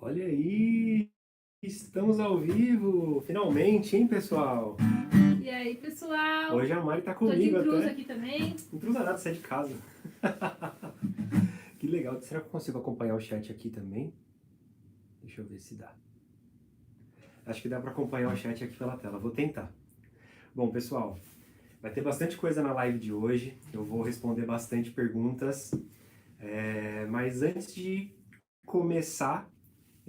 Olha aí, estamos ao vivo, finalmente, hein, pessoal? E aí, pessoal? Hoje a Mari tá Tô de comigo intruso até. aqui também. Não precisa nada, você é de casa. Que legal, será que eu consigo acompanhar o chat aqui também? Deixa eu ver se dá. Acho que dá pra acompanhar o chat aqui pela tela, vou tentar. Bom, pessoal, vai ter bastante coisa na live de hoje, eu vou responder bastante perguntas. Mas antes de começar,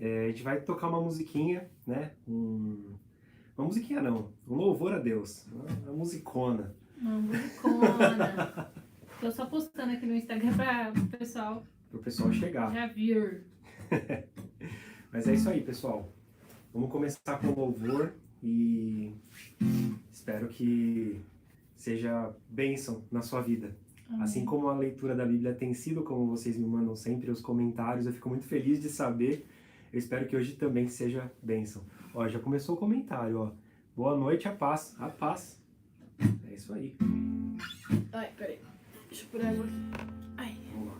a gente vai tocar uma musiquinha, né? Uma musiquinha não, um louvor a Deus, uma musicona. Uma musicona. Tô só postando aqui no Instagram pra o pessoal Pro pessoal chegar. já vir. Mas é isso aí, pessoal. Vamos começar com louvor e espero que seja bênção na sua vida. Amém. Assim como a leitura da Bíblia tem sido, como vocês me mandam sempre os comentários, eu fico muito feliz de saber. Eu espero que hoje também seja bênção. Ó, já começou o comentário, ó. Boa noite, a paz. A paz. É isso aí. Ai, peraí. Deixa eu pôr água aqui. Ai. Vamos lá.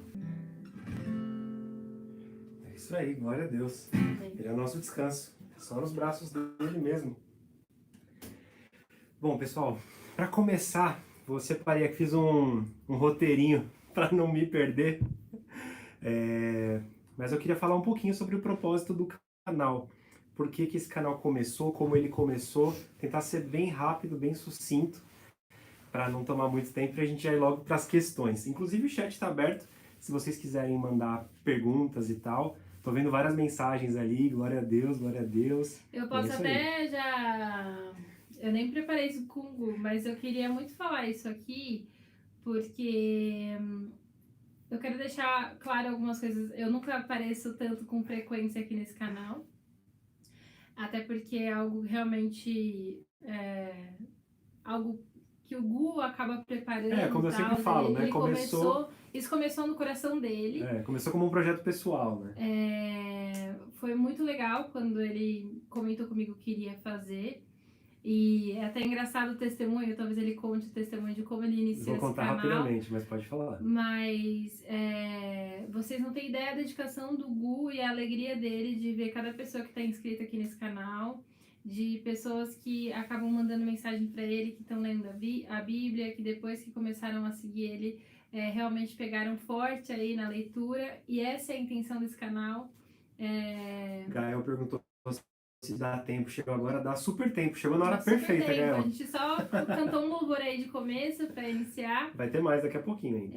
É isso aí, glória a Deus. Ele é o nosso descanso. É só nos braços dele mesmo. Bom, pessoal, para começar, vou separei aqui, fiz um roteirinho para não me perder. Mas eu queria falar um pouquinho sobre o propósito do canal. Por que esse canal começou, como ele começou, tentar ser bem rápido, bem sucinto, para não tomar muito tempo e a gente já ir logo para as questões. Inclusive o chat está aberto, se vocês quiserem mandar perguntas e tal. Tô vendo várias mensagens ali, glória a Deus, glória a Deus. Eu posso até já... Eu nem preparei isso com o Google, mas eu queria muito falar isso aqui, porque eu quero deixar claro algumas coisas. Eu nunca apareço tanto com frequência aqui nesse canal, até porque é algo realmente... algo que o Gu acaba preparando. Como eu sempre falo, né? Isso começou no coração dele. Começou como um projeto pessoal, né? Foi muito legal quando ele comentou comigo que iria fazer. E é até engraçado o testemunho, talvez ele conte o testemunho de como ele iniciou esse canal. Vou contar rapidamente, mas pode falar. Mas vocês não têm ideia da dedicação do Gu e a alegria dele de ver cada pessoa que está inscrita aqui nesse canal, de pessoas que acabam mandando mensagem para ele, que estão lendo a Bíblia, que depois que começaram a seguir ele, realmente pegaram forte aí na leitura, e essa é a intenção desse canal. Gael perguntou se dá tempo, chegou agora, dá super tempo, chegou na hora Dá perfeita, super tempo. Gael. A gente só cantou um louvor aí de começo para iniciar. Vai ter mais daqui a pouquinho ainda.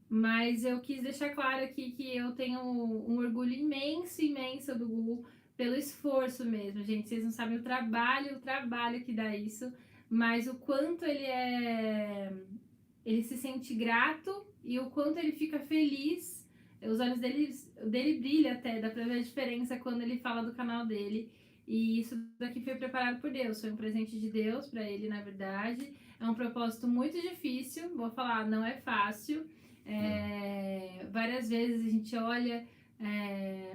Mas eu quis deixar claro aqui que eu tenho um orgulho imenso, imenso do Gu, pelo esforço mesmo, gente. Vocês não sabem o trabalho que dá isso, mas o quanto ele se sente grato e o quanto ele fica feliz. Os olhos dele brilham até, dá pra ver a diferença quando ele fala do canal dele. E isso daqui foi preparado por Deus, foi um presente de Deus para ele, na verdade. É um propósito muito difícil, vou falar, não é fácil. Várias vezes a gente olha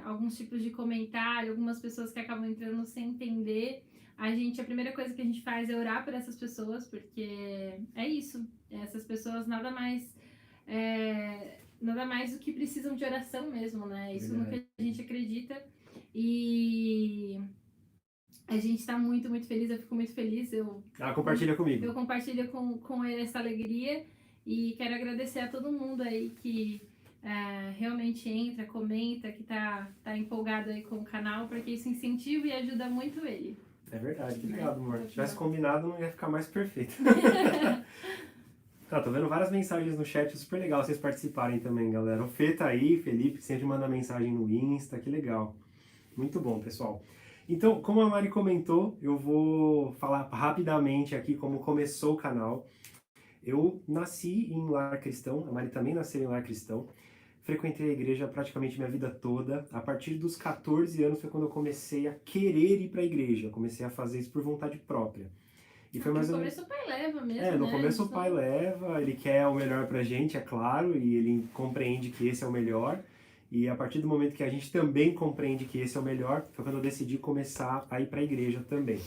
alguns tipos de comentário, algumas pessoas que acabam entrando sem entender. A primeira coisa que a gente faz é orar por essas pessoas, porque é isso. Essas pessoas nada mais do que precisam de oração mesmo, né? Isso no que a gente acredita. E a gente tá muito, muito feliz, eu fico muito feliz. Compartilha comigo. Eu compartilho com ele essa alegria e quero agradecer a todo mundo aí que realmente entra, comenta, que tá empolgado aí com o canal, porque isso incentiva e ajuda muito ele. É verdade, obrigado, amor. Se tivesse combinado, não ia ficar mais perfeito. Tô vendo várias mensagens no chat, super legal vocês participarem também, galera. O Fê tá aí, Felipe, que sempre manda mensagem no Insta, que legal. Muito bom, pessoal. Então, como a Mari comentou, eu vou falar rapidamente aqui como começou o canal. Eu nasci em lar cristão, a Mari também nasceu em lar cristão. Frequentei a igreja praticamente minha vida toda. A partir dos 14 anos foi quando eu comecei a querer ir para a igreja. Eu comecei a fazer isso por vontade própria. E foi mais ou menos... No começo o pai leva mesmo, no começo o pai leva, ele quer o melhor pra gente, é claro, e ele compreende que esse é o melhor. E a partir do momento que a gente também compreende que esse é o melhor, foi quando eu decidi começar a ir para a igreja também.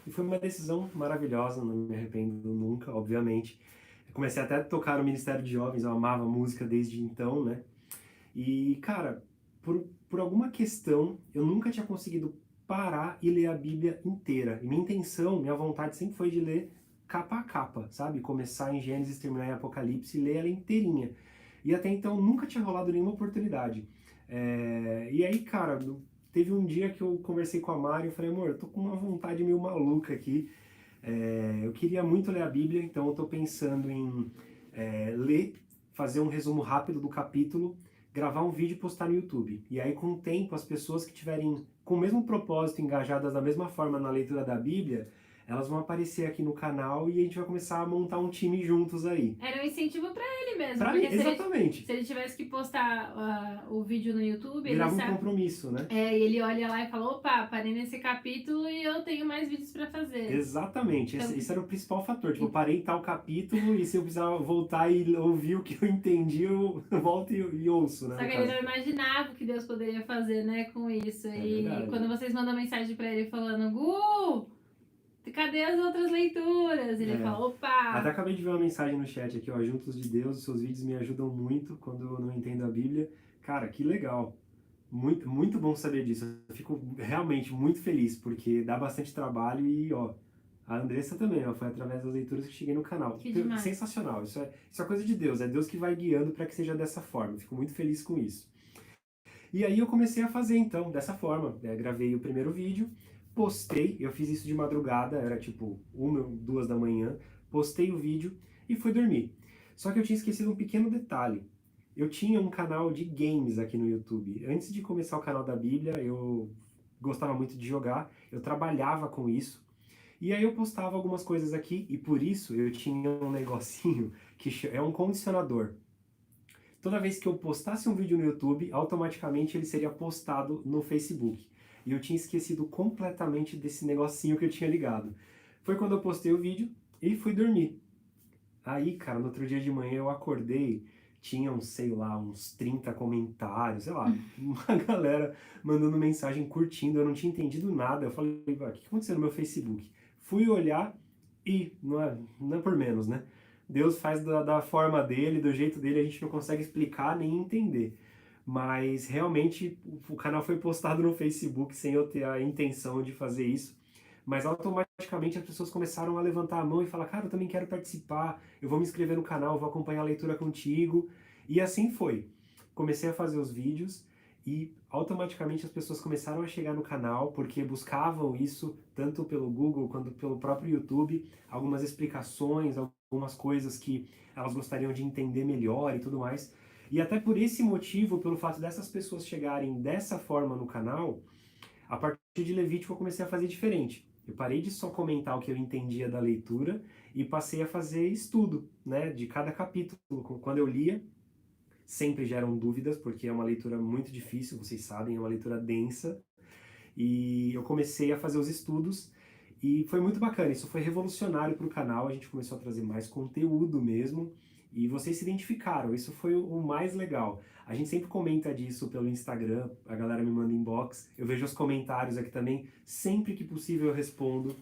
E foi uma decisão maravilhosa, não me arrependo nunca, obviamente. Eu comecei até a tocar no Ministério de Jovens, eu amava música desde então, né? E, cara, por por alguma questão, eu nunca tinha conseguido parar e ler a Bíblia inteira. E minha intenção, minha vontade sempre foi de ler capa a capa, sabe? Começar em Gênesis, terminar em Apocalipse e ler ela inteirinha. E até então nunca tinha rolado nenhuma oportunidade. E aí, cara, teve um dia que eu conversei com a Mari e eu falei, amor, eu tô com uma vontade meio maluca aqui. Eu queria muito ler a Bíblia, então eu tô pensando em ler, fazer um resumo rápido do capítulo, gravar um vídeo e postar no YouTube. E aí, com o tempo, as pessoas que tiverem com o mesmo propósito, engajadas da mesma forma na leitura da Bíblia, elas vão aparecer aqui no canal e a gente vai começar a montar um time juntos aí. Era um incentivo pra ele mesmo. Pra porque mim, exatamente. se ele tivesse que postar o vídeo no YouTube, Virava ele um compromisso, né? e ele olha lá e fala, opa, parei nesse capítulo e eu tenho mais vídeos pra fazer. Exatamente, Então, esse era o principal fator. Tipo, eu parei em tal capítulo e se eu precisar voltar e ouvir o que eu entendi, eu volto e ouço, né? Só que ele não imaginava o que Deus poderia fazer, né, com isso. E verdade. quando vocês mandam mensagem pra ele falando, Gu, cadê as outras leituras? Ele fala, opa! Até acabei de ver uma mensagem no chat aqui, ó, Juntos de Deus, os seus vídeos me ajudam muito quando eu não entendo a Bíblia. Cara, que legal. Muito, muito bom saber disso. Eu fico realmente muito feliz, porque dá bastante trabalho e, ó, a Andressa também, ó, foi através das leituras que cheguei no canal. Que demais. Sensacional, isso é coisa de Deus, é Deus que vai guiando para que seja dessa forma. Eu fico muito feliz com isso. E aí eu comecei a fazer, então, dessa forma. Gravei o primeiro vídeo, postei, eu fiz isso de madrugada, era tipo 1, 2 da manhã, postei o vídeo e fui dormir. Só que eu tinha esquecido um pequeno detalhe. Eu tinha um canal de games aqui no YouTube. Antes de começar o canal da Bíblia, eu gostava muito de jogar, eu trabalhava com isso. E aí eu postava algumas coisas aqui e por isso eu tinha um negocinho que é um condicionador. Toda vez que eu postasse um vídeo no YouTube, automaticamente ele seria postado no Facebook. E eu tinha esquecido completamente desse negocinho que eu tinha ligado. Foi quando eu postei o vídeo e fui dormir. Aí, cara, no outro dia de manhã eu acordei, tinham, sei lá, uns 30 comentários, sei lá, uma galera mandando mensagem, curtindo, eu não tinha entendido nada. Eu falei, o que aconteceu no meu Facebook? Fui olhar e, não é por menos, né? Deus faz da forma dele, do jeito dele, a gente não consegue explicar nem entender. Mas realmente o canal foi postado no Facebook sem eu ter a intenção de fazer isso. Mas automaticamente as pessoas começaram a levantar a mão e falar, cara, eu também quero participar, eu vou me inscrever no canal, vou acompanhar a leitura contigo. E assim foi. Comecei a fazer os vídeos e automaticamente as pessoas começaram a chegar no canal porque buscavam isso tanto pelo Google quanto pelo próprio YouTube, algumas explicações, algumas coisas que elas gostariam de entender melhor e tudo mais. E até por esse motivo, pelo fato dessas pessoas chegarem dessa forma no canal, a partir de Levítico eu comecei a fazer diferente. Eu parei de só comentar o que eu entendia da leitura e passei a fazer estudo, né, de cada capítulo. Quando eu lia, sempre geram dúvidas, porque é uma leitura muito difícil, vocês sabem, é uma leitura densa. E eu comecei a fazer os estudos e foi muito bacana, isso foi revolucionário para o canal, a gente começou a trazer mais conteúdo mesmo e vocês se identificaram, isso foi o mais legal. A gente sempre comenta disso pelo Instagram, a galera me manda inbox, eu vejo os comentários aqui também, sempre que possível eu respondo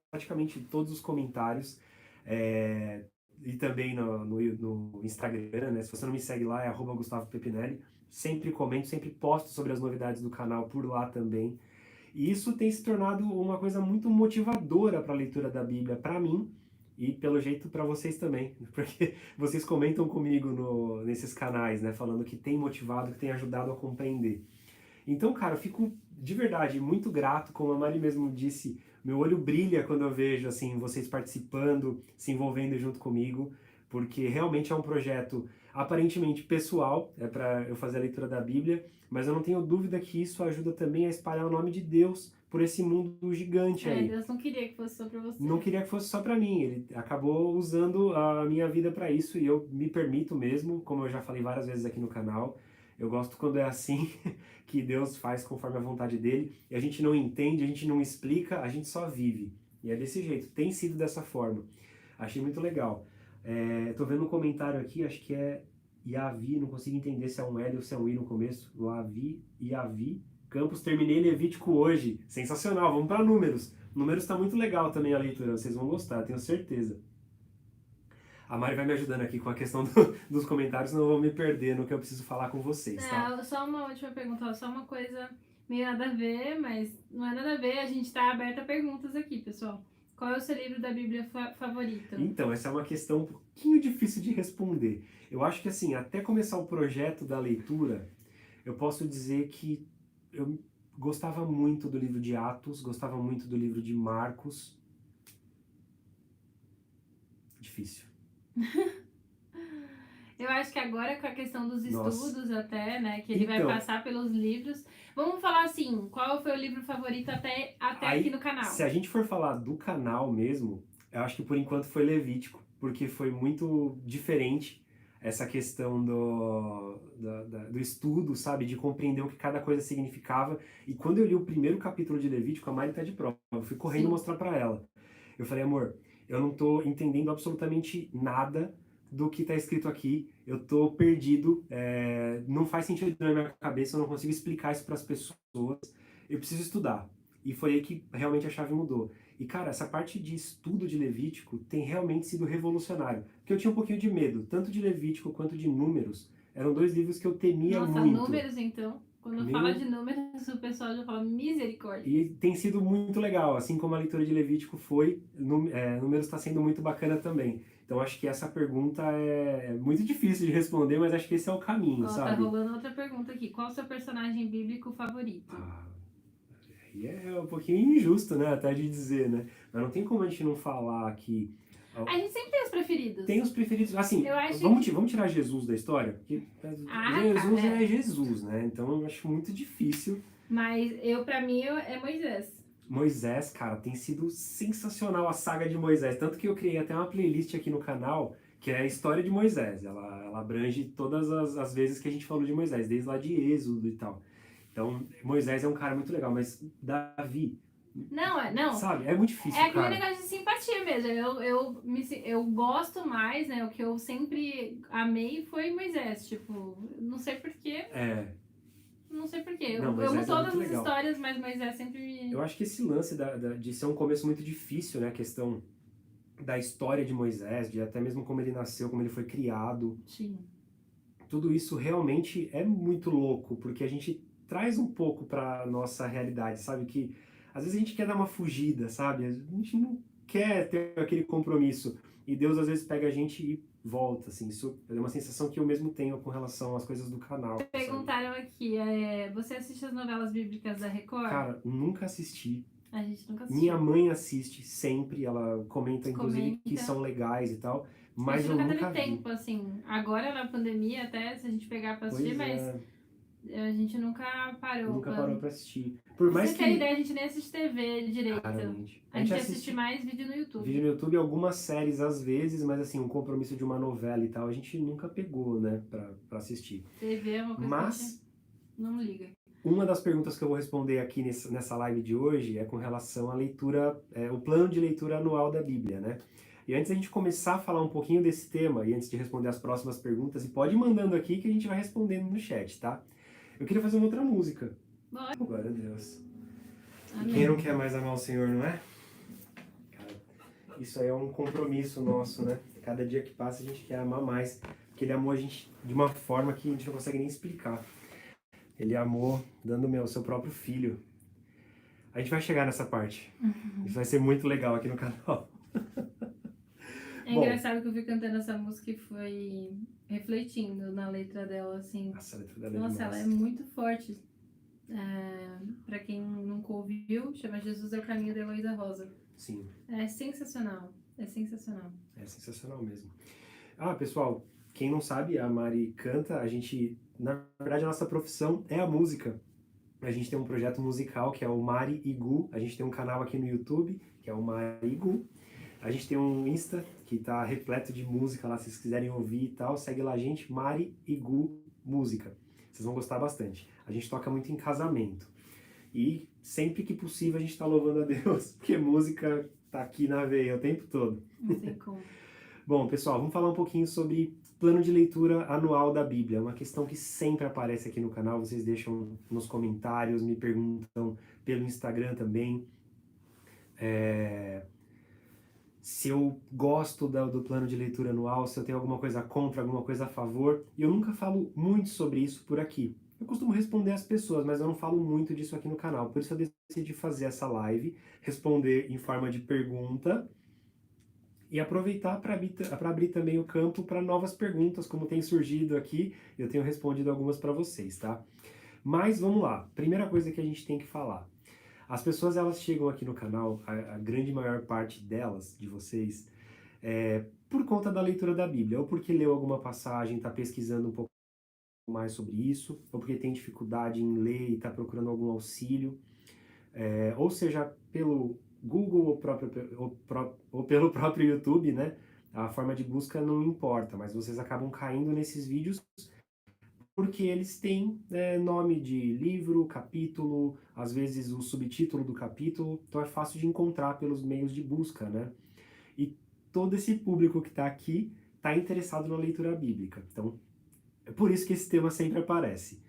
praticamente todos os comentários. E também no Instagram, né? Se você não me segue lá, é @GustavoPepinelli. Sempre comento, sempre posto sobre as novidades do canal por lá também. E isso tem se tornado uma coisa muito motivadora para a leitura da Bíblia para mim e pelo jeito para vocês também, porque vocês comentam comigo nesses canais, né, falando que tem motivado, que tem ajudado a compreender. Então, cara, eu fico de verdade muito grato, como a Mari mesmo disse, meu olho brilha quando eu vejo assim vocês participando, se envolvendo junto comigo, porque realmente é um projeto aparentemente pessoal, é para eu fazer a leitura da Bíblia, mas eu não tenho dúvida que isso ajuda também a espalhar o nome de Deus por esse mundo gigante aí. Deus não queria que fosse só para você. Não queria que fosse só para mim, ele acabou usando a minha vida para isso e eu me permito mesmo, como eu já falei várias vezes aqui no canal, eu gosto quando é assim, que Deus faz conforme a vontade dele, e a gente não entende, a gente não explica, a gente só vive. E é desse jeito, tem sido dessa forma. Achei muito legal. Tô vendo um comentário aqui, acho que é Yavi, não consigo entender se é um L ou se é um I no começo. Yavi, Campos, terminei Levítico hoje. Sensacional, vamos para números. Números está muito legal também a leitura, vocês vão gostar, tenho certeza. A Mari vai me ajudando aqui com a questão dos comentários, senão eu vou me perder no que eu preciso falar com vocês, tá? Só uma última pergunta, só uma coisa meio nada a ver, mas não é nada a ver, a gente tá aberto a perguntas aqui, pessoal. Qual é o seu livro da Bíblia favorito? Então, essa é uma questão um pouquinho difícil de responder. Eu acho que assim, até começar o projeto da leitura, eu posso dizer que eu gostava muito do livro de Atos, gostava muito do livro de Marcos. Difícil. Eu acho que agora com a questão dos Nossa. estudos até, né, que ele vai Então, passar pelos livros. Vamos falar assim, qual foi o livro favorito até aí, aqui no canal? se a gente for falar do canal mesmo, eu acho que por enquanto foi Levítico, porque foi muito diferente essa questão do estudo, sabe? De compreender o que cada coisa significava. E quando eu li o primeiro capítulo de Levítico, a Mari tá de prova. Eu fui correndo Sim. mostrar pra ela. Eu falei, amor, eu não tô entendendo absolutamente nada do que tá escrito aqui. Eu tô perdido, não faz sentido na minha cabeça, eu não consigo explicar isso pras pessoas. Eu preciso estudar. E foi aí que realmente a chave mudou. E, cara, essa parte de estudo de Levítico tem realmente sido revolucionário. Porque eu tinha um pouquinho de medo, tanto de Levítico quanto de Números. Eram dois livros que eu temia Nossa, muito. Números então. Quando fala de números, o pessoal já fala misericórdia. E tem sido muito legal, assim como a leitura de Levítico foi, Números está sendo muito bacana também. Então acho que essa pergunta é muito difícil de responder, mas acho que esse é o caminho, sabe? Tá rolando outra pergunta aqui. Qual o seu personagem bíblico favorito? E é um pouquinho injusto, né, até de dizer, né? Mas não tem como a gente não falar que... A gente sempre tem os preferidos. Tem os preferidos, assim, Eu acho vamos tirar Jesus da história? Porque Jesus é Jesus, né? Então eu acho muito difícil. Mas pra mim, é Moisés. Moisés, cara, tem sido sensacional a saga de Moisés. Tanto que eu criei até uma playlist aqui no canal, que é a história de Moisés. Ela abrange todas as vezes que a gente falou de Moisés, desde lá de Êxodo e tal. Então, Moisés é um cara muito legal, mas Davi... Não. Sabe, é muito difícil, É aquele cara. negócio de simpatia mesmo. Eu gosto mais, né? O que eu sempre amei foi Moisés. Tipo, não sei porquê. Não sei porquê. Eu amo todas as histórias, mas Moisés sempre me... Eu acho que esse lance de ser um começo muito difícil, né? A questão da história de Moisés, de até mesmo como ele nasceu, como ele foi criado. Sim. Tudo isso realmente é muito louco, porque a gente traz um pouco pra nossa realidade, sabe? Que às vezes a gente quer dar uma fugida, sabe? A gente não quer ter aquele compromisso. E Deus às vezes pega a gente e volta, assim. Isso é uma sensação que eu mesmo tenho com relação às coisas do canal. Perguntaram aqui, você assiste as novelas bíblicas da Record? Cara, nunca assisti. A gente nunca assistiu. Minha mãe assiste sempre, ela comenta inclusive que são legais e tal, mas eu nunca vi. tempo, assim, agora na pandemia até, se a gente pegar pra assistir, mas a gente nunca parou. Nunca parou pra assistir. Por mais que... Pra você ter ideia, a gente nem assiste TV direito. Raramente. A gente assiste mais vídeo no YouTube. Vídeo no YouTube, algumas séries às vezes, mas assim, um compromisso de uma novela e tal, a gente nunca pegou, né, pra assistir. TV é uma coisa que a gente não liga. Uma das perguntas que eu vou responder aqui nessa live de hoje é com relação à leitura, o plano de leitura anual da Bíblia, né? E antes da gente começar a falar um pouquinho desse tema, e antes de responder as próximas perguntas, e pode ir mandando aqui que a gente vai respondendo no chat, tá? Eu queria fazer uma outra música. Bora. Glória a Deus. Amém. E quem não quer mais amar o Senhor, não é? Cara, isso aí é um compromisso nosso, né? Cada dia que passa a gente quer amar mais, porque Ele amou a gente de uma forma que a gente não consegue nem explicar. Ele amou dando o seu próprio filho. A gente vai chegar nessa parte. Isso vai ser muito legal aqui no canal. Engraçado que eu fui cantando essa música e foi refletindo na letra dela, assim. Nossa, a letra dela Nossa, ela é muito forte. Pra quem nunca ouviu, chama Jesus é o Caminho da Heloísa Rosa. Sim. É sensacional. É sensacional. É sensacional mesmo. Pessoal, quem não sabe, a Mari canta, na verdade a nossa profissão é a música. A gente tem um projeto musical que é o Mari e Gu, a gente tem um canal aqui no YouTube, que é o Mari e Gu. A gente tem um Insta que tá repleto de música lá, se vocês quiserem ouvir e tal, segue lá a gente, Mari e Gu Música. Vocês vão gostar bastante. A gente toca muito em casamento. E sempre que possível a gente tá louvando a Deus, porque música tá aqui na veia o tempo todo. Não tem como. Bom, pessoal, vamos falar um pouquinho sobre plano de leitura anual da Bíblia. É uma questão que sempre aparece aqui no canal, vocês deixam nos comentários, me perguntam pelo Instagram também. se eu gosto do plano de leitura anual, se eu tenho alguma coisa contra, alguma coisa a favor, e eu nunca falo muito sobre isso por aqui. Eu costumo responder às pessoas, mas eu não falo muito disso aqui no canal, por isso eu decidi fazer essa live, responder em forma de pergunta, e aproveitar para abrir também o campo para novas perguntas, como tem surgido aqui, eu tenho respondido algumas para vocês, tá? Mas vamos lá, primeira coisa que a gente tem que falar. As pessoas elas chegam aqui no canal, a grande maior parte delas, de vocês, por conta da leitura da Bíblia, ou porque leu alguma passagem, está pesquisando um pouco mais sobre isso, ou porque tem dificuldade em ler e está procurando algum auxílio, ou seja, pelo Google ou pelo próprio YouTube, né? A forma de busca não importa, mas vocês acabam caindo nesses vídeos porque eles têm nome de livro, capítulo, às vezes o subtítulo do capítulo, então é fácil de encontrar pelos meios de busca, né? E todo esse público que está aqui está interessado na leitura bíblica, então é por isso que esse tema sempre aparece.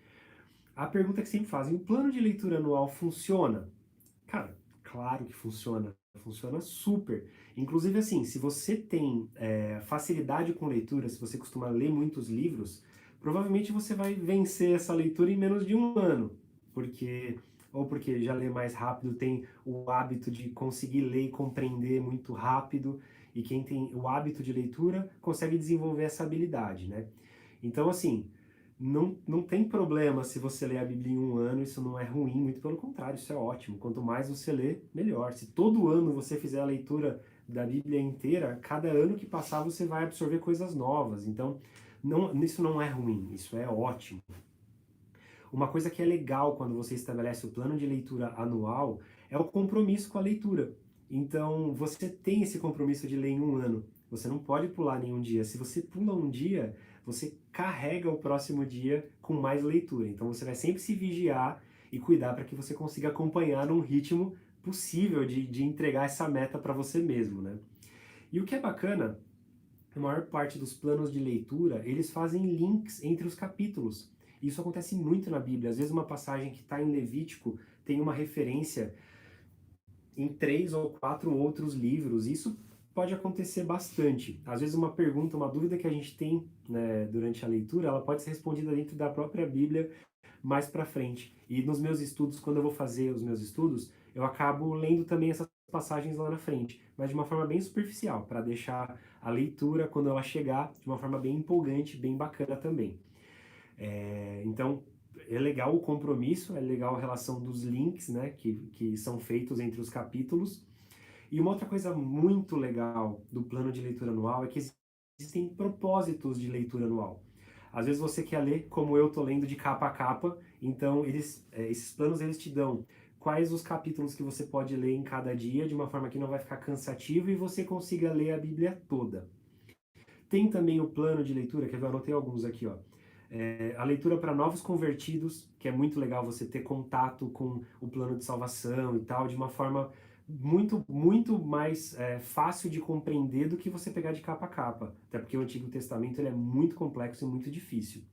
A pergunta que sempre fazem, o plano de leitura anual funciona? Cara, claro que funciona. Funciona super. Inclusive, assim, se você tem facilidade com leitura, se você costuma ler muitos livros, provavelmente você vai vencer essa leitura em menos de um ano. Porque, ou porque já lê mais rápido, tem o hábito de conseguir ler e compreender muito rápido. E quem tem o hábito de leitura consegue desenvolver essa habilidade, né? Então, assim, não tem problema se você ler a Bíblia em um ano, isso não é ruim, muito pelo contrário, isso é ótimo. Quanto mais você lê, melhor. Se todo ano você fizer a leitura da Bíblia inteira, cada ano que passar você vai absorver coisas novas. Então, isso não é ruim, isso é ótimo. Uma coisa que é legal quando você estabelece o plano de leitura anual é o compromisso com a leitura. Então, você tem esse compromisso de ler em um ano. Você não pode pular nenhum dia. Se você pula um dia, você carrega o próximo dia com mais leitura. Então, você vai sempre se vigiar e cuidar para que você consiga acompanhar num ritmo possível de entregar essa meta para você mesmo, né? E o que é bacana, a maior parte dos planos de leitura, eles fazem links entre os capítulos. Isso acontece muito na Bíblia. Às vezes uma passagem que está em Levítico tem uma referência em 3 ou 4 outros livros. Isso pode acontecer bastante. Às vezes uma pergunta, uma dúvida que a gente tem, né, durante a leitura, ela pode ser respondida dentro da própria Bíblia mais para frente. E nos meus estudos, quando eu vou fazer os meus estudos, eu acabo lendo também essas passagens lá na frente, mas de uma forma bem superficial, para deixar a leitura, quando ela chegar, de uma forma bem empolgante, bem bacana também. Então, é legal o compromisso, é legal a relação dos links, né, que são feitos entre os capítulos. E uma outra coisa muito legal do plano de leitura anual é que existem propósitos de leitura anual. Às vezes você quer ler como eu estou lendo de capa a capa, então esses planos eles te dão quais os capítulos que você pode ler em cada dia, de uma forma que não vai ficar cansativo e você consiga ler a Bíblia toda. Tem também o plano de leitura, que eu anotei alguns aqui, ó. A leitura para novos convertidos, que é muito legal você ter contato com o plano de salvação e tal, de uma forma muito mais fácil de compreender do que você pegar de capa a capa. Até porque o Antigo Testamento ele é muito complexo e muito difícil.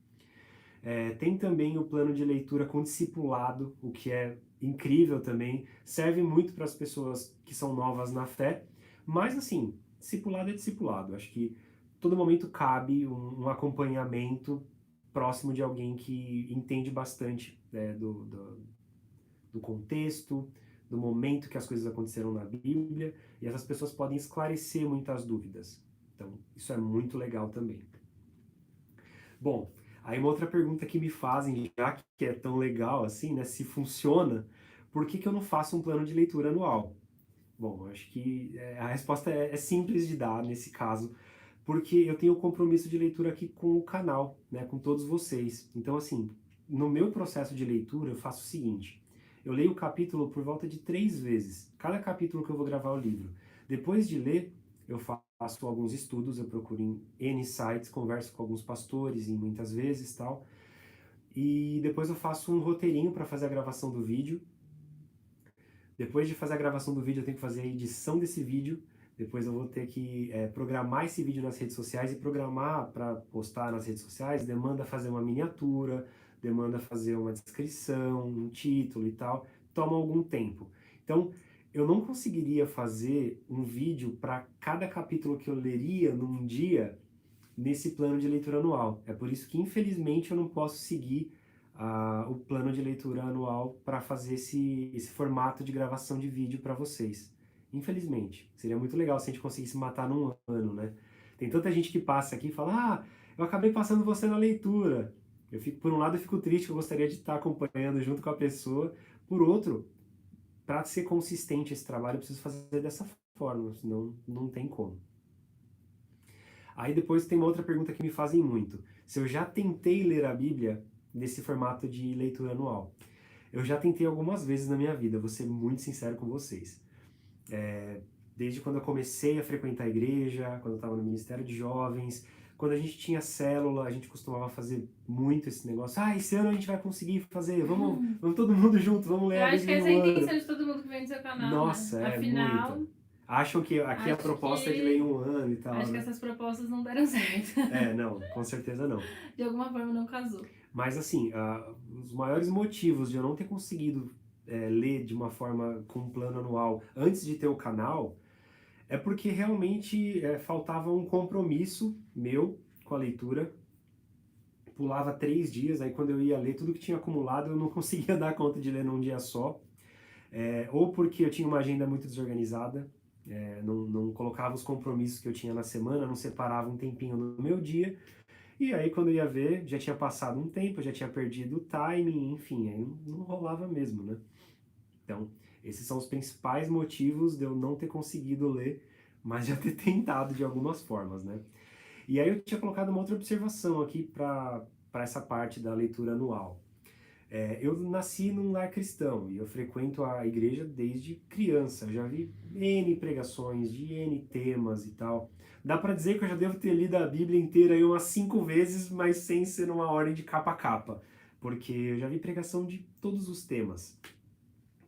Tem também o plano de leitura com discipulado, o que é incrível também. Serve muito para as pessoas que são novas na fé, mas assim, discipulado é discipulado. Acho que todo momento cabe um acompanhamento próximo de alguém que entende bastante do contexto, do momento que as coisas aconteceram na Bíblia, e essas pessoas podem esclarecer muitas dúvidas. Então, isso é muito legal também. Bom, aí uma outra pergunta que me fazem, já que é tão legal assim, né, se funciona, por que eu não faço um plano de leitura anual? Bom, acho que a resposta é simples de dar nesse caso, porque eu tenho o compromisso de leitura aqui com o canal, né, com todos vocês. Então, assim, no meu processo de leitura, eu faço o seguinte: eu leio o capítulo por volta de 3 vezes, cada capítulo que eu vou gravar o livro. Depois de ler, eu faço alguns estudos, eu procuro em N sites, converso com alguns pastores, e muitas vezes tal, e depois eu faço um roteirinho para fazer a gravação do vídeo. Depois de fazer a gravação do vídeo, eu tenho que fazer a edição desse vídeo. Depois eu vou ter que programar esse vídeo nas redes sociais, e programar para postar nas redes sociais demanda fazer uma miniatura, demanda fazer uma descrição, um título e tal. Toma algum tempo. Então, eu não conseguiria fazer um vídeo para cada capítulo que eu leria num dia nesse plano de leitura anual. É por isso que, infelizmente, eu não posso seguir o plano de leitura anual para fazer esse formato de gravação de vídeo para vocês. Infelizmente. Seria muito legal se a gente conseguisse matar num ano, né? Tem tanta gente que passa aqui e fala, eu acabei passando você na leitura. Por um lado, eu fico triste, que eu gostaria de estar acompanhando junto com a pessoa. Por outro, para ser consistente esse trabalho, eu preciso fazer dessa forma, senão não tem como. Aí depois tem uma outra pergunta que me fazem muito. Se eu já tentei ler a Bíblia nesse formato de leitura anual. Eu já tentei algumas vezes na minha vida, vou ser muito sincero com vocês. Desde quando eu comecei a frequentar a igreja, quando eu estava no Ministério de Jovens, quando a gente tinha célula, a gente costumava fazer muito esse negócio. Esse ano a gente vai conseguir fazer, vamos todo mundo junto, vamos ler Eu a acho que Bíblia essa é a no ano. intenção de todo mundo que vem no seu canal, Nossa, né? é Afinal, muito. Acham que aqui a acho proposta é de que- ler em um ano e tal, acho que né? essas propostas não deram certo. Não, com certeza não. De alguma forma não casou. Mas assim, os maiores motivos de eu não ter conseguido ler de uma forma com um plano anual antes de ter o canal é porque realmente faltava um compromisso meu com a leitura. Pulava 3 dias, aí quando eu ia ler tudo que tinha acumulado eu não conseguia dar conta de ler num dia só. Ou porque eu tinha uma agenda muito desorganizada, não colocava os compromissos que eu tinha na semana, não separava um tempinho no meu dia. E aí, quando eu ia ver, já tinha passado um tempo, já tinha perdido o timing, enfim, aí não rolava mesmo, né? Então, esses são os principais motivos de eu não ter conseguido ler, mas já ter tentado de algumas formas, né? E aí eu tinha colocado uma outra observação aqui para essa parte da leitura anual. Eu nasci num lar cristão e eu frequento a igreja desde criança. Eu já vi N pregações de N temas e tal. Dá para dizer que eu já devo ter lido a Bíblia inteira aí umas 5 vezes, mas sem ser numa ordem de capa a capa, porque eu já vi pregação de todos os temas.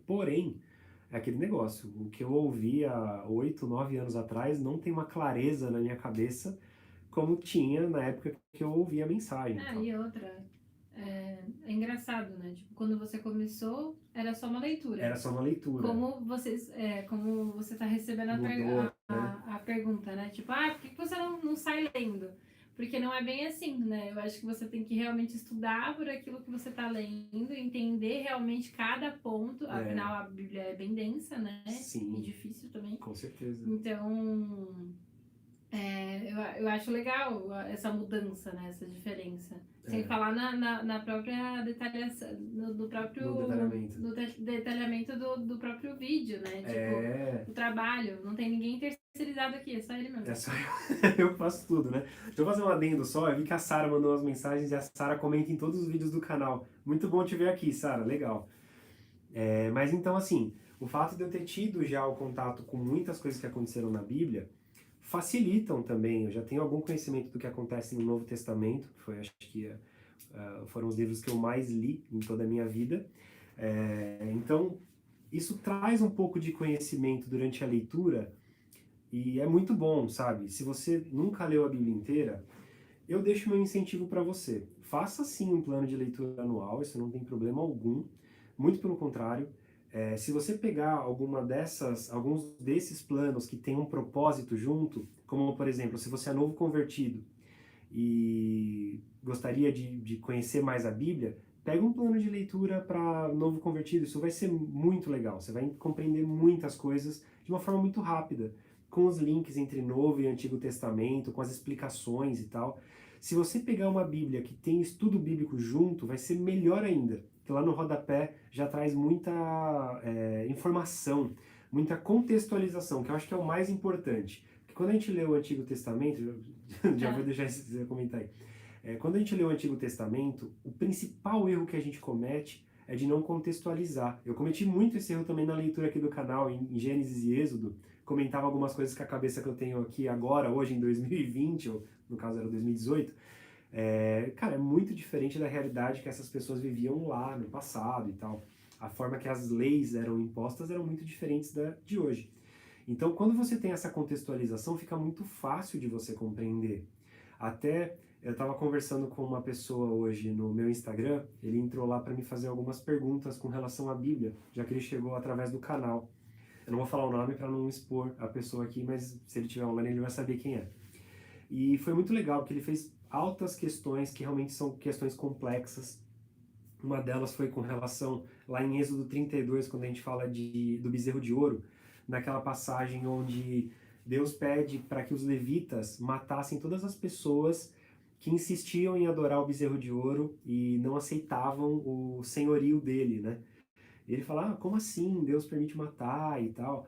Porém, é aquele negócio, o que eu ouvi há 8, 9 anos atrás não tem uma clareza na minha cabeça como tinha na época que eu ouvi a mensagem. E outra, é engraçado, né? Tipo, quando você começou, era só uma leitura. Era só uma leitura. Como você tá recebendo a pergunta, né? Tipo, por que você não sai lendo? Porque não é bem assim, né? Eu acho que você tem que realmente estudar por aquilo que você tá lendo, entender realmente cada ponto. Afinal, a Bíblia é bem densa, né? Sim. E difícil também. Com certeza. Então, eu acho legal essa mudança, né? Essa diferença. Sem falar na própria detalhação, no detalhamento do próprio vídeo, né? Tipo, o trabalho. Não tem ninguém terceirizado aqui, é só ele mesmo. É só eu faço tudo, né? Deixa eu fazer um adendo só. Eu vi que a Sara mandou umas mensagens e a Sara comenta em todos os vídeos do canal. Muito bom te ver aqui, Sara. Legal. Mas então, assim, o fato de eu ter tido já o contato com muitas coisas que aconteceram na Bíblia facilitam também. Eu já tenho algum conhecimento do que acontece no Novo Testamento, foi, acho que foram os livros que eu mais li em toda a minha vida. Então, isso traz um pouco de conhecimento durante a leitura e é muito bom, sabe? Se você nunca leu a Bíblia inteira, eu deixo meu incentivo para você. Faça sim um plano de leitura anual, isso não tem problema algum. Muito pelo contrário. Se você pegar alguns desses planos que tem um propósito junto, como por exemplo, se você é novo convertido e gostaria de conhecer mais a Bíblia, pega um plano de leitura para novo convertido, isso vai ser muito legal, você vai compreender muitas coisas de uma forma muito rápida, com os links entre Novo e Antigo Testamento, com as explicações e tal. Se você pegar uma Bíblia que tem estudo bíblico junto, vai ser melhor ainda, porque lá no rodapé já traz muita informação, muita contextualização, que eu acho que é o mais importante. Porque quando a gente lê o Antigo Testamento, já vou deixar você comentar aí. Quando a gente lê o Antigo Testamento, o principal erro que a gente comete é de não contextualizar. Eu cometi muito esse erro também na leitura aqui do canal, em Gênesis e Êxodo. Comentava algumas coisas com a cabeça que eu tenho aqui agora, hoje em 2020, ou no caso era 2018. Cara, é muito diferente da realidade que essas pessoas viviam lá no passado e tal. A forma que as leis eram impostas eram muito diferentes da de hoje. Então, quando você tem essa contextualização, fica muito fácil de você compreender. Até eu estava conversando com uma pessoa hoje no meu Instagram, ele entrou lá para me fazer algumas perguntas com relação à Bíblia, já que ele chegou através do canal. Eu não vou falar o nome para não expor a pessoa aqui, mas se ele tiver online ele vai saber quem é. E foi muito legal, porque ele fez altas questões que realmente são questões complexas. Uma delas foi com relação, lá em Êxodo 32, quando a gente fala do bezerro de ouro, naquela passagem onde Deus pede para que os levitas matassem todas as pessoas que insistiam em adorar o bezerro de ouro e não aceitavam o senhorio dele, né? E ele fala, como assim? Deus permite matar e tal.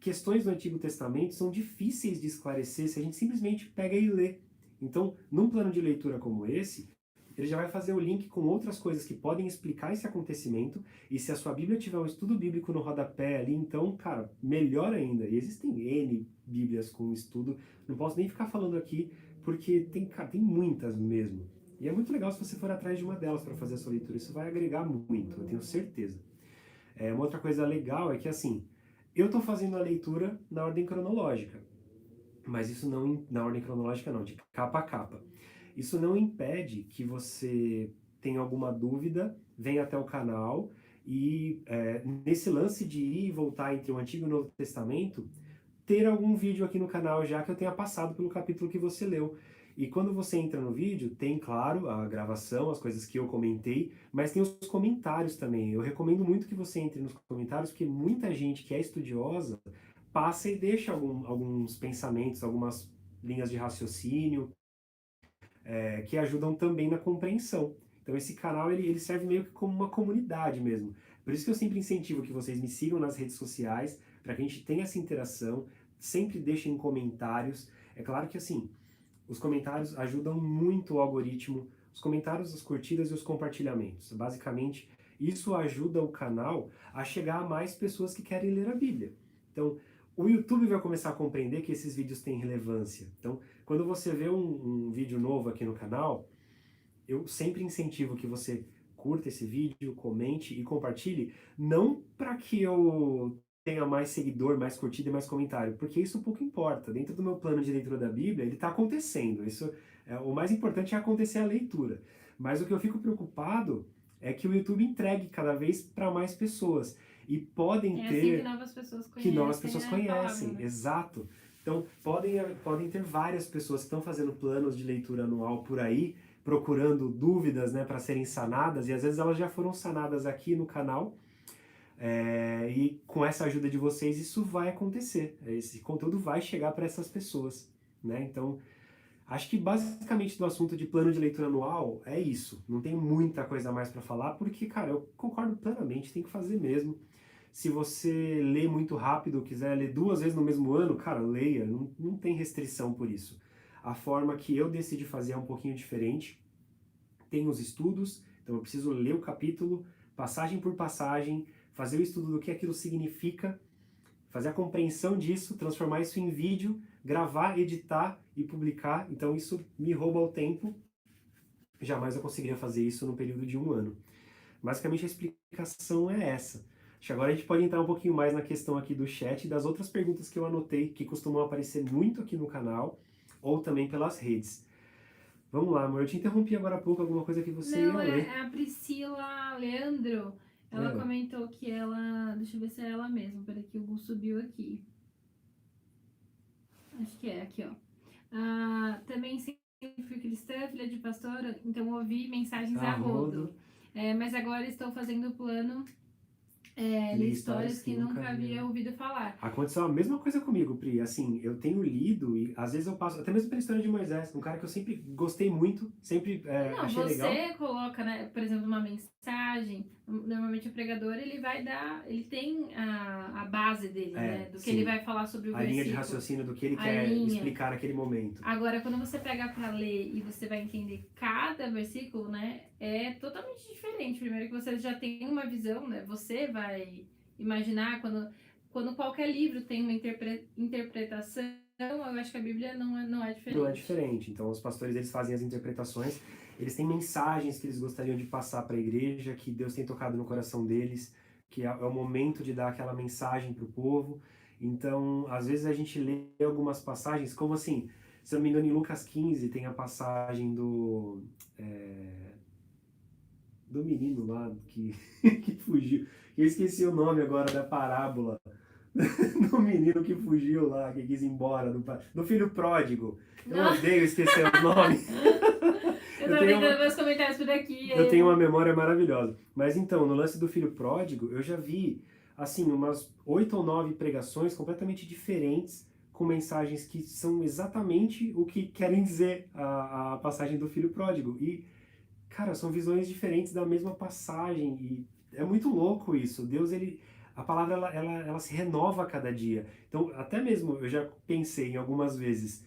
Questões do Antigo Testamento são difíceis de esclarecer se a gente simplesmente pega e lê. Então, num plano de leitura como esse, ele já vai fazer o link com outras coisas que podem explicar esse acontecimento, e se a sua Bíblia tiver um estudo bíblico no rodapé ali, então, cara, melhor ainda. E existem N Bíblias com estudo, não posso nem ficar falando aqui, porque tem, cara, tem muitas mesmo. E é muito legal se você for atrás de uma delas para fazer a sua leitura, isso vai agregar muito, eu tenho certeza. Uma outra coisa legal é que, assim, eu estou fazendo a leitura na ordem cronológica, mas isso não, na ordem cronológica não, de capa a capa. Isso não impede que você tenha alguma dúvida, venha até o canal e nesse lance de ir e voltar entre o Antigo e o Novo Testamento, ter algum vídeo aqui no canal já que eu tenha passado pelo capítulo que você leu. E quando você entra no vídeo, tem, claro, a gravação, as coisas que eu comentei, mas tem os comentários também. Eu recomendo muito que você entre nos comentários, porque muita gente que é estudiosa passa e deixa alguns pensamentos, algumas linhas de raciocínio, que ajudam também na compreensão. Então esse canal ele serve meio que como uma comunidade mesmo. Por isso que eu sempre incentivo que vocês me sigam nas redes sociais, para que a gente tenha essa interação, sempre deixem comentários. É claro que assim, os comentários ajudam muito o algoritmo, os comentários, as curtidas e os compartilhamentos. Basicamente, isso ajuda o canal a chegar a mais pessoas que querem ler a Bíblia. Então, o YouTube vai começar a compreender que esses vídeos têm relevância. Então, quando você vê um vídeo novo aqui no canal, eu sempre incentivo que você curta esse vídeo, comente e compartilhe, não para que eu tenha mais seguidor, mais curtida e mais comentário, porque isso pouco importa. Dentro do meu plano de leitura da Bíblia, ele está acontecendo. Isso o mais importante é acontecer a leitura. Mas o que eu fico preocupado é que o YouTube entregue cada vez para mais pessoas. E podem É assim ter que novas pessoas que novas conhecem pessoas a palavra, conhecem, né? exato. Então, podem ter várias pessoas que estão fazendo planos de leitura anual por aí, procurando dúvidas, né, para serem sanadas, e às vezes elas já foram sanadas aqui no canal, e com essa ajuda de vocês isso vai acontecer, esse conteúdo vai chegar para essas pessoas, né? Então, acho que basicamente do assunto de plano de leitura anual é isso. Não tem muita coisa a mais para falar, porque, cara, eu concordo plenamente, tem que fazer mesmo. Se você lê muito rápido, quiser ler 2 vezes no mesmo ano, cara, leia, não tem restrição por isso. A forma que eu decidi fazer é um pouquinho diferente. Tem os estudos, então eu preciso ler o capítulo, passagem por passagem, fazer o estudo do que aquilo significa, fazer a compreensão disso, transformar isso em vídeo, gravar, editar e publicar. Então isso me rouba o tempo. Jamais eu conseguiria fazer isso no período de 1 ano. Basicamente a explicação é essa. Acho que agora a gente pode entrar um pouquinho mais na questão aqui do chat e das outras perguntas que eu anotei, que costumam aparecer muito aqui no canal, ou também pelas redes. Vamos lá, amor, eu te interrompi agora há pouco, alguma coisa que você ia Não, ler. é a Priscila Leandro. Ela É. comentou que ela. Deixa eu ver se é ela mesma. Peraí, que o Gu subiu aqui. Acho que é, aqui, ó. Também sempre fui cristã, filha de pastora, então ouvi mensagens a rodo. Mas agora estou fazendo o plano ler histórias que nunca havia ouvido falar. Aconteceu a mesma coisa comigo, Pri. Assim, eu tenho lido e às vezes eu passo, até mesmo pela história de Moisés, um cara que eu sempre gostei muito, sempre Não, achei legal. você coloca, né, por exemplo, uma mensagem, normalmente o pregador, ele vai dar, ele tem a base dele, né, do que ele vai falar sobre o a versículo. linha de raciocínio do que ele quer explicar naquele momento. Agora, quando você pega para ler e você vai entender cada versículo, né, é totalmente diferente. Primeiro que você já tem uma visão, né, você vai imaginar quando qualquer livro tem uma interpretação, eu acho que a Bíblia não é diferente. Não é diferente. Então, os pastores, eles fazem as interpretações, eles têm mensagens que eles gostariam de passar para a igreja, que Deus tem tocado no coração deles, que é o momento de dar aquela mensagem para o povo. Então, às vezes a gente lê algumas passagens, como assim, se eu não me engano, em Lucas 15 tem a passagem do menino lá que, que fugiu. Eu esqueci o nome agora da parábola. do menino que fugiu lá, que quis ir embora, do filho pródigo. Eu Não. odeio esquecer o nome. Eu tô tentando ver os comentários por aqui. Eu tenho uma memória maravilhosa. Mas então, no lance do filho pródigo, eu já vi, assim, umas 8 ou 9 pregações completamente diferentes, com mensagens que são exatamente o que querem dizer a passagem do filho pródigo. E, cara, são visões diferentes da mesma passagem. E é muito louco isso. Deus, ele. A palavra, ela se renova a cada dia. Então, até mesmo, eu já pensei em algumas vezes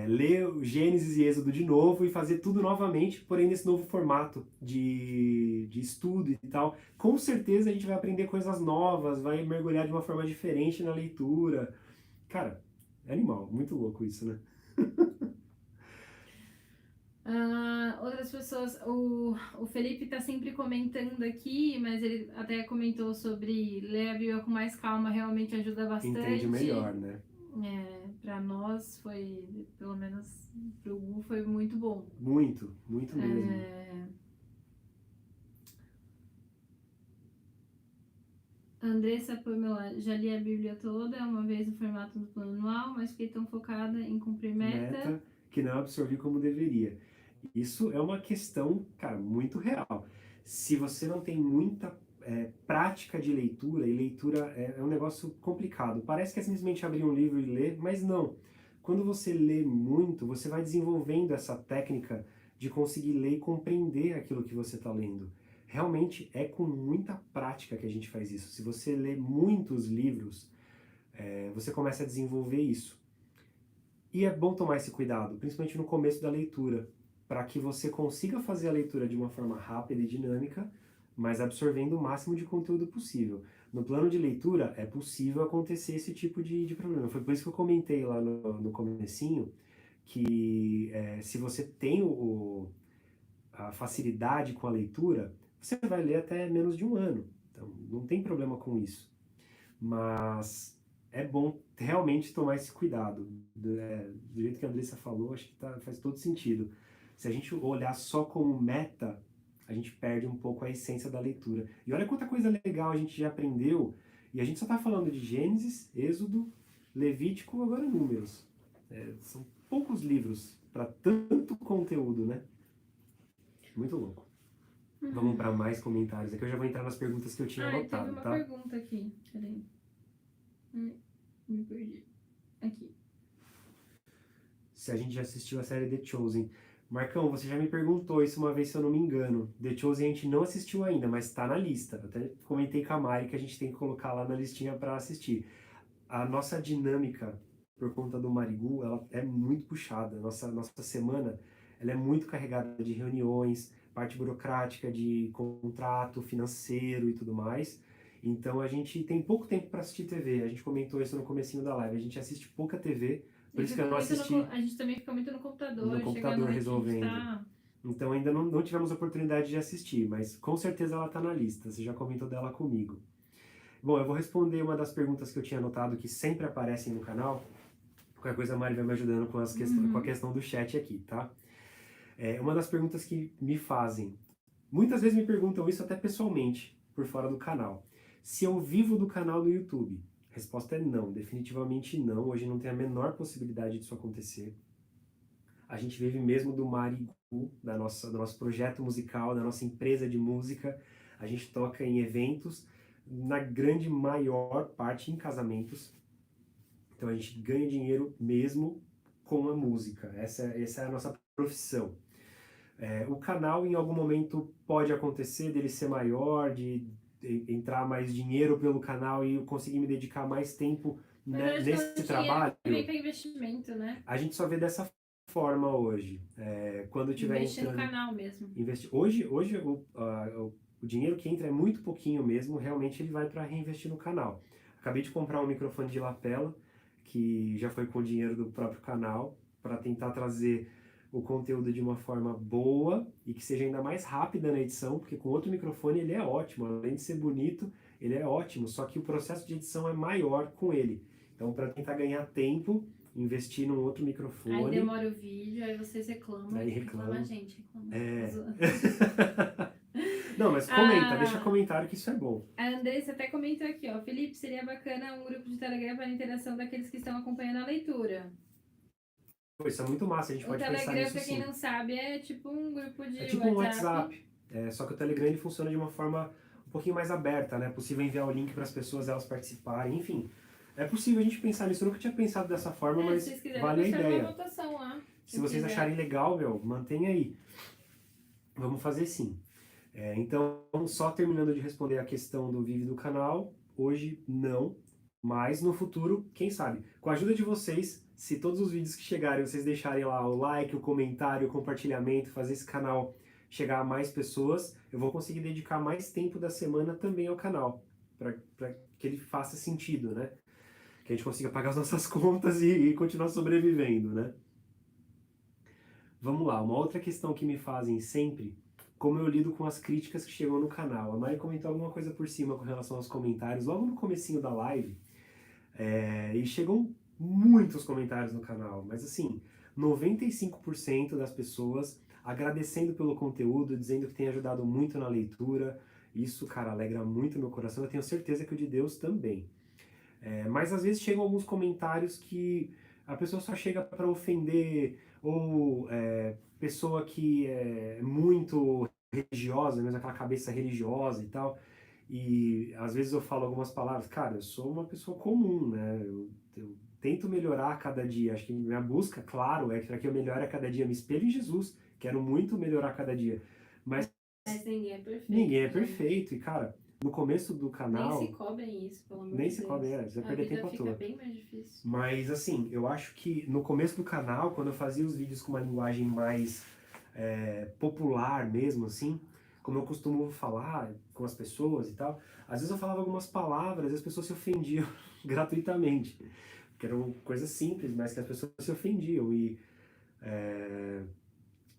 ler Gênesis e Êxodo de novo e fazer tudo novamente, porém nesse novo formato de estudo e tal. Com certeza a gente vai aprender coisas novas, vai mergulhar de uma forma diferente na leitura. Cara, é animal, muito louco isso, né? Outras pessoas, o Felipe tá sempre comentando aqui, mas ele até comentou sobre ler a Bíblia com mais calma, realmente ajuda bastante. Entende melhor, né? Para nós foi, pelo menos pro Gu, foi muito bom. Muito, muito mesmo. Andressa Pamela, já li a Bíblia toda, uma vez no formato do plano anual, mas fiquei tão focada em cumprir meta. Que não absorvi como deveria. Isso é uma questão, cara, muito real. Se você não tem muita prática de leitura, e leitura é um negócio complicado. Parece que é simplesmente abrir um livro e ler, mas não. Quando você lê muito, você vai desenvolvendo essa técnica de conseguir ler e compreender aquilo que você está lendo. Realmente é com muita prática que a gente faz isso. Se você lê muitos livros, você começa a desenvolver isso. E é bom tomar esse cuidado, principalmente no começo da leitura, para que você consiga fazer a leitura de uma forma rápida e dinâmica, mas absorvendo o máximo de conteúdo possível. No plano de leitura, é possível acontecer esse tipo de problema. Foi por isso que eu comentei lá no comecinho, que se você tem a facilidade com a leitura, você vai ler até menos de um ano. Então, não tem problema com isso. Mas é bom realmente tomar esse cuidado. Do jeito que a Andressa falou, acho que faz todo sentido. Se a gente olhar só como meta, a gente perde um pouco a essência da leitura. E olha quanta coisa legal a gente já aprendeu, e a gente só está falando de Gênesis, Êxodo, Levítico, agora Números. São poucos livros para tanto conteúdo, né? Muito louco. Vamos para mais comentários. Aqui eu já vou entrar nas perguntas que eu tinha anotado, teve uma tá? pergunta aqui. Peraí. Me perdi. Aqui. Se a gente já assistiu a série The Chosen. Marcão, você já me perguntou isso uma vez, se eu não me engano. The Chosen a gente não assistiu ainda, mas tá na lista. Até comentei com a Mari que a gente tem que colocar lá na listinha para assistir. A nossa dinâmica, por conta do Marigu, ela é muito puxada. Nossa semana, ela é muito carregada de reuniões, parte burocrática, de contrato financeiro e tudo mais. Então a gente tem pouco tempo para assistir TV. A gente comentou isso no comecinho da live. A gente assiste pouca TV, por isso que eu não assisti. A gente também fica muito no computador. No computador resolvendo. Então ainda não tivemos oportunidade de assistir, mas com certeza ela está na lista. Você já comentou dela comigo. Bom, eu vou responder uma das perguntas que eu tinha anotado que sempre aparecem no canal. Qualquer coisa a Mari vai me ajudando com a questão do chat aqui, tá? Uma das perguntas que me fazem, muitas vezes me perguntam isso até pessoalmente, por fora do canal. Se eu vivo do canal no YouTube? A resposta é não, definitivamente não. Hoje não tem a menor possibilidade disso acontecer. A gente vive mesmo do Marigu, do nosso projeto musical, da nossa empresa de música. A gente toca em eventos, na grande maior parte em casamentos. Então a gente ganha dinheiro mesmo com a música. Essa é a nossa profissão. O canal em algum momento pode acontecer dele ser maior, de entrar mais dinheiro pelo canal e eu conseguir me dedicar mais tempo nesse trabalho. Também para investimento, né? A gente só vê dessa forma hoje. Quando tiver investir no canal mesmo. Hoje o dinheiro que entra é muito pouquinho mesmo, realmente ele vai para reinvestir no canal. Acabei de comprar um microfone de lapela, que já foi com o dinheiro do próprio canal, para tentar trazer o conteúdo de uma forma boa e que seja ainda mais rápida na edição, porque com outro microfone ele é ótimo, além de ser bonito, ele é ótimo, só que o processo de edição é maior com ele. Então, para tentar ganhar tempo, investir num outro microfone. Aí demora o vídeo, aí vocês reclamam. Aí reclama. A gente reclama. Não, mas comenta, deixa comentário que isso é bom. A Andressa até comentou aqui, ó. Felipe, seria bacana um grupo de Telegram para a interação daqueles que estão acompanhando a leitura. Pô, isso é muito massa, a gente O pode pensar Telegram, nisso pra quem sim. não sabe, é tipo um grupo É de tipo um WhatsApp. WhatsApp, só que o Telegram ele funciona de uma forma um pouquinho mais aberta, né? É possível enviar o link para as pessoas elas participarem, enfim. É possível a gente pensar nisso. Eu nunca tinha pensado dessa forma, Se mas vocês quiserem, vale a eu deixar uma ideia. votação lá. Se vocês acharem legal, meu, mantenha aí. Vamos fazer sim. Então, só terminando de responder a questão do Vive do canal, hoje não, mas no futuro, quem sabe? Com a ajuda de vocês, se todos os vídeos que chegarem, vocês deixarem lá o like, o comentário, o compartilhamento, fazer esse canal chegar a mais pessoas, eu vou conseguir dedicar mais tempo da semana também ao canal, para que ele faça sentido, né? Que a gente consiga pagar as nossas contas e continuar sobrevivendo, né? Vamos lá, uma outra questão que me fazem sempre, como eu lido com as críticas que chegam no canal. A Mari comentou alguma coisa por cima com relação aos comentários, logo no comecinho da live, e chegam muitos comentários no canal, mas assim, 95% das pessoas agradecendo pelo conteúdo, dizendo que tem ajudado muito na leitura. Isso, cara, alegra muito meu coração, eu tenho certeza que o de Deus também. Mas às vezes chegam alguns comentários que a pessoa só chega para ofender, ou pessoa que é muito religiosa, mesmo aquela cabeça religiosa e tal. E às vezes eu falo algumas palavras, cara, eu sou uma pessoa comum, né? Eu tento melhorar a cada dia. Acho que minha busca, claro, é para que eu melhore a cada dia. Me espelho em Jesus, quero muito melhorar a cada dia. Mas ninguém é perfeito. Ninguém é perfeito. E, cara, no começo do canal... Nem se cobrem isso, pelo amor de Nem Deus. se cobrem, você vai perder tempo à toa. Fica bem mais difícil. Mas, assim, eu acho que no começo do canal, quando eu fazia os vídeos com uma linguagem mais popular mesmo, assim, como eu costumo falar com as pessoas e tal, às vezes eu falava algumas palavras e as pessoas se ofendiam gratuitamente. Porque eram coisas simples, mas que as pessoas se ofendiam. E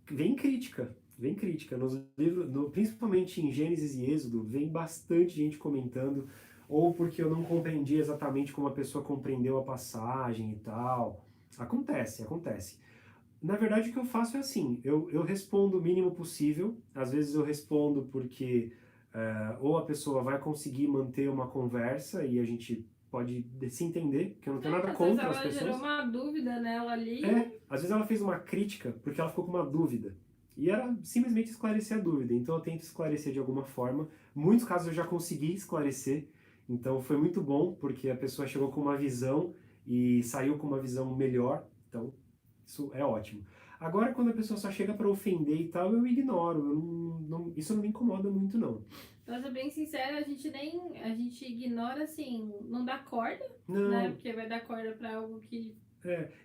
vem crítica. Vem crítica. Nos livros, principalmente em Gênesis e Êxodo, vem bastante gente comentando, ou porque eu não compreendi exatamente como a pessoa compreendeu a passagem e tal. Acontece, acontece. Na verdade, o que eu faço é assim, eu respondo o mínimo possível, às vezes eu respondo porque ou a pessoa vai conseguir manter uma conversa e a gente pode se entender, que eu não tenho nada contra as pessoas. Ela gerou uma dúvida nela ali. Às vezes ela fez uma crítica porque ela ficou com uma dúvida. E era simplesmente esclarecer a dúvida. Então eu tento esclarecer de alguma forma. Muitos casos eu já consegui esclarecer. Então foi muito bom, porque a pessoa chegou com uma visão e saiu com uma visão melhor. Então isso é ótimo. Agora, quando a pessoa só chega para ofender e tal, eu ignoro. Isso não me incomoda muito, não. Pra ser bem sincera, a gente ignora, assim, não dá corda, não. Né? Porque vai dar corda para algo que...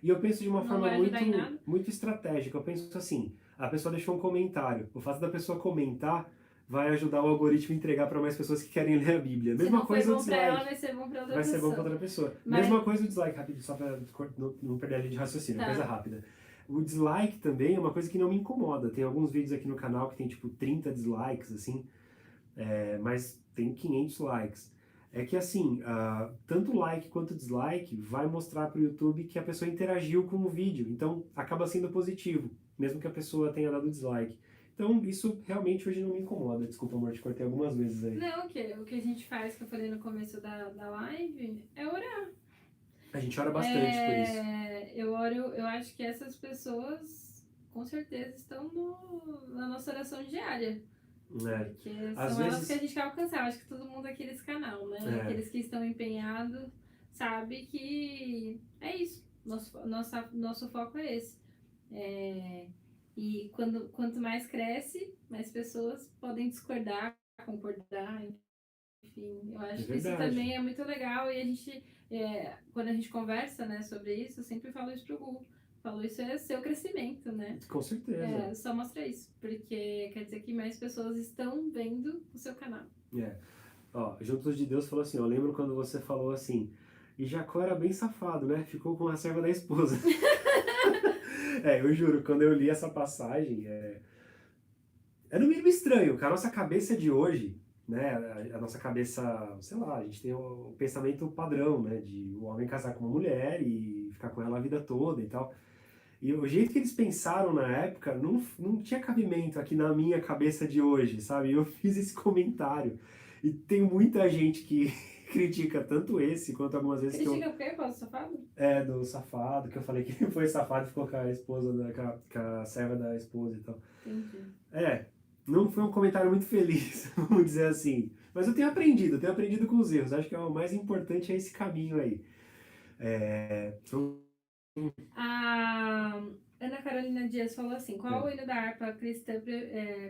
E eu penso de uma forma muito, muito estratégica. Eu penso assim, a pessoa deixou um comentário. O fato da pessoa comentar vai ajudar o algoritmo a entregar para mais pessoas que querem ler a Bíblia. Mesma coisa o dislike. Ela, vai ser bom para outra pessoa. Vai ser bom para outra pessoa. Mesma coisa o dislike, rápido, só para não perder a linha de raciocínio, coisa rápida. O dislike também é uma coisa que não me incomoda. Tem alguns vídeos aqui no canal que tem tipo 30 dislikes, assim, mas tem 500 likes. É que assim, tanto like quanto dislike vai mostrar para o YouTube que a pessoa interagiu com o vídeo, então acaba sendo positivo, mesmo que a pessoa tenha dado dislike. Então isso realmente hoje não me incomoda. Desculpa, amor, te cortei algumas vezes aí. Não, o que a gente faz, que eu falei no começo da live, é orar. A gente ora bastante por isso. Eu oro, eu acho que essas pessoas com certeza estão na nossa oração diária. Porque são elas que a gente quer alcançar. Eu acho que todo mundo aqui nesse canal, né? Aqueles que estão empenhados, sabe que é isso. Nosso foco é esse. E quanto mais cresce, mais pessoas podem discordar, concordar, enfim. Eu acho que isso também é muito legal. E a gente, quando a gente conversa, né, sobre isso, eu sempre falo isso pro Gu. Falou, isso é seu crescimento, né? Com certeza. Só mostra isso, porque quer dizer que mais pessoas estão vendo o seu canal. Ó, Juntos de Deus falou assim, eu lembro quando você falou assim, e Jacó era bem safado, né? Ficou com a serva da esposa. Eu juro, quando eu li essa passagem, é no mínimo estranho, porque a nossa cabeça de hoje, né? A nossa cabeça, sei lá, a gente tem o pensamento padrão, né? De o homem casar com uma mulher e ficar com ela a vida toda e tal. E o jeito que eles pensaram na época não tinha cabimento aqui na minha cabeça de hoje, sabe? Eu fiz esse comentário. E tem muita gente que critica tanto esse quanto algumas vezes que eu... Critica o quê? Qual safado? É, do safado, que eu falei que foi safado e ficou com a esposa, com a serva da esposa e tal. Entendi. É, não foi um comentário muito feliz, vamos dizer assim. Mas eu tenho aprendido com os erros. Acho que o mais importante é esse caminho aí. A Ana Carolina Dias falou assim: qual o hino da harpa cristã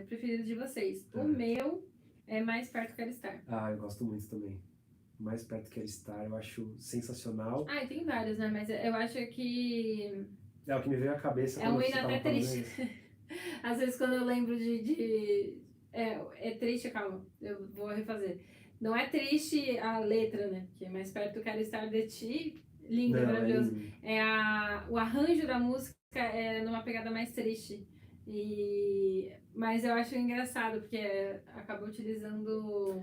preferido de vocês? O meu é Mais Perto Quero Estar. Ah, eu gosto muito também. Mais Perto Quero Estar, eu acho sensacional. Ah, e tem vários, né? Mas eu acho que É o que me veio à cabeça é quando um você hino tava até falando triste. isso. Às vezes quando eu lembro é triste, calma, eu vou refazer. Não é triste a letra, né? Porque Mais Perto Quero Estar de Ti, lindo, Não, maravilhoso. lindo. O arranjo da música é numa pegada mais triste. Mas eu acho engraçado, porque acaba utilizando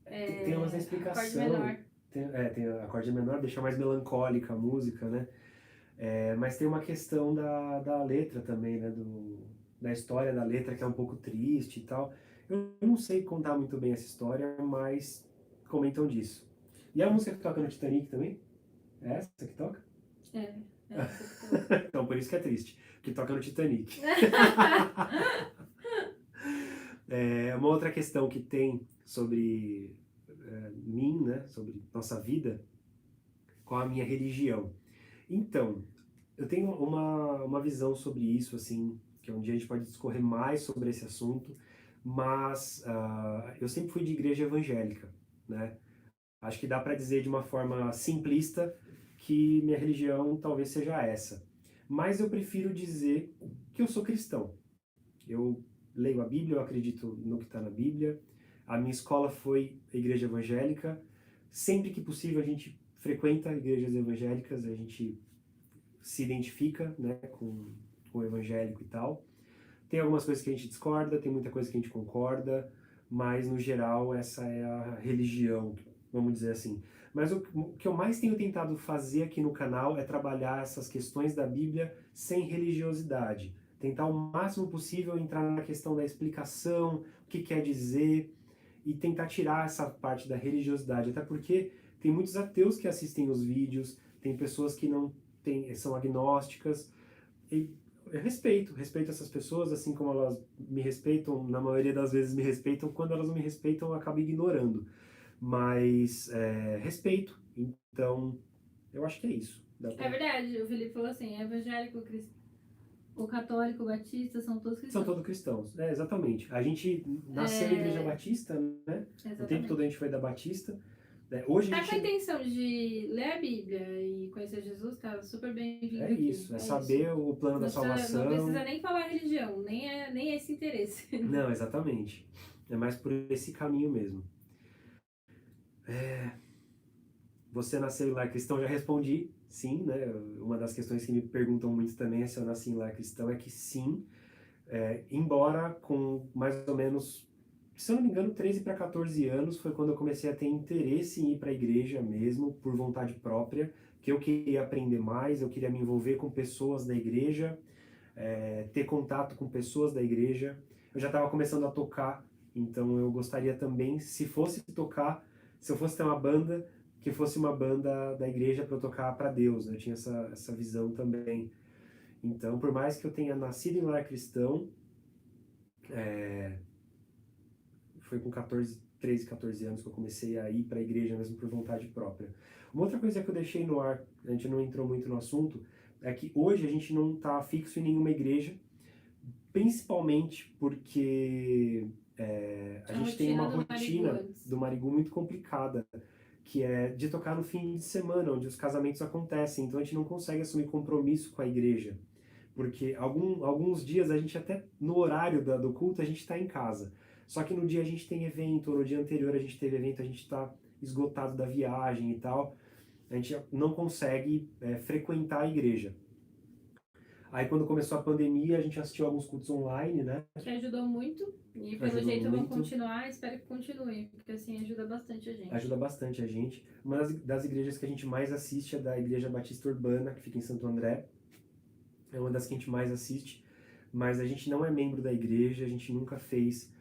Tem umas acorde explicação. menor. Tem acorde menor, deixa mais melancólica a música, né? Mas tem uma questão da letra também, né? Da história da letra, que é um pouco triste e tal. Eu não sei contar muito bem essa história, mas comentam disso. E a música que toca no Titanic também? É essa que toca? É essa que toca. Então, por isso que é triste, que toca no Titanic. Uma outra questão que tem sobre mim, né? Sobre nossa vida, qual a minha religião. Então, eu tenho uma visão sobre isso, assim, que um dia a gente pode discorrer mais sobre esse assunto, mas eu sempre fui de igreja evangélica, né? Acho que dá para dizer de uma forma simplista que minha religião talvez seja essa. Mas eu prefiro dizer que eu sou cristão. Eu leio a Bíblia, eu acredito no que está na Bíblia. A minha escola foi a igreja evangélica. Sempre que possível a gente frequenta igrejas evangélicas, a gente se identifica, né, com o evangélico e tal. Tem algumas coisas que a gente discorda, tem muita coisa que a gente concorda, mas no geral essa é a religião, vamos dizer assim. Mas o que eu mais tenho tentado fazer aqui no canal é trabalhar essas questões da Bíblia sem religiosidade. Tentar o máximo possível entrar na questão da explicação, o que quer dizer, e tentar tirar essa parte da religiosidade. Até porque tem muitos ateus que assistem os vídeos, tem pessoas que não são agnósticas, e eu respeito essas pessoas, assim como elas me respeitam, na maioria das vezes me respeitam, quando elas não me respeitam eu acabo ignorando, mas respeito, então eu acho que é isso. É verdade, o Felipe falou assim: evangélico, o católico, o batista, são todos São cristãos. todos cristãos, exatamente. A gente nasceu na igreja batista, né? Exatamente. O tempo todo a gente foi da batista. Hoje Tá a com a gente... intenção de ler a Bíblia e conhecer Jesus, tá super bem-vindo É isso, aqui. saber isso. o plano da salvação. Não precisa nem falar religião, nem esse interesse. Não, exatamente. É mais por esse caminho mesmo. Você nasceu em lar cristão? Já respondi sim, né? Uma das questões que me perguntam muito também é se eu nasci em lar cristão, é que sim. Embora com mais ou menos, se eu não me engano, 13 para 14 anos foi quando eu comecei a ter interesse em ir para a igreja mesmo, por vontade própria, que eu queria aprender mais, eu queria me envolver com pessoas da igreja, ter contato com pessoas da igreja. Eu já estava começando a tocar, então eu gostaria também, se fosse tocar, se eu fosse ter uma banda, que fosse uma banda da igreja para eu tocar para Deus, né? Eu tinha essa visão também. Então, por mais que eu tenha nascido em lar cristão, foi com 13, 14 anos que eu comecei a ir para a igreja mesmo por vontade própria. Uma outra coisa que eu deixei no ar, a gente não entrou muito no assunto, é que hoje a gente não está fixo em nenhuma igreja, principalmente porque a gente tem uma rotina do Marigu muito complicada, que é de tocar no fim de semana, onde os casamentos acontecem, então a gente não consegue assumir compromisso com a igreja, porque alguns dias a gente até, no horário do culto, a gente está em casa, só que no dia a gente tem evento, ou no dia anterior a gente teve evento, a gente está esgotado da viagem e tal, a gente não consegue frequentar a igreja. Aí quando começou a pandemia, a gente assistiu alguns cultos online, né? Que ajudou muito, e pelo jeito vão continuar, espero que continue, porque assim ajuda bastante a gente. Ajuda bastante a gente. Uma das igrejas que a gente mais assiste é da Igreja Batista Urbana, que fica em Santo André. é uma das que a gente mais assiste, mas a gente não é membro da igreja, a gente nunca fez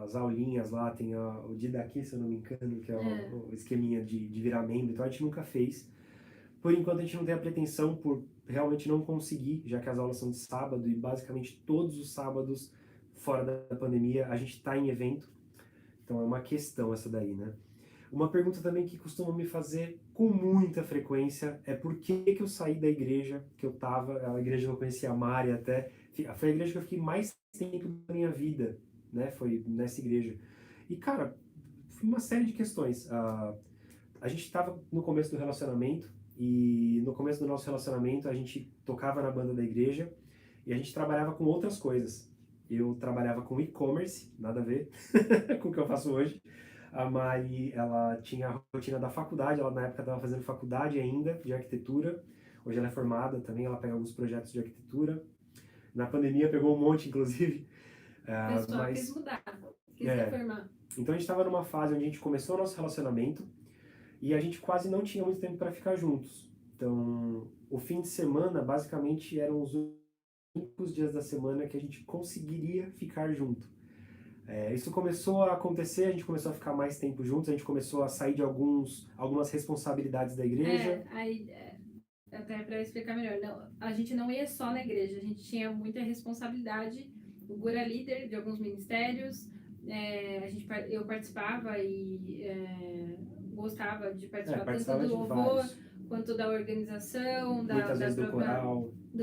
as aulinhas lá, tem o Didaqui, se eu não me engano, que é o esqueminha de virar membro, então a gente nunca fez. Por enquanto a gente não tem a pretensão por realmente não conseguir, já que as aulas são de sábado e basicamente todos os sábados fora da pandemia a gente está em evento, então é uma questão essa daí, né? Uma pergunta também que costumam me fazer com muita frequência é por que eu saí da igreja que eu estava, a igreja que eu conheci a Mari até, foi a igreja que eu fiquei mais tempo da minha vida, né? Foi nessa igreja. E cara, foi uma série de questões. A gente estava no começo do relacionamento e no começo do nosso relacionamento a gente tocava na banda da igreja e a gente trabalhava com outras coisas. Eu trabalhava com e-commerce, nada a ver com o que eu faço hoje. A Mari, ela tinha a rotina da faculdade, ela na época estava fazendo faculdade ainda, de arquitetura. Hoje ela é formada também, ela pega alguns projetos de arquitetura. Na pandemia pegou um monte, inclusive. Pessoal, quis mudar, quis reformar. Então a gente estava numa fase onde a gente começou o nosso relacionamento e a gente quase não tinha muito tempo para ficar juntos. Então, o fim de semana, basicamente, eram os únicos dias da semana que a gente conseguiria ficar junto. Isso começou a acontecer, a gente começou a ficar mais tempo juntos, a gente começou a sair de algumas responsabilidades da igreja. Até para explicar melhor, não, a gente não ia só na igreja, a gente tinha muita responsabilidade. O Gu era líder de alguns ministérios, eu participava e gostava de participar tanto do louvor quanto da organização, muitas vezes do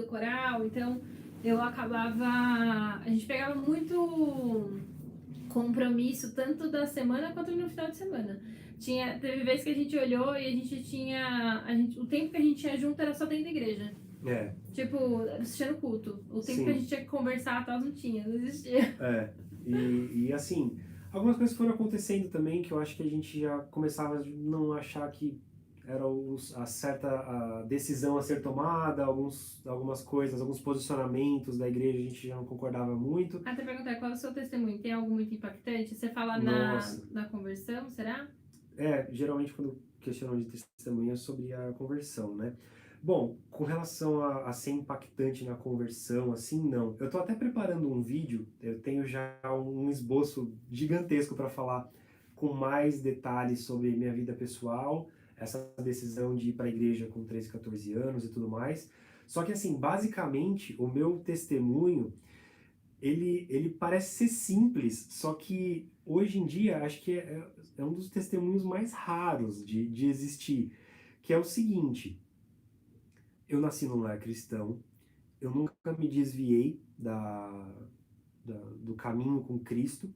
coral. Então eu acabava, a gente pegava muito compromisso tanto da semana quanto no final de semana. Teve vezes que a gente olhou e a gente tinha, o tempo que a gente tinha junto era só dentro da igreja. Tipo, assistindo culto. O tempo que a gente tinha que conversar, tal, não tinha, não existia. E assim, algumas coisas foram acontecendo também que eu acho que a gente já começava a não achar que era a decisão a ser tomada, algumas coisas, alguns posicionamentos da igreja a gente já não concordava muito. Até perguntar, qual é o seu testemunho? Tem algo muito impactante? Você fala na conversão, será? Geralmente quando questionam de testemunho é sobre a conversão, né? Bom, com relação a ser impactante na conversão, assim, não. Eu tô até preparando um vídeo, eu tenho já um esboço gigantesco para falar com mais detalhes sobre minha vida pessoal, essa decisão de ir para a igreja com 13, 14 anos e tudo mais. Só que, assim, basicamente, o meu testemunho, ele parece ser simples, só que hoje em dia acho que é um dos testemunhos mais raros de existir, que é o seguinte: eu nasci num lar cristão, eu nunca me desviei do caminho com Cristo,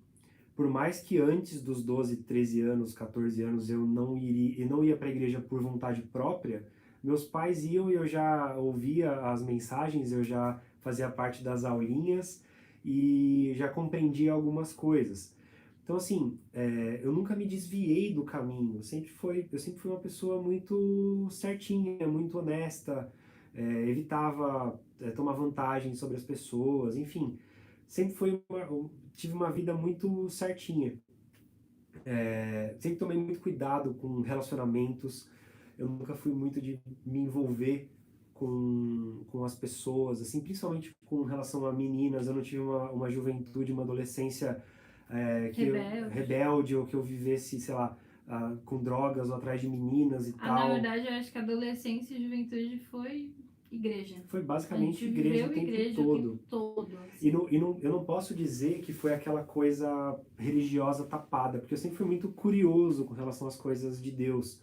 por mais que antes dos 12, 13 anos, 14 anos eu não ia para a igreja por vontade própria, meus pais iam e eu já ouvia as mensagens, eu já fazia parte das aulinhas e já compreendia algumas coisas. Então, assim, eu nunca me desviei do caminho, eu sempre fui uma pessoa muito certinha, muito honesta, evitava tomar vantagem sobre as pessoas, enfim, sempre tive uma vida muito certinha. Sempre tomei muito cuidado com relacionamentos, eu nunca fui muito de me envolver com as pessoas, assim, principalmente com relação a meninas. Eu não tive uma juventude, uma adolescência rebelde, ou que eu vivesse, sei lá, com drogas ou atrás de meninas e tal. Na verdade, eu acho que a adolescência e juventude foi igreja. Foi basicamente igreja o tempo todo. Assim. Eu não posso dizer que foi aquela coisa religiosa tapada, porque eu sempre fui muito curioso com relação às coisas de Deus.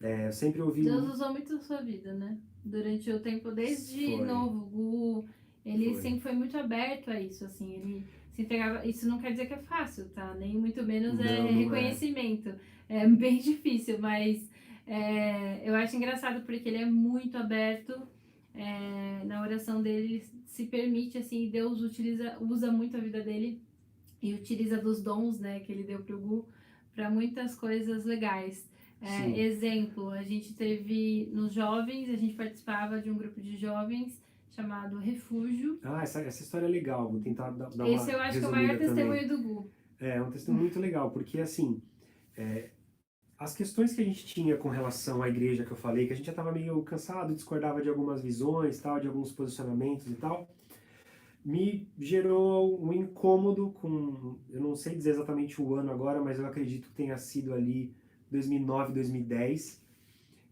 Eu sempre ouvi... Deus usou muito a sua vida, né? Durante o tempo, desde novo, ele sempre foi muito aberto a isso, assim, ele se entregava. Isso não quer dizer que é fácil, tá? Nem muito menos reconhecimento. É bem difícil, mas eu acho engraçado porque ele é muito aberto. Na oração dele se permite, assim, Deus usa muito a vida dele e utiliza dos dons, né, que ele deu pro Gu para muitas coisas legais. Exemplo, a gente teve nos jovens, a gente participava de um grupo de jovens chamado Refúgio. Essa história é legal, vou tentar dar uma Esse eu acho que é o maior testemunho do Gu. É um testemunho muito legal, porque assim, as questões que a gente tinha com relação à igreja que eu falei, que a gente já estava meio cansado, discordava de algumas visões, tal, de alguns posicionamentos e tal, me gerou um incômodo com, eu não sei dizer exatamente o ano agora, mas eu acredito que tenha sido ali 2009, 2010,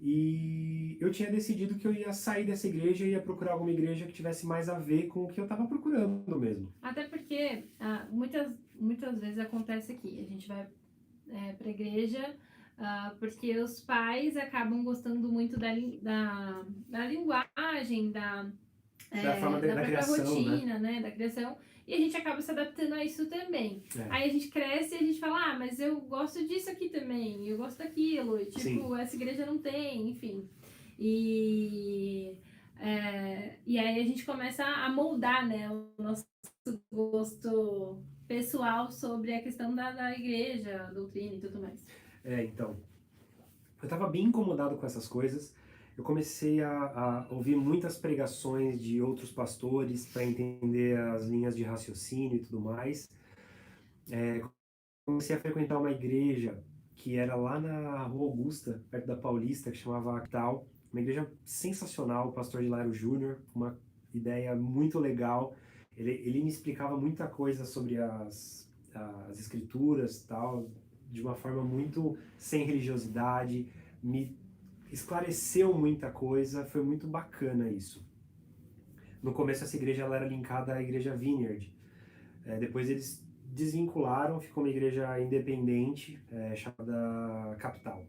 e eu tinha decidido que eu ia sair dessa igreja e ia procurar alguma igreja que tivesse mais a ver com o que eu estava procurando mesmo. Até porque muitas vezes acontece aqui, a gente vai para a igreja porque os pais acabam gostando muito da linguagem, Da forma da da própria criação, né? rotina, né, da criação, e a gente acaba se adaptando a isso também. É. Aí a gente cresce e a gente fala, mas eu gosto disso aqui também, eu gosto daquilo, e, tipo, Sim. essa igreja não tem, enfim. E aí a gente começa a moldar, né, o nosso gosto pessoal sobre a questão da igreja, a doutrina e tudo mais. Então, eu estava bem incomodado com essas coisas. Eu comecei a ouvir muitas pregações de outros pastores para entender as linhas de raciocínio e tudo mais. Comecei a frequentar uma igreja que era lá na Rua Augusta, perto da Paulista, que chamava Actal. Uma igreja sensacional, o pastor de Lairo Júnior, uma ideia muito legal. Ele me explicava muita coisa sobre as escrituras, tal, de uma forma muito sem religiosidade, me esclareceu muita coisa, foi muito bacana isso. No começo essa igreja ela era linkada à igreja Vineyard, depois eles desvincularam, ficou uma igreja independente, chamada Capital.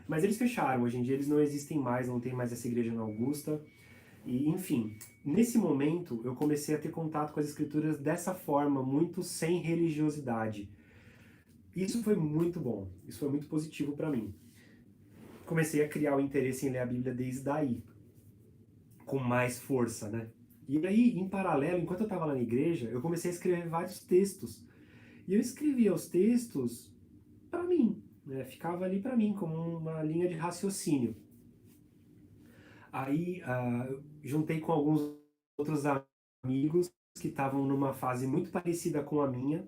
Mas eles fecharam, hoje em dia eles não existem mais, não tem mais essa igreja na Augusta. E, enfim, nesse momento eu comecei a ter contato com as escrituras dessa forma, muito sem religiosidade. Isso foi muito bom, isso foi muito positivo para mim. Comecei a criar o interesse em ler a Bíblia desde daí, com mais força, né? E aí, em paralelo, enquanto eu estava lá na igreja, eu comecei a escrever vários textos. E eu escrevia os textos para mim, né? Ficava ali para mim, como uma linha de raciocínio. Aí, juntei com alguns outros amigos que estavam numa fase muito parecida com a minha.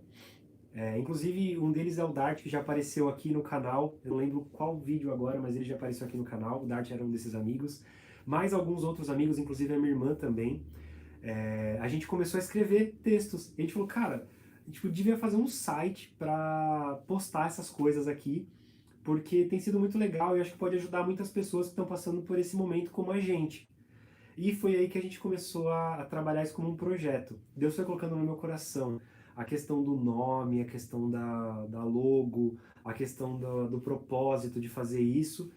Inclusive, um deles é o Dart, que já apareceu aqui no canal. Eu não lembro qual vídeo agora, mas ele já apareceu aqui no canal. O Dart era um desses amigos. Mais alguns outros amigos, inclusive a minha irmã também. A gente começou a escrever textos. E a gente falou, cara, a gente devia fazer um site para postar essas coisas aqui, porque tem sido muito legal e acho que pode ajudar muitas pessoas que estão passando por esse momento como a gente. E foi aí que a gente começou a trabalhar isso como um projeto. Deus foi colocando no meu coração a questão do nome, a questão da logo, a questão do propósito de fazer isso.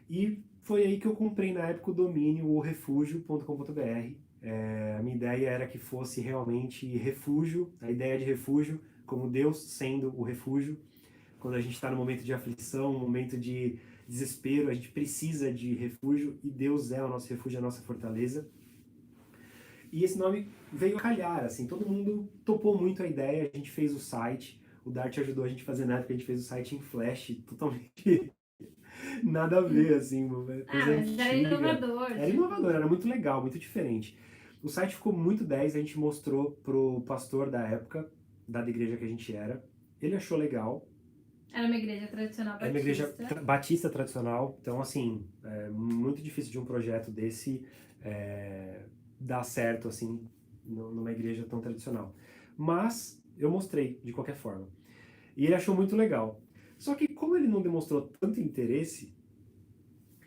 E foi aí que eu comprei na época o domínio orefugio.com.br. A minha ideia era que fosse realmente refúgio, a ideia de refúgio, como Deus sendo o refúgio. Quando a gente está no momento de aflição, no momento de desespero, a gente precisa de refúgio e Deus é o nosso refúgio, a nossa fortaleza. E esse nome veio a calhar, assim, todo mundo topou muito a ideia, a gente fez o site, o Dart ajudou a gente a fazer na época, a gente fez o site em Flash, totalmente nada a ver, assim, uma coisa Mas era antiga. inovador. Era inovador, era muito legal, muito diferente. O site ficou muito 10, a gente mostrou pro pastor da época, da igreja que a gente era, ele achou legal. Era uma igreja tradicional batista. É uma igreja batista tradicional, então assim, é muito difícil de um projeto desse dar certo assim numa igreja tão tradicional. Mas eu mostrei de qualquer forma. E ele achou muito legal. Só que como ele não demonstrou tanto interesse,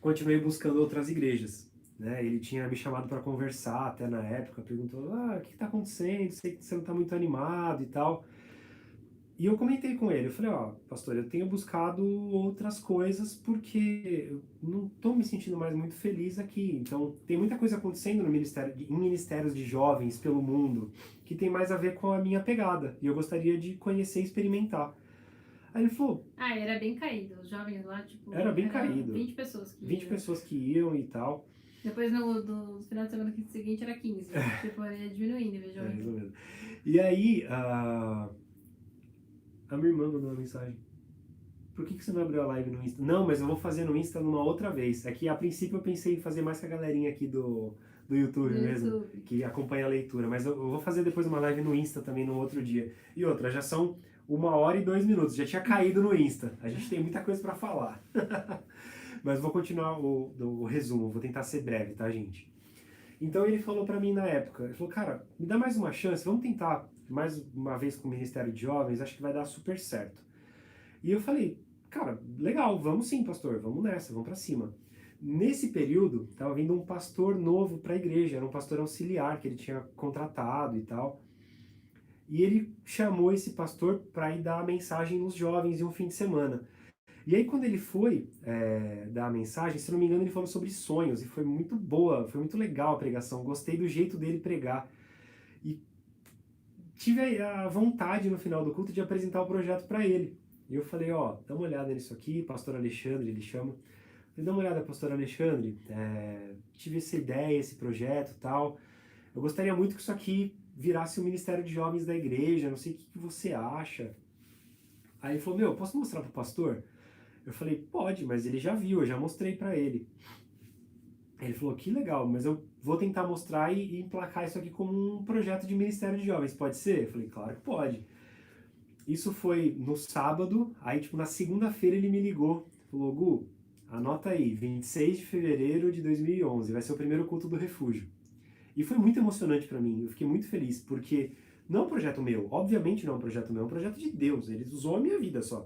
continuei buscando outras igrejas. Né? Ele tinha me chamado para conversar até na época, perguntou, o que está acontecendo? Sei que você não está muito animado e tal. E eu comentei com ele, eu falei, pastor, eu tenho buscado outras coisas porque eu não estou me sentindo mais muito feliz aqui. Então, tem muita coisa acontecendo no em ministérios de jovens pelo mundo que tem mais a ver com a minha pegada. E eu gostaria de conhecer e experimentar. Aí ele falou... era bem caído. Os jovens lá, tipo... Era bem caído. 20 pessoas que 20 iam. pessoas que iam e tal. Depois, no final de semana seguinte, era 15. Tipo, ia diminuindo, veja. Mais ou menos. E aí... A minha irmã mandou uma mensagem. Por que você não abriu a live no Insta? Não, mas eu vou fazer no Insta numa outra vez. É que a princípio eu pensei em fazer mais com a galerinha aqui do YouTube mesmo, que acompanha a leitura. Mas eu vou fazer depois uma live no Insta também no outro dia. E outra, já são 1 hora e 2 minutos. Já tinha caído no Insta. A gente tem muita coisa para falar. Mas vou continuar o resumo, vou tentar ser breve, tá, gente? Então ele falou para mim na época, ele falou, cara, me dá mais uma chance, vamos tentar mais uma vez com o Ministério de Jovens, acho que vai dar super certo. E eu falei, cara, legal, vamos sim, pastor, vamos nessa, vamos para cima. Nesse período, estava vindo um pastor novo para a igreja, era um pastor auxiliar que ele tinha contratado e tal. E ele chamou esse pastor para ir dar a mensagem nos jovens em um fim de semana. E aí quando ele foi dar a mensagem, se não me engano ele falou sobre sonhos, e foi muito boa, foi muito legal a pregação, gostei do jeito dele pregar. E tive a vontade no final do culto de apresentar o projeto para ele. E eu falei, ó, dá uma olhada nisso aqui, pastor Alexandre, ele chama. Falei, dá uma olhada, pastor Alexandre, tive essa ideia, esse projeto e tal. Eu gostaria muito que isso aqui virasse o Ministério de Jovens da igreja, não sei o que você acha. Aí ele falou, meu, posso mostrar pro pastor? Eu falei, pode, mas ele já viu, eu já mostrei para ele. Ele falou, que legal, mas eu vou tentar mostrar e emplacar isso aqui como um projeto de Ministério de Jovens, pode ser? Eu falei, claro que pode. Isso foi no sábado, aí tipo na segunda-feira ele me ligou, falou, Gu, anota aí, 26 de fevereiro de 2011, vai ser o primeiro culto do Refúgio. E foi muito emocionante para mim, eu fiquei muito feliz, porque não é um projeto meu, obviamente não é um projeto meu, é um projeto de Deus, ele usou a minha vida só.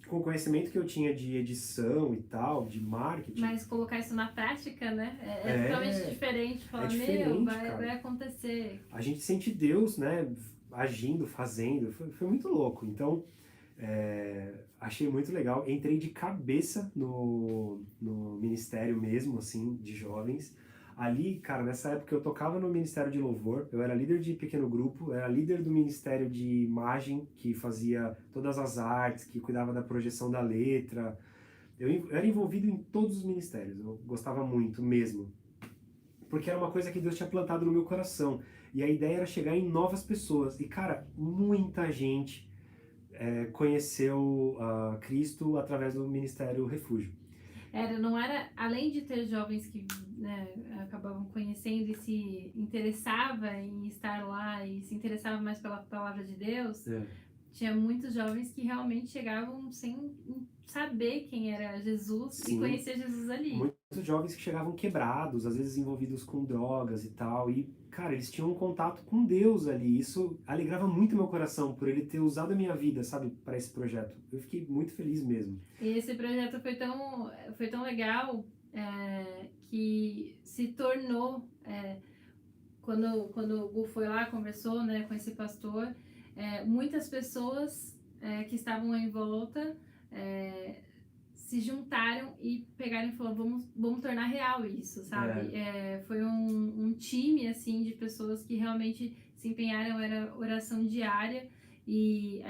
Com o conhecimento que eu tinha de edição e tal, de marketing. Mas colocar isso na prática, né? É totalmente diferente. Falar, diferente, vai acontecer. A gente sente Deus, né? Agindo, fazendo. Foi muito louco. Então, achei muito legal. Entrei de cabeça no ministério mesmo, assim, de jovens. Ali, cara, nessa época eu tocava no Ministério de Louvor, eu era líder de pequeno grupo, eu era líder do Ministério de Imagem, que fazia todas as artes, que cuidava da projeção da letra. Eu era envolvido em todos os ministérios, eu gostava muito mesmo. Porque era uma coisa que Deus tinha plantado no meu coração. E a ideia era chegar em novas pessoas. E, cara, muita gente conheceu Cristo através do Ministério Refúgio. Não era, além de ter jovens que, né, acabavam conhecendo e se interessava em estar lá e se interessava mais pela palavra de Deus, tinha muitos jovens que realmente chegavam sem saber quem era Jesus. Sim. E conhecer Jesus ali. Muitos jovens que chegavam quebrados, às vezes envolvidos com drogas e tal, e, cara, eles tinham um contato com Deus ali. Isso alegrava muito meu coração por ele ter usado a minha vida, sabe, para esse projeto. Eu fiquei muito feliz mesmo. E esse projeto foi tão legal que se tornou, quando o Gu foi lá, conversou, né, com esse pastor, muitas pessoas que estavam em volta se juntaram e pegaram e falaram, vamos tornar real isso, sabe? Foi um time, assim, de pessoas que realmente se empenharam, era oração diária e,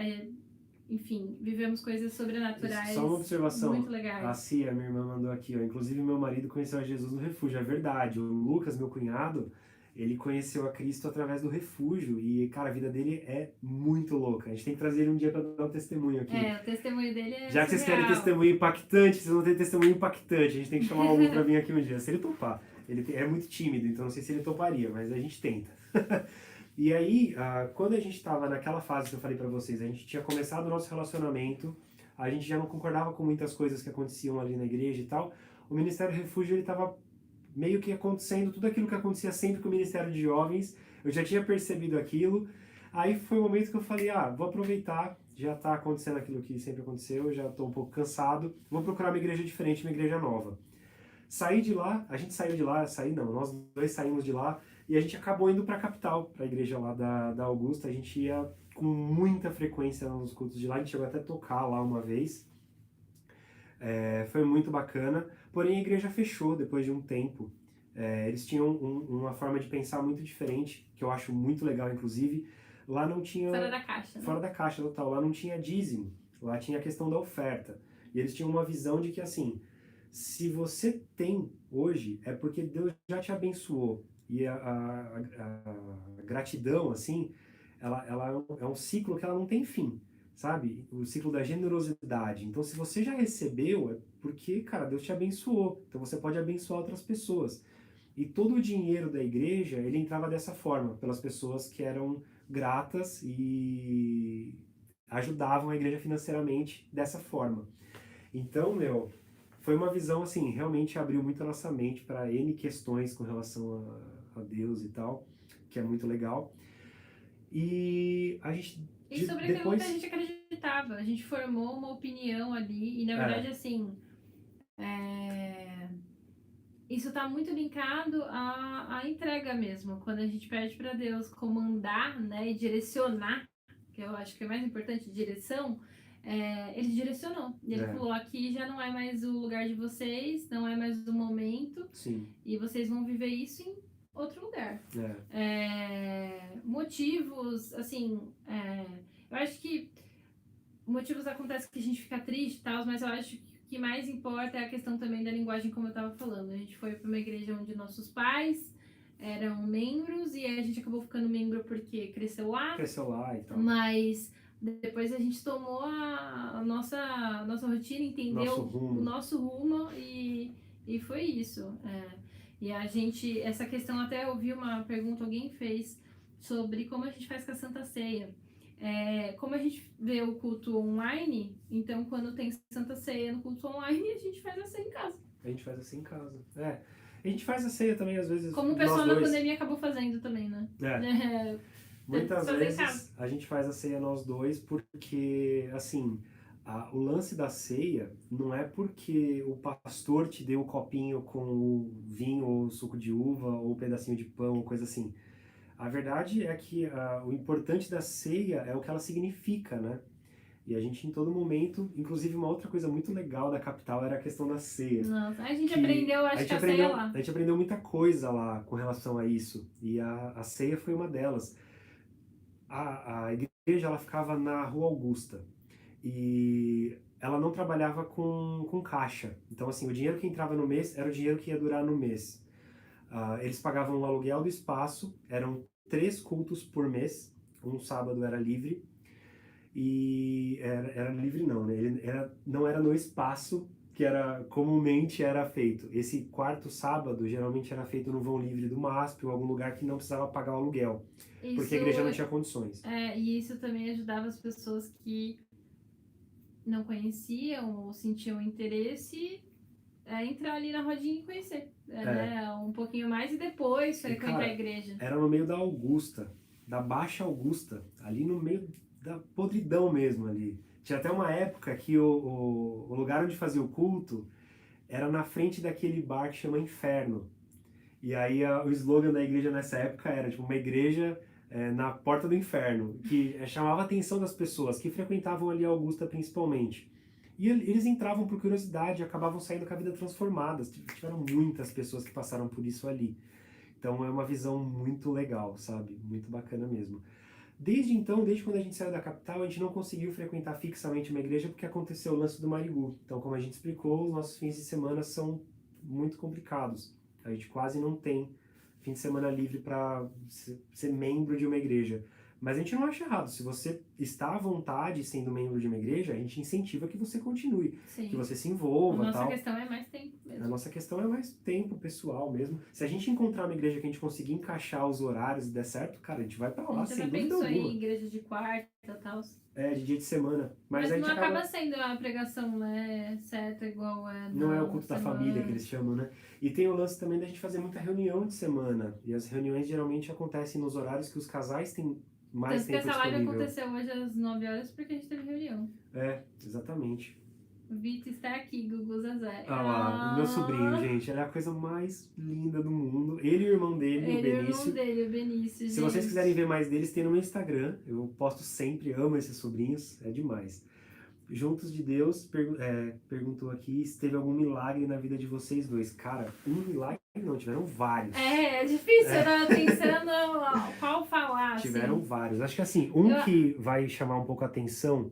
enfim, vivemos coisas sobrenaturais. Só uma observação, muito legais. A Cia, minha irmã, mandou aqui, ó, inclusive meu marido conheceu a Jesus no Refúgio, é verdade. O Lucas, meu cunhado, ele conheceu a Cristo através do Refúgio e, cara, a vida dele é muito louca. A gente tem que trazer ele um dia para dar um testemunho aqui. O testemunho dele é Já que vocês querem testemunho impactante, vocês vão ter testemunho impactante. A gente tem que chamar alguém para vir aqui um dia, se ele topar. Ele é muito tímido, então não sei se ele toparia, mas a gente tenta. E aí, quando a gente estava naquela fase que eu falei para vocês, a gente tinha começado o nosso relacionamento, a gente já não concordava com muitas coisas que aconteciam ali na igreja e tal. O Ministério Refúgio, ele estava meio que acontecendo tudo aquilo que acontecia sempre com o Ministério de Jovens. Eu já tinha percebido aquilo. Aí foi o momento que eu falei, vou aproveitar, já está acontecendo aquilo que sempre aconteceu, eu já estou um pouco cansado, vou procurar uma igreja diferente, uma igreja nova. Saí de lá, a gente saiu de lá, nós dois saímos de lá, e a gente acabou indo para a capital, para a igreja lá da Augusta. A gente ia com muita frequência nos cultos de lá, a gente chegou até a tocar lá uma vez. Foi muito bacana, porém a igreja fechou depois de um tempo. Eles tinham uma forma de pensar muito diferente, que eu acho muito legal, inclusive. Lá não tinha... Fora da caixa, né? Fora da caixa, total. Lá não tinha dízimo, lá tinha a questão da oferta. E eles tinham uma visão de que, assim, se você tem hoje, é porque Deus já te abençoou. E a gratidão, assim, ela é um ciclo que ela não tem fim, sabe? O ciclo da generosidade. Então, se você já recebeu, é porque, cara, Deus te abençoou. Então, você pode abençoar outras pessoas. E todo o dinheiro da igreja, ele entrava dessa forma, pelas pessoas que eram gratas e ajudavam a igreja financeiramente dessa forma. Então, foi uma visão, assim, realmente abriu muito a nossa mente para N questões com relação a Deus e tal, que é muito legal. E a gente E sobre aquilo que a gente acreditava. A gente formou uma opinião ali, e na verdade, assim, isso está muito linkado à entrega mesmo. Quando a gente pede para Deus comandar, né, e direcionar, que eu acho que é mais importante, direção, ele direcionou. E ele falou, aqui já não é mais o lugar de vocês, não é mais o momento. Sim. E vocês vão viver isso em outro lugar. Motivos, assim, eu acho que motivos acontecem que a gente fica triste e tal, mas eu acho que o que mais importa é a questão também da linguagem, como eu estava falando. A gente foi para uma igreja onde nossos pais eram membros e a gente acabou ficando membro porque cresceu lá. Cresceu lá e tal. Mas depois a gente tomou a nossa rotina, entendeu o nosso rumo e foi isso. E a gente, essa questão, até eu vi uma pergunta, alguém fez sobre como a gente faz com a Santa Ceia. Como a gente vê o culto online, então quando tem Santa Ceia no culto online, a gente faz a ceia em casa. A gente faz assim em casa. A gente faz a ceia também, às vezes. Como o pessoal na pandemia acabou fazendo também, né? Muitas vezes a gente faz a ceia nós dois porque, assim, o lance da ceia não é porque o pastor te deu o copinho com o vinho ou o suco de uva ou o pedacinho de pão, coisa assim. A verdade é que o importante da ceia é o que ela significa, né? E a gente, em todo momento, inclusive uma outra coisa muito legal da capital era a questão da ceia. Nossa, a gente aprendeu, acho que a ceia lá. A gente aprendeu muita coisa lá com relação a isso. E a ceia foi uma delas. A igreja, ela ficava na Rua Augusta. E ela não trabalhava com caixa. Então, assim, o dinheiro que entrava no mês era o dinheiro que ia durar no mês. Eles pagavam o aluguel do espaço, eram 3 cultos por mês, um sábado era livre, e era livre não, né? Não era no espaço que comumente era feito. Esse quarto sábado geralmente era feito no vão livre do MASP ou algum lugar que não precisava pagar o aluguel, porque a igreja não tinha condições. E isso também ajudava as pessoas que não conheciam ou sentiam interesse entrar ali na rodinha e conhecer, né, um pouquinho mais e depois frequentar a igreja. Era no meio da Augusta, da Baixa Augusta, ali no meio da podridão mesmo ali. Tinha até uma época que o lugar onde fazia o culto era na frente daquele bar que chama Inferno. E aí o slogan da igreja nessa época era tipo uma igreja na porta do inferno, que chamava a atenção das pessoas que frequentavam ali a Augusta principalmente. E eles entravam por curiosidade e acabavam saindo com a vida transformadas. Tiveram muitas pessoas que passaram por isso ali. Então é uma visão muito legal, sabe? Muito bacana mesmo. Desde então, desde quando a gente saiu da capital, a gente não conseguiu frequentar fixamente uma igreja porque aconteceu o lance do Marigu. Então, como a gente explicou, os nossos fins de semana são muito complicados. A gente quase não tem fim de semana livre para ser membro de uma igreja. Mas a gente não acha errado. Se você está à vontade sendo membro de uma igreja, a gente incentiva que você continue. Sim. Que você se envolva. A nossa questão é mais tempo mesmo. A nossa questão é mais tempo pessoal mesmo. Se a gente encontrar uma igreja que a gente conseguir encaixar os horários e der certo, cara, a gente vai pra lá, sem dúvida alguma. A gente já pensou em igreja de quarta e tal. De dia de semana. Mas não acaba sendo a pregação, né, certa igual não é o culto da família que eles chamam, né? E tem o lance também da gente fazer muita reunião de semana. E as reuniões geralmente acontecem nos horários que os casais têm mais tempo disponível. Essa live aconteceu hoje às 9 horas porque a gente teve reunião. Exatamente. O Vitor está aqui, Gugu Zazé. Lá, meu sobrinho, gente. Ele é a coisa mais linda do mundo. Ele e o irmão dele, o Benício. O Benício, Se vocês quiserem ver mais deles, tem no meu Instagram. Eu posto sempre, amo esses sobrinhos. É demais. Juntos de Deus perguntou aqui se teve algum milagre na vida de vocês dois. Cara, um milagre não, tiveram vários. É difícil, né? Pensando qual falar. Tiveram vários. Acho que assim, que vai chamar um pouco a atenção,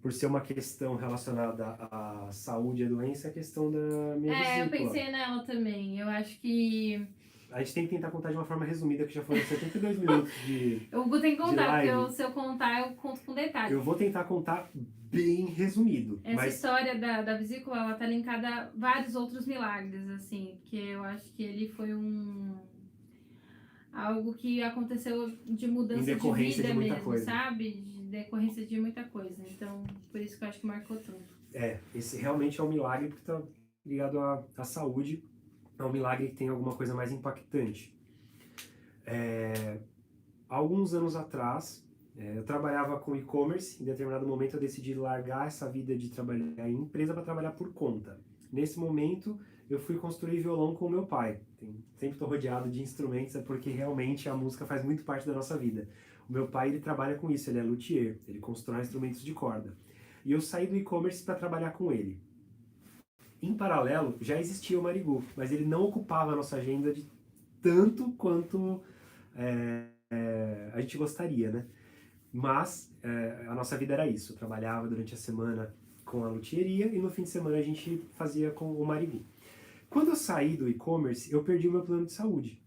por ser uma questão relacionada à saúde e à doença, é a questão da minha vesícula. Eu pensei nela também. Eu acho que... A gente tem que tentar contar de uma forma resumida, que já foram 72 minutos de Eu vou ter que contar, porque se eu contar, eu conto com detalhe. Eu vou tentar contar bem resumido. Essa história da vesícula, ela tá linkada a vários outros milagres, assim, porque eu acho que ele foi algo que aconteceu de mudança de vida mesmo, sabe? decorrência de muita coisa. Então, por isso que eu acho que marcou tanto. Esse realmente é um milagre porque está ligado à saúde, é um milagre que tem alguma coisa mais impactante. Há alguns anos atrás, eu trabalhava com e-commerce, em determinado momento eu decidi largar essa vida de trabalhar em empresa para trabalhar por conta. Nesse momento, eu fui construir violão com o meu pai. Sempre estou rodeado de instrumentos, é porque realmente a música faz muito parte da nossa vida. O meu pai, ele trabalha com isso, ele é luthier, ele constrói instrumentos de corda. E eu saí do e-commerce para trabalhar com ele. Em paralelo, já existia o Marigu, mas ele não ocupava a nossa agenda de tanto quanto a gente gostaria, né? Mas a nossa vida era isso, eu trabalhava durante a semana com a luthieria e no fim de semana a gente fazia com o Marigu. Quando eu saí do e-commerce, eu perdi o meu plano de saúde.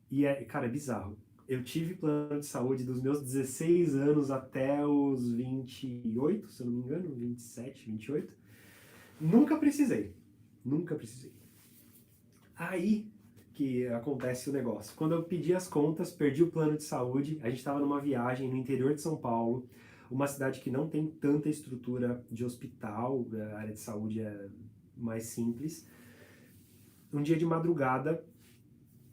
E cara, é bizarro. Eu tive plano de saúde dos meus 16 anos até os 28, se eu não me engano, 27, 28. Nunca precisei. Nunca precisei. Aí que acontece o negócio. Quando eu pedi as contas, perdi o plano de saúde, a gente estava numa viagem no interior de São Paulo, uma cidade que não tem tanta estrutura de hospital, a área de saúde é mais simples. Um dia de madrugada,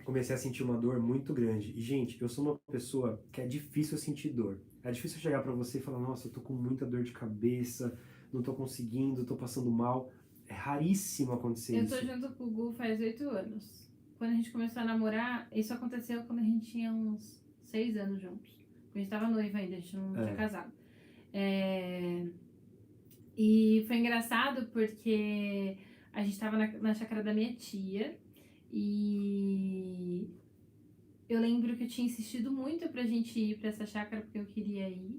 comecei a sentir uma dor muito grande. E, gente, eu sou uma pessoa que é difícil sentir dor. É difícil chegar pra você e falar, nossa, eu tô com muita dor de cabeça, não tô conseguindo, tô passando mal. É raríssimo acontecer isso. Eu tô junto com o Gu faz 8 anos. Quando a gente começou a namorar, isso aconteceu quando a gente tinha uns 6 anos juntos. A gente tava noiva ainda, a gente não tinha casado. E foi engraçado porque a gente tava na chácara da minha tia e eu lembro que eu tinha insistido muito pra gente ir pra essa chácara porque eu queria ir.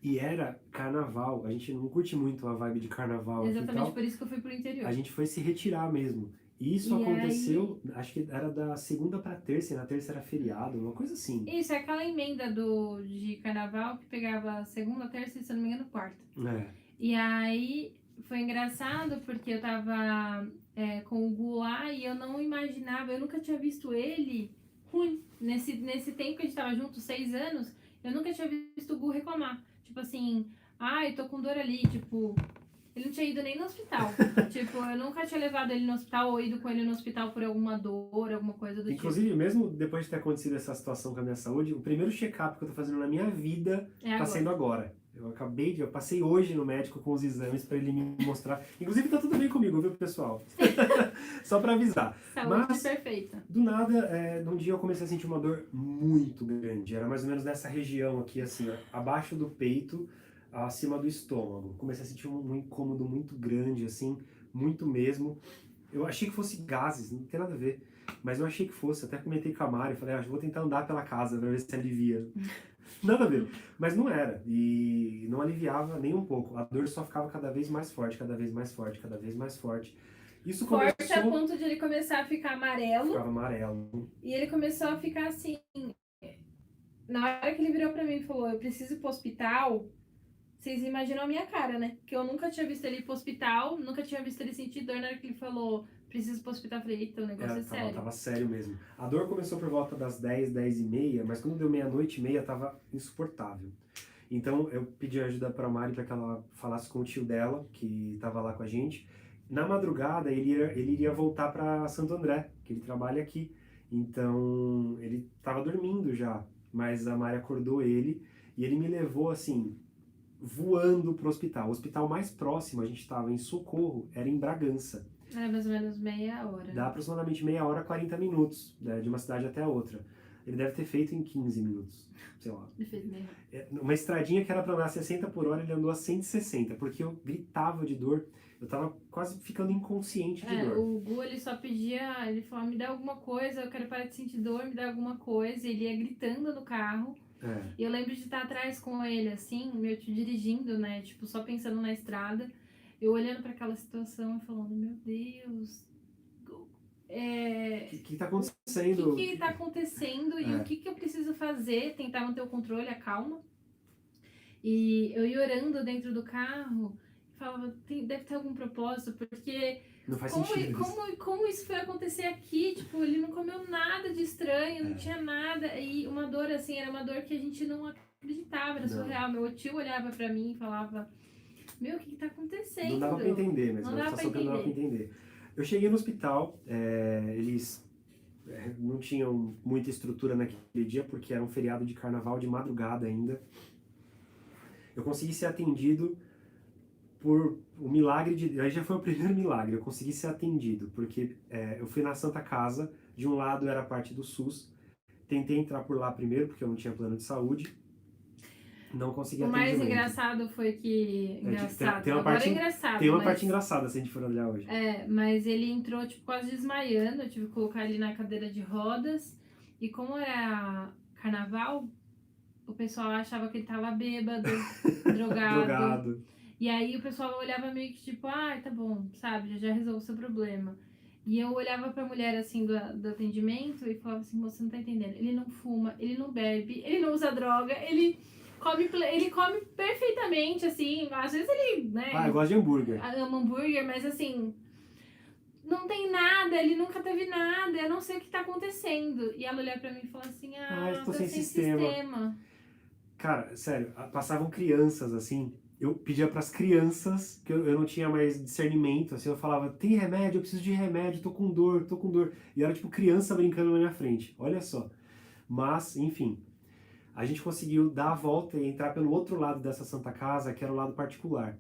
E era carnaval, a gente não curte muito a vibe de carnaval. Exatamente por isso que eu fui pro interior. A gente foi se retirar mesmo. E isso aconteceu, acho que era da segunda pra terça, e na terça era feriado, uma coisa assim. Isso, é aquela emenda de carnaval que pegava segunda, terça e, se eu não me engano, quarta. E aí foi engraçado porque eu tava com o Gu lá e eu não imaginava, eu nunca tinha visto ele ruim. Nesse tempo que a gente tava junto, 6 anos, eu nunca tinha visto o Gu reclamar. Tipo assim, ai, tô com dor ali, tipo, ele não tinha ido nem no hospital. Tipo, eu nunca tinha levado ele no hospital ou ido com ele no hospital por alguma dor, alguma coisa do Inclusive, mesmo depois de ter acontecido essa situação com a minha saúde, o primeiro check-up que eu tô fazendo na minha vida tá sendo agora. Eu passei hoje no médico com os exames pra ele me mostrar. Inclusive tá tudo bem comigo, viu, pessoal? Só pra avisar. Saúde perfeita. Do nada, num dia eu comecei a sentir uma dor muito grande. Era mais ou menos nessa região aqui, assim, ó, abaixo do peito, acima do estômago. Comecei a sentir um incômodo muito grande, assim, muito mesmo. Eu achei que fosse gases, não tem nada a ver. Mas eu achei que fosse, até comentei com a Mari, falei, vou tentar andar pela casa pra ver se alivia. Nada a ver. Mas não era. E não aliviava nem um pouco. A dor só ficava cada vez mais forte, cada vez mais forte, cada vez mais forte. Isso forte começou... a ponto de ele começar a ficar amarelo. Ficava amarelo. E ele começou a ficar assim. Na hora que ele virou pra mim e falou, eu preciso ir pro hospital, vocês imaginam a minha cara, né? Que eu nunca tinha visto ele ir pro hospital, nunca tinha visto ele sentir dor. Na hora que ele falou, preciso ir pro hospital, eu falei, eita, o negócio é sério. Tava sério mesmo. A dor começou por volta das 10, 10 e meia, mas quando deu meia-noite e meia, tava insuportável. Então eu pedi ajuda pra Mari para que ela falasse com o tio dela, que tava lá com a gente. Na madrugada, ele iria voltar para Santo André, que ele trabalha aqui. Então ele tava dormindo já, mas a Mari acordou ele e ele me levou assim, voando pro hospital. O hospital mais próximo, a gente estava em Socorro, era em Bragança. Era mais ou menos meia hora. Dá aproximadamente meia hora, 40 minutos, né, de uma cidade até a outra. Ele deve ter feito em 15 minutos, sei lá. Ele fez meia hora. Uma estradinha que era para andar a 60 por hora, ele andou a 160, porque eu gritava de dor. Eu tava quase ficando inconsciente de dor. O Gu, ele só pedia, ele falou, me dá alguma coisa, eu quero parar de sentir dor, me dá alguma coisa. Ele ia gritando no carro. E eu lembro de estar atrás com ele, assim, meu tio dirigindo, né, tipo, só pensando na estrada. Eu olhando para aquela situação e falando, meu Deus, o que tá acontecendo? O que tá acontecendo e o que eu preciso fazer? Tentar manter o controle, a calma. E eu ia orando dentro do carro, falava, deve ter algum propósito, porque não faz sentido como isso foi acontecer aqui? Tipo, ele não comeu nada de estranho, não tinha nada. E uma dor assim, era uma dor que a gente não acreditava, era Não. surreal. Meu tio olhava pra mim e falava, meu, o que tá acontecendo? Não dava pra entender, mas Não era uma dava pra situação que não dava pra entender. Eu cheguei no hospital, eles não tinham muita estrutura naquele dia, porque era um feriado de carnaval de madrugada ainda. Eu consegui ser atendido por o milagre de... Aí já foi o primeiro milagre, eu consegui ser atendido, porque eu fui na Santa Casa, de um lado era a parte do SUS, tentei entrar por lá primeiro, porque eu não tinha plano de saúde, não consegui O mais atendimento. engraçado foi que... Engraçado, Tem uma agora parte, é engraçado, tem uma mas... parte engraçada se a gente for olhar hoje. Mas ele entrou, tipo, quase desmaiando, eu tive que colocar ele na cadeira de rodas, e como era carnaval, o pessoal achava que ele tava bêbado, drogado. Drogado. E aí o pessoal olhava meio que tipo, tá bom, sabe, já resolve o seu problema. E eu olhava pra mulher assim do atendimento e falava assim, você não tá entendendo, ele não fuma, ele não bebe, ele não usa droga, ele come perfeitamente, assim, às vezes ele, né, eu gosto de hambúrguer. ama hambúrguer, mas assim, não tem nada, ele nunca teve nada, eu não sei o que tá acontecendo. E ela olhava pra mim e falou assim, eu tô tá sem sistema. Cara, sério, passavam crianças assim, eu pedia pras crianças, que eu não tinha mais discernimento, assim, eu falava, tem remédio? Eu preciso de remédio, tô com dor, tô com dor. E era tipo criança brincando na minha frente, olha só. Mas, enfim, a gente conseguiu dar a volta e entrar pelo outro lado dessa Santa Casa, que era o lado particular.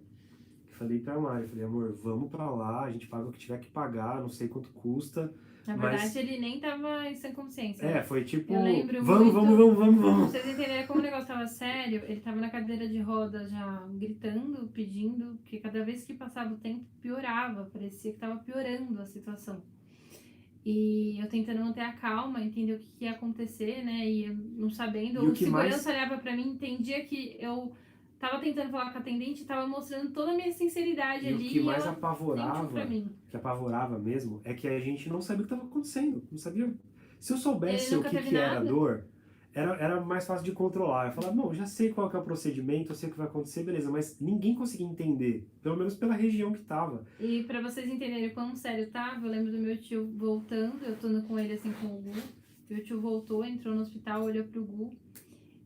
Falei pra Mari, falei, amor, vamos pra lá, a gente paga o que tiver que pagar, não sei quanto custa. Na verdade, ele nem tava sem consciência. Foi tipo, eu lembro vamos. Pra vocês entenderem como o negócio tava sério, ele tava na cadeira de rodas já gritando, pedindo, porque cada vez que passava o tempo piorava, parecia que tava piorando a situação. E eu tentando manter a calma, entender o que ia acontecer, né, e eu não sabendo, o segurança olhava pra mim, entendia que eu tava tentando falar com a atendente, tava mostrando toda a minha sinceridade ali. O que mais apavorava mesmo, é que a gente não sabia o que estava acontecendo. Não sabia. Se eu soubesse o que era a dor, era mais fácil de controlar. Eu falava, bom, já sei qual que é o procedimento, eu sei o que vai acontecer, beleza. Mas ninguém conseguia entender, pelo menos pela região que tava. E pra vocês entenderem quão sério tava, eu lembro do meu tio voltando, eu tô com ele assim com o Gu. Meu tio voltou, entrou no hospital, olhou pro Gu.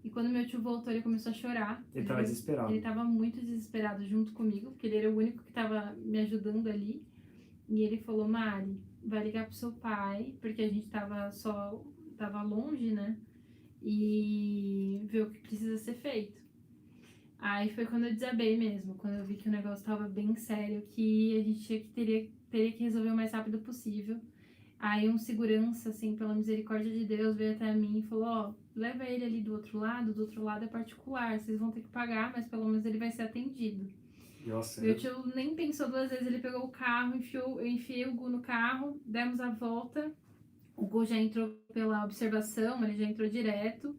E quando meu tio voltou, ele começou a chorar. Ele tava desesperado. Ele tava muito desesperado junto comigo, porque ele era o único que tava me ajudando ali. E ele falou, Mari, vai ligar pro seu pai, porque a gente tava longe, né? E ver o que precisa ser feito. Aí foi quando eu desabei mesmo, quando eu vi que o negócio tava bem sério, que a gente teria que resolver o mais rápido possível. Aí um segurança, assim, pela misericórdia de Deus, veio até mim e falou, leva ele ali do outro lado é particular, vocês vão ter que pagar, mas pelo menos ele vai ser atendido. Nossa, meu tio nem pensou duas vezes, ele pegou o carro, eu enfiei o Gu no carro, demos a volta, o Gu já entrou pela observação, ele já entrou direto,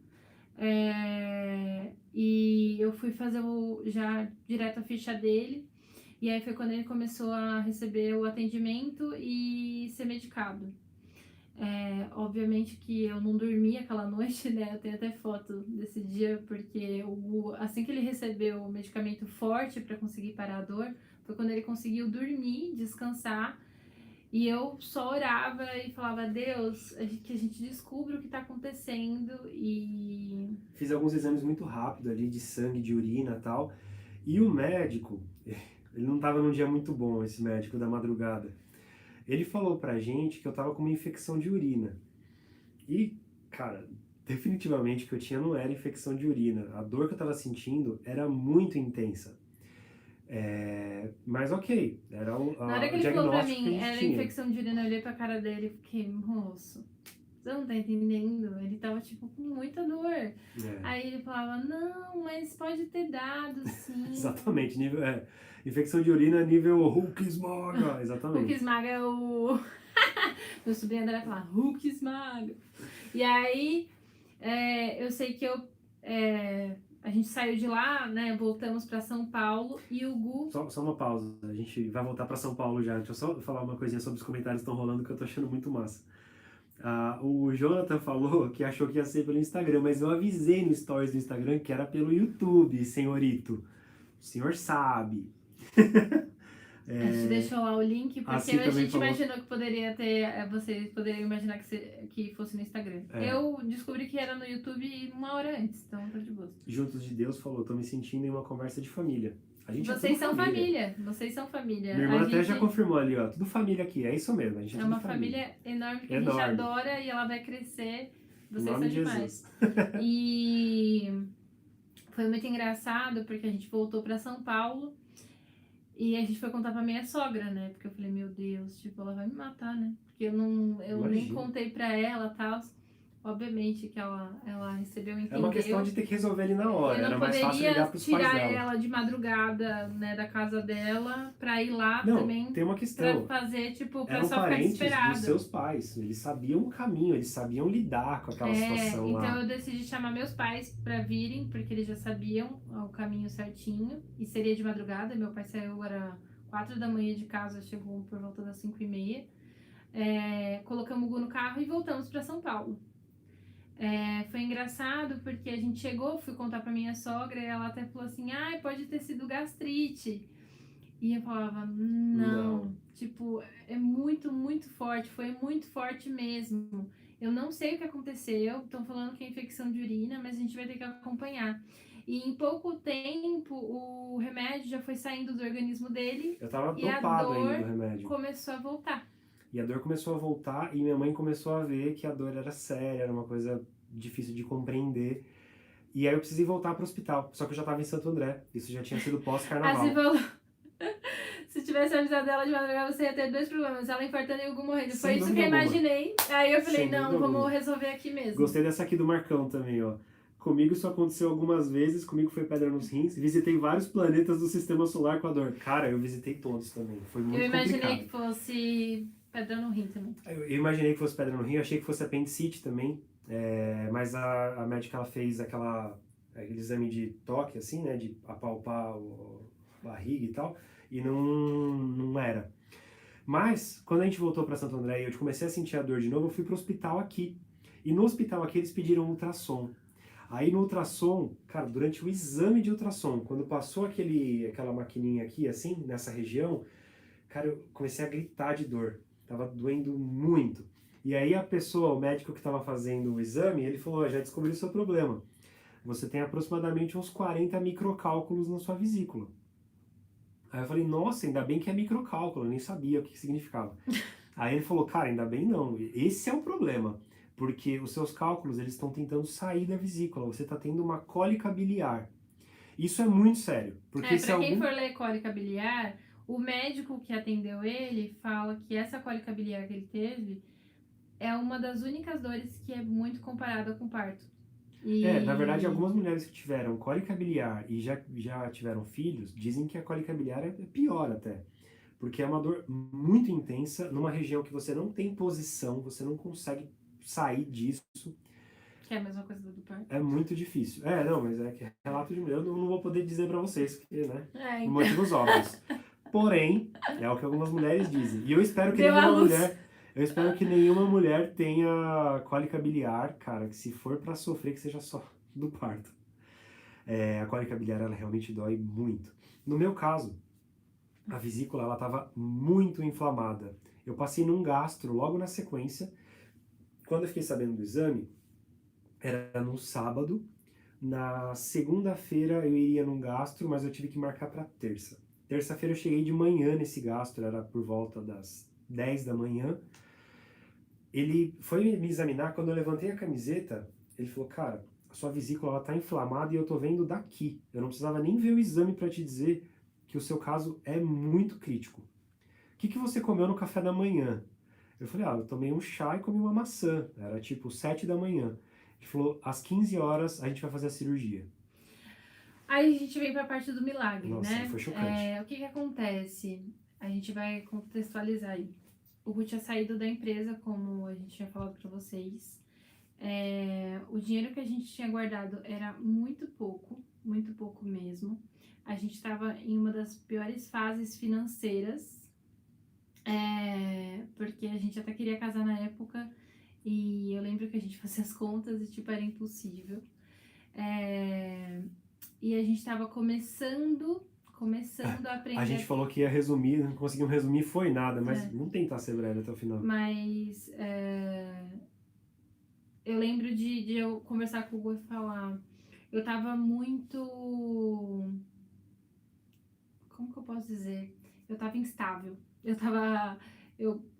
e eu fui fazer já direto a ficha dele, e aí foi quando ele começou a receber o atendimento e ser medicado. Obviamente que eu não dormi aquela noite, né? Eu tenho até foto desse dia, porque assim que ele recebeu o medicamento forte para conseguir parar a dor, foi quando ele conseguiu dormir, descansar, e eu só orava e falava, Deus, que a gente descubra o que tá acontecendo. E fiz alguns exames muito rápido ali, de sangue, de urina e tal, e o médico, ele não tava num dia muito bom, esse médico da madrugada. Ele falou pra gente que eu tava com uma infecção de urina. E, cara, definitivamente o que eu tinha não era infecção de urina. A dor que eu tava sentindo era muito intensa. Mas ok, era o na hora que ele falou pra mim, era infecção de urina, eu olhei pra cara dele e fiquei, moço, você não tá entendendo? Ele tava, tipo, com muita dor. Aí ele falava, não, mas pode ter dado, sim. Exatamente, infecção de urina nível Hulk esmaga, exatamente. Hulk esmaga é o... Meu sobrinho André fala, Hulk esmaga. E aí, eu sei que a gente saiu de lá, né, voltamos pra São Paulo, e o Gu... Só uma pausa, a gente vai voltar pra São Paulo já. Deixa eu só falar uma coisinha sobre os comentários que estão rolando, que eu tô achando muito massa. O Jonathan falou que achou que ia ser pelo Instagram, mas eu avisei no stories do Instagram que era pelo YouTube, senhorito. O senhor sabe. A gente deixou lá o link, porque Assim a também gente falou. imaginou que poderia ter. Vocês poderiam imaginar que fosse no Instagram. É. Eu descobri que era no YouTube 1 hora antes, então tá de boa. Juntos de Deus falou, tô me sentindo em uma conversa de família. A gente Vocês é tudo são família. família. Vocês são família. Minha irmã A até já gente confirmou ali, ó. Tudo família aqui, é isso mesmo. A gente é é tudo uma família enorme que a Enorme. gente adora e ela vai crescer. Em Vocês nome são de demais. Jesus. E foi muito engraçado porque a gente voltou pra São Paulo e a gente foi contar pra minha sogra, né? Porque eu falei, meu Deus, tipo, ela vai me matar, né? Porque eu nem Imagina. contei pra ela e tal. Obviamente que ela recebeu, É uma questão entendeu. de ter que resolver ali na hora. Eu não Era mais fácil poderia ligar pros pais tirar dela. ela de madrugada, né, da casa dela pra ir lá Não, também tem uma pra questão. fazer, tipo, pra Eram só ficar parentes desesperada. dos seus pais. Eles sabiam o caminho, eles sabiam lidar com aquela situação Então lá. eu decidi chamar meus pais pra virem, porque eles já sabiam o caminho certinho. E seria de madrugada, meu pai saiu, era 4 da manhã de casa, chegou por volta das 5h30. Colocamos o Gu no carro e voltamos pra São Paulo. Foi engraçado porque a gente chegou, fui contar pra minha sogra e ela até falou assim, ai, pode ter sido gastrite. E eu falava, não. Tipo, é muito, muito forte, foi muito forte mesmo. Eu não sei o que aconteceu, estão falando que é infecção de urina, mas a gente vai ter que acompanhar. E em pouco tempo, o remédio já foi saindo do organismo dele Eu tava e a dopado ainda do dor remédio. começou a voltar. E a dor começou a voltar e minha mãe começou a ver que a dor era séria, era uma coisa difícil de compreender. E aí eu precisei voltar pro hospital. Só que eu já tava em Santo André. Isso já tinha sido pós-carnaval. Aí você falou, se tivesse avisado ela de madrugada, você ia ter 2 problemas. Ela infartando e o Hugo morrendo. Foi Sem isso que eu dúvida alguma. imaginei. Aí eu falei, Sem não, dúvida vamos alguma. resolver aqui mesmo. Gostei dessa aqui do Marcão também, ó. Comigo isso aconteceu algumas vezes, comigo foi pedra nos rins. Visitei vários planetas do sistema solar com a dor. Cara, eu visitei todos também. Foi muito Eu imaginei complicado. que fosse pedra no rim também. Eu imaginei que fosse pedra no rim, achei que fosse apendicite também. Mas a médica ela fez aquele exame de toque, assim, né? De apalpar a barriga e tal. E não era. Mas, quando a gente voltou para Santo André e eu comecei a sentir a dor de novo, eu fui pro hospital aqui. E no hospital aqui eles pediram ultrassom. Aí no ultrassom, cara, durante o exame de ultrassom, quando passou aquela maquininha aqui, assim, nessa região, cara, eu comecei a gritar de dor. Tava doendo muito. E aí o médico que estava fazendo o exame, ele falou, já descobri o seu problema. Você tem aproximadamente uns 40 microcálculos na sua vesícula. Aí eu falei, nossa, ainda bem que é microcálculo, eu nem sabia o que significava. Aí ele falou, cara, ainda bem não, esse é o problema. Porque os seus cálculos, eles estão tentando sair da vesícula, você está tendo uma cólica biliar. Isso é muito sério. Porque Pra quem for ler cólica biliar, o médico que atendeu ele fala que essa cólica biliar que ele teve é uma das únicas dores que é muito comparada com parto. Na verdade, algumas mulheres que tiveram cólica biliar e já tiveram filhos, dizem que a cólica biliar é pior até. Porque é uma dor muito intensa, numa região que você não tem posição, você não consegue sair disso. Que é a mesma coisa do parto. É muito difícil. Não, mas é que é relato de meu, eu não vou poder dizer pra vocês, porque, né? Então. Por motivos óbvios. Porém, é o que algumas mulheres dizem. E eu espero que Eu espero que nenhuma mulher tenha cólica biliar, cara, que se for pra sofrer, que seja só do parto. A cólica biliar, ela realmente dói muito. No meu caso, a vesícula, ela tava muito inflamada. Eu passei num gastro logo na sequência. Quando eu fiquei sabendo do exame, era num sábado. Na segunda-feira eu iria num gastro, mas eu tive que marcar pra terça. Terça-feira eu cheguei de manhã nesse gastro, era por volta das 10 da manhã. Ele foi me examinar, quando eu levantei a camiseta, ele falou, cara, a sua vesícula ela tá inflamada e eu tô vendo daqui. Eu não precisava nem ver o exame para te dizer que o seu caso é muito crítico. O que você comeu no café da manhã? Eu falei, eu tomei um chá e comi uma maçã. Era tipo 7 da manhã. Ele falou, às 15 horas a gente vai fazer a cirurgia. Aí a gente vem pra parte do milagre, Nossa, né? foi chocante. O que acontece? A gente vai contextualizar aí. O Gu tinha saído da empresa, como a gente tinha falado pra vocês. O dinheiro que a gente tinha guardado era muito pouco mesmo. A gente estava em uma das piores fases financeiras, porque a gente até queria casar na época e eu lembro que a gente fazia as contas e tipo era impossível. E a gente estava começando começando a aprender. A gente falou que ia resumir, não conseguimos resumir, foi nada, mas É. vamos tentar ser breve até o final. Mas eu lembro de eu conversar com o Hugo e falar, eu tava muito, como que eu posso dizer? Eu tava instável.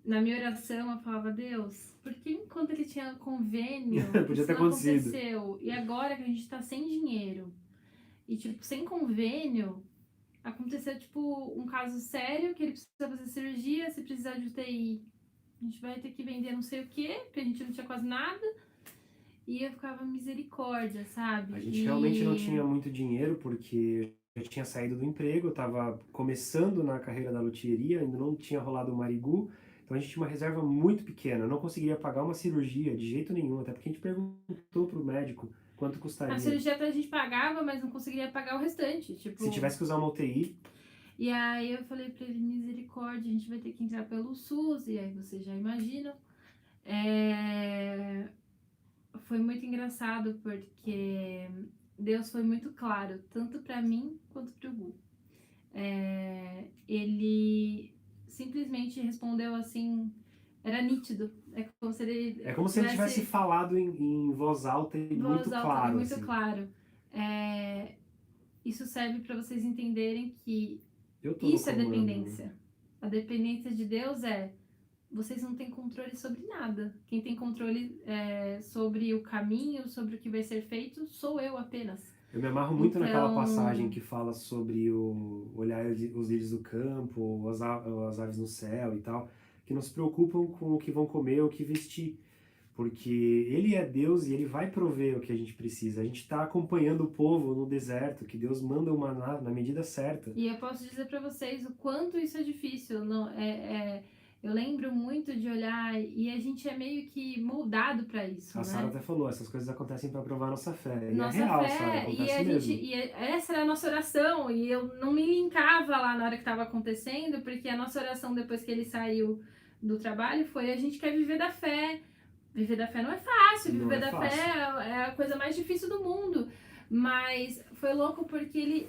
Na minha oração eu falava, Deus, por que enquanto ele tinha convênio, Podia isso ter não acontecido. aconteceu? E agora que a gente tá sem dinheiro e, tipo, sem convênio, aconteceu, tipo, um caso sério que ele precisa fazer cirurgia, se precisar de UTI, a gente vai ter que vender não sei o quê, porque a gente não tinha quase nada. E eu ficava misericórdia, sabe? A gente realmente não tinha muito dinheiro, porque eu tinha saído do emprego, eu estava começando na carreira da luthieria, ainda não tinha rolado o Marigu, então a gente tinha uma reserva muito pequena, eu não conseguiria pagar uma cirurgia de jeito nenhum, até porque a gente perguntou pro médico quanto custaria. A cirurgia até a gente pagava, mas não conseguiria pagar o restante, tipo... Se tivesse que usar uma UTI... E aí eu falei pra ele, misericórdia, a gente vai ter que entrar pelo SUS, e aí vocês já imaginam. Foi muito engraçado, porque Deus foi muito claro, tanto pra mim quanto pro Gu. Ele simplesmente respondeu assim, era nítido. É como se ele tivesse falado em voz alta e muito claro. Muito assim. claro. Isso serve para vocês entenderem que Isso é dependência. A dependência de Deus vocês não têm controle sobre nada. Quem tem controle sobre o caminho, sobre o que vai ser feito, sou eu apenas. Eu me amarro muito naquela passagem que fala sobre olhar os lírios do campo, as aves no céu e tal, que não se preocupam com o que vão comer ou o que vestir, porque Ele é Deus e Ele vai prover o que a gente precisa. A gente está acompanhando o povo no deserto, que Deus manda o maná na medida certa. E eu posso dizer para vocês o quanto isso é difícil. Eu lembro muito de olhar e a gente é meio que moldado para isso. A Sara até falou, essas coisas acontecem para provar nossa fé. E nossa é real, fé, Sara, acontece mesmo. Essa era a nossa oração, e eu não me linkava lá na hora que estava acontecendo, porque a nossa oração depois que ele saiu do trabalho foi: a gente quer viver da fé. Viver da fé não é fácil, viver da fé é a coisa mais difícil do mundo. Mas foi louco porque ele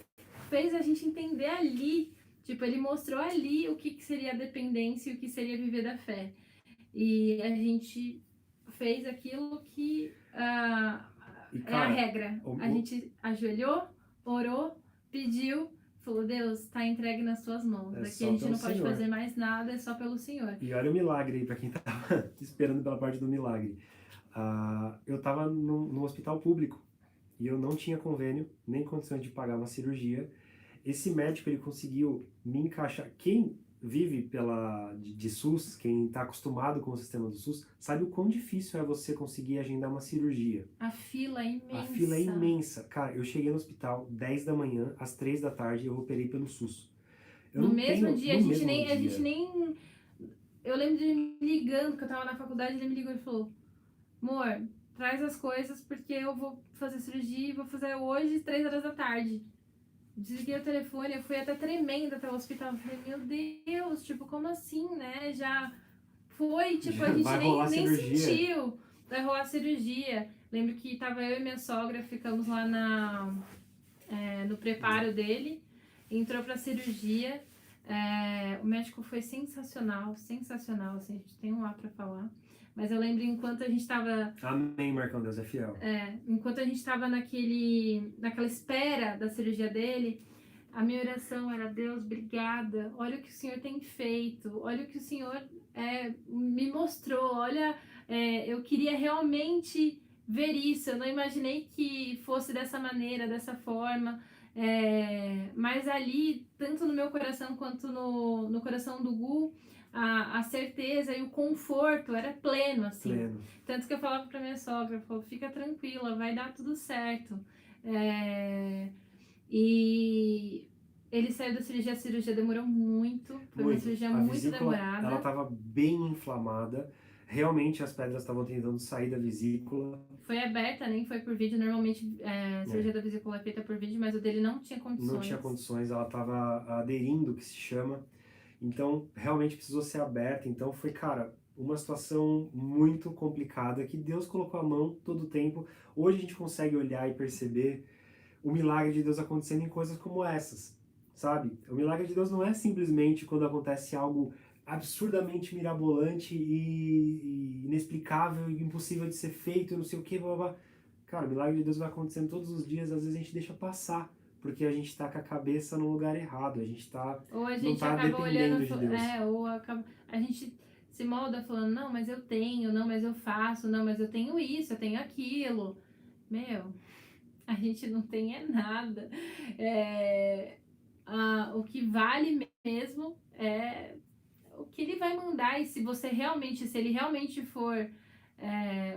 fez a gente entender ali. Tipo, ele mostrou ali o que seria a dependência e o que seria viver da fé. E a gente fez aquilo que é a regra. A gente ajoelhou, orou, pediu, falou: Deus, tá entregue nas tuas mãos. Aqui a gente não pode fazer mais nada, é só pelo Senhor. E olha o milagre aí, pra quem tava esperando pela parte do milagre. Eu tava num hospital público e eu não tinha convênio, nem condições de pagar uma cirurgia. Esse médico, ele conseguiu me encaixar. Quem vive de SUS, quem está acostumado com o sistema do SUS, sabe o quão difícil é você conseguir agendar uma cirurgia. A fila é imensa. A fila é imensa. Cara, eu cheguei no hospital 10 da manhã, às 3 da tarde, eu operei pelo SUS. No mesmo dia, a gente nem... Eu lembro de ele me ligando, que eu tava na faculdade, ele me ligou e falou: amor, traz as coisas porque eu vou fazer cirurgia e vou fazer hoje, 3 horas da tarde. Desliguei o telefone, eu fui até tremenda até o hospital. Eu falei: meu Deus, tipo, como assim, né? Já foi, tipo, a gente nem sentiu. Vai rolar cirurgia. Lembro que tava eu e minha sogra, ficamos lá no preparo dele. Entrou pra cirurgia. O médico foi sensacional, sensacional, assim, a gente tem um lá pra falar. Mas eu lembro enquanto a gente tava... Amém, Marcão, Deus é fiel. Enquanto a gente tava naquela espera da cirurgia dele, a minha oração era: Deus, obrigada, olha o que o Senhor tem feito, olha o que o Senhor me mostrou, olha, eu queria realmente ver isso, eu não imaginei que fosse dessa maneira, dessa forma, mas ali, tanto no meu coração quanto no coração do Gu, a certeza e o conforto era pleno, assim. Pleno. Tanto que eu falava pra minha sogra, fica tranquila, vai dar tudo certo. E ele saiu da cirurgia, a cirurgia demorou muito, foi uma cirurgia muito demorada. Ela estava bem inflamada, realmente as pedras estavam tentando sair da vesícula. Foi aberta, nem foi por vídeo, normalmente a cirurgia da vesícula é feita por vídeo, mas o dele não tinha condições. Não tinha condições, ela estava aderindo, que se chama. Então, realmente precisou ser aberta. Então, foi, cara, uma situação muito complicada que Deus colocou a mão todo o tempo. Hoje a gente consegue olhar e perceber o milagre de Deus acontecendo em coisas como essas. sabe? O milagre de Deus não é simplesmente quando acontece algo absurdamente mirabolante e inexplicável e impossível de ser feito, e não sei o que, blá, blá. Cara, o milagre de Deus vai acontecendo todos os dias, às vezes a gente deixa passar, porque a gente tá com a cabeça no lugar errado, a gente tá, Ou a não gente tá acaba olhando, dependendo de Deus. ou acaba, a gente se molda falando, não, mas eu tenho, não, mas eu faço, não, mas eu tenho isso, eu tenho aquilo. Meu, a gente não tem é nada. O que vale mesmo é o que ele vai mandar, e se você realmente, se ele realmente for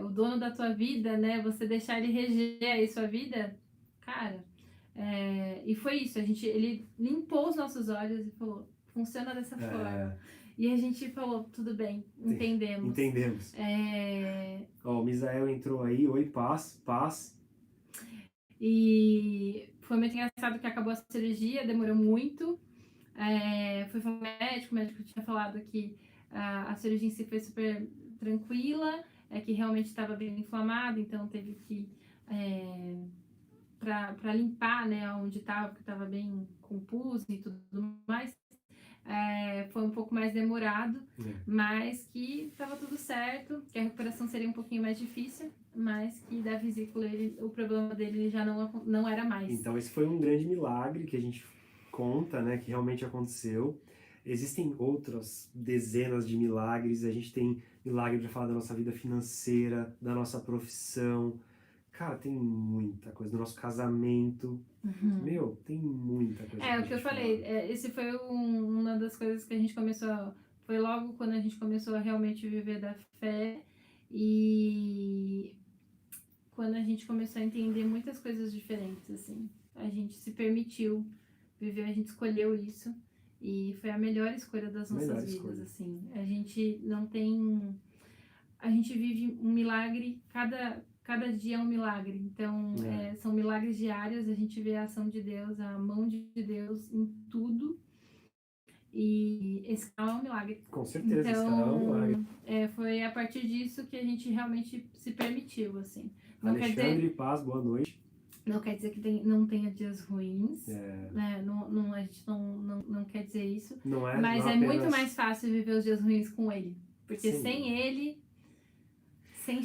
o dono da tua vida, né, você deixar ele reger aí sua vida, cara, e foi isso, ele limpou os nossos olhos e falou, funciona dessa forma. E a gente falou, tudo bem, entendemos. Entendemos. Ó, o Misael entrou aí, oi, paz, paz. E foi muito engraçado que acabou a cirurgia, demorou muito. Fui falar com o médico tinha falado que a cirurgia em si foi super tranquila, que realmente estava bem inflamado, então teve que para limpar, né, onde estava, porque estava bem com pus e tudo mais. Foi um pouco mais demorado, mas que estava tudo certo, que a recuperação seria um pouquinho mais difícil, mas que da vesícula o problema dele já não era mais. Então esse foi um grande milagre que a gente conta, né, que realmente aconteceu. Existem outras dezenas de milagres, a gente tem milagre para falar da nossa vida financeira, da nossa profissão. Cara, tem muita coisa, do nosso casamento. Meu, tem muita coisa. O que eu falei, esse foi uma das coisas que a gente começou, foi logo quando a gente começou a realmente viver da fé, e quando a gente começou a entender muitas coisas diferentes, assim. A gente se permitiu viver, a gente escolheu isso, e foi a melhor escolha das nossas vidas, assim. A gente não tem... A gente vive um milagre, cada dia é um milagre. Então, são milagres diários, a gente vê a ação de Deus, a mão de Deus em tudo. E esse canal é um milagre. Com certeza, então, esse canal é um milagre. Foi a partir disso que a gente realmente se permitiu, assim. Não Alexandre, paz, boa noite. Não quer dizer que não tenha dias ruins, né? A gente não quer dizer isso. Mas é muito mais fácil viver os dias ruins com ele. Porque sem ele... Sem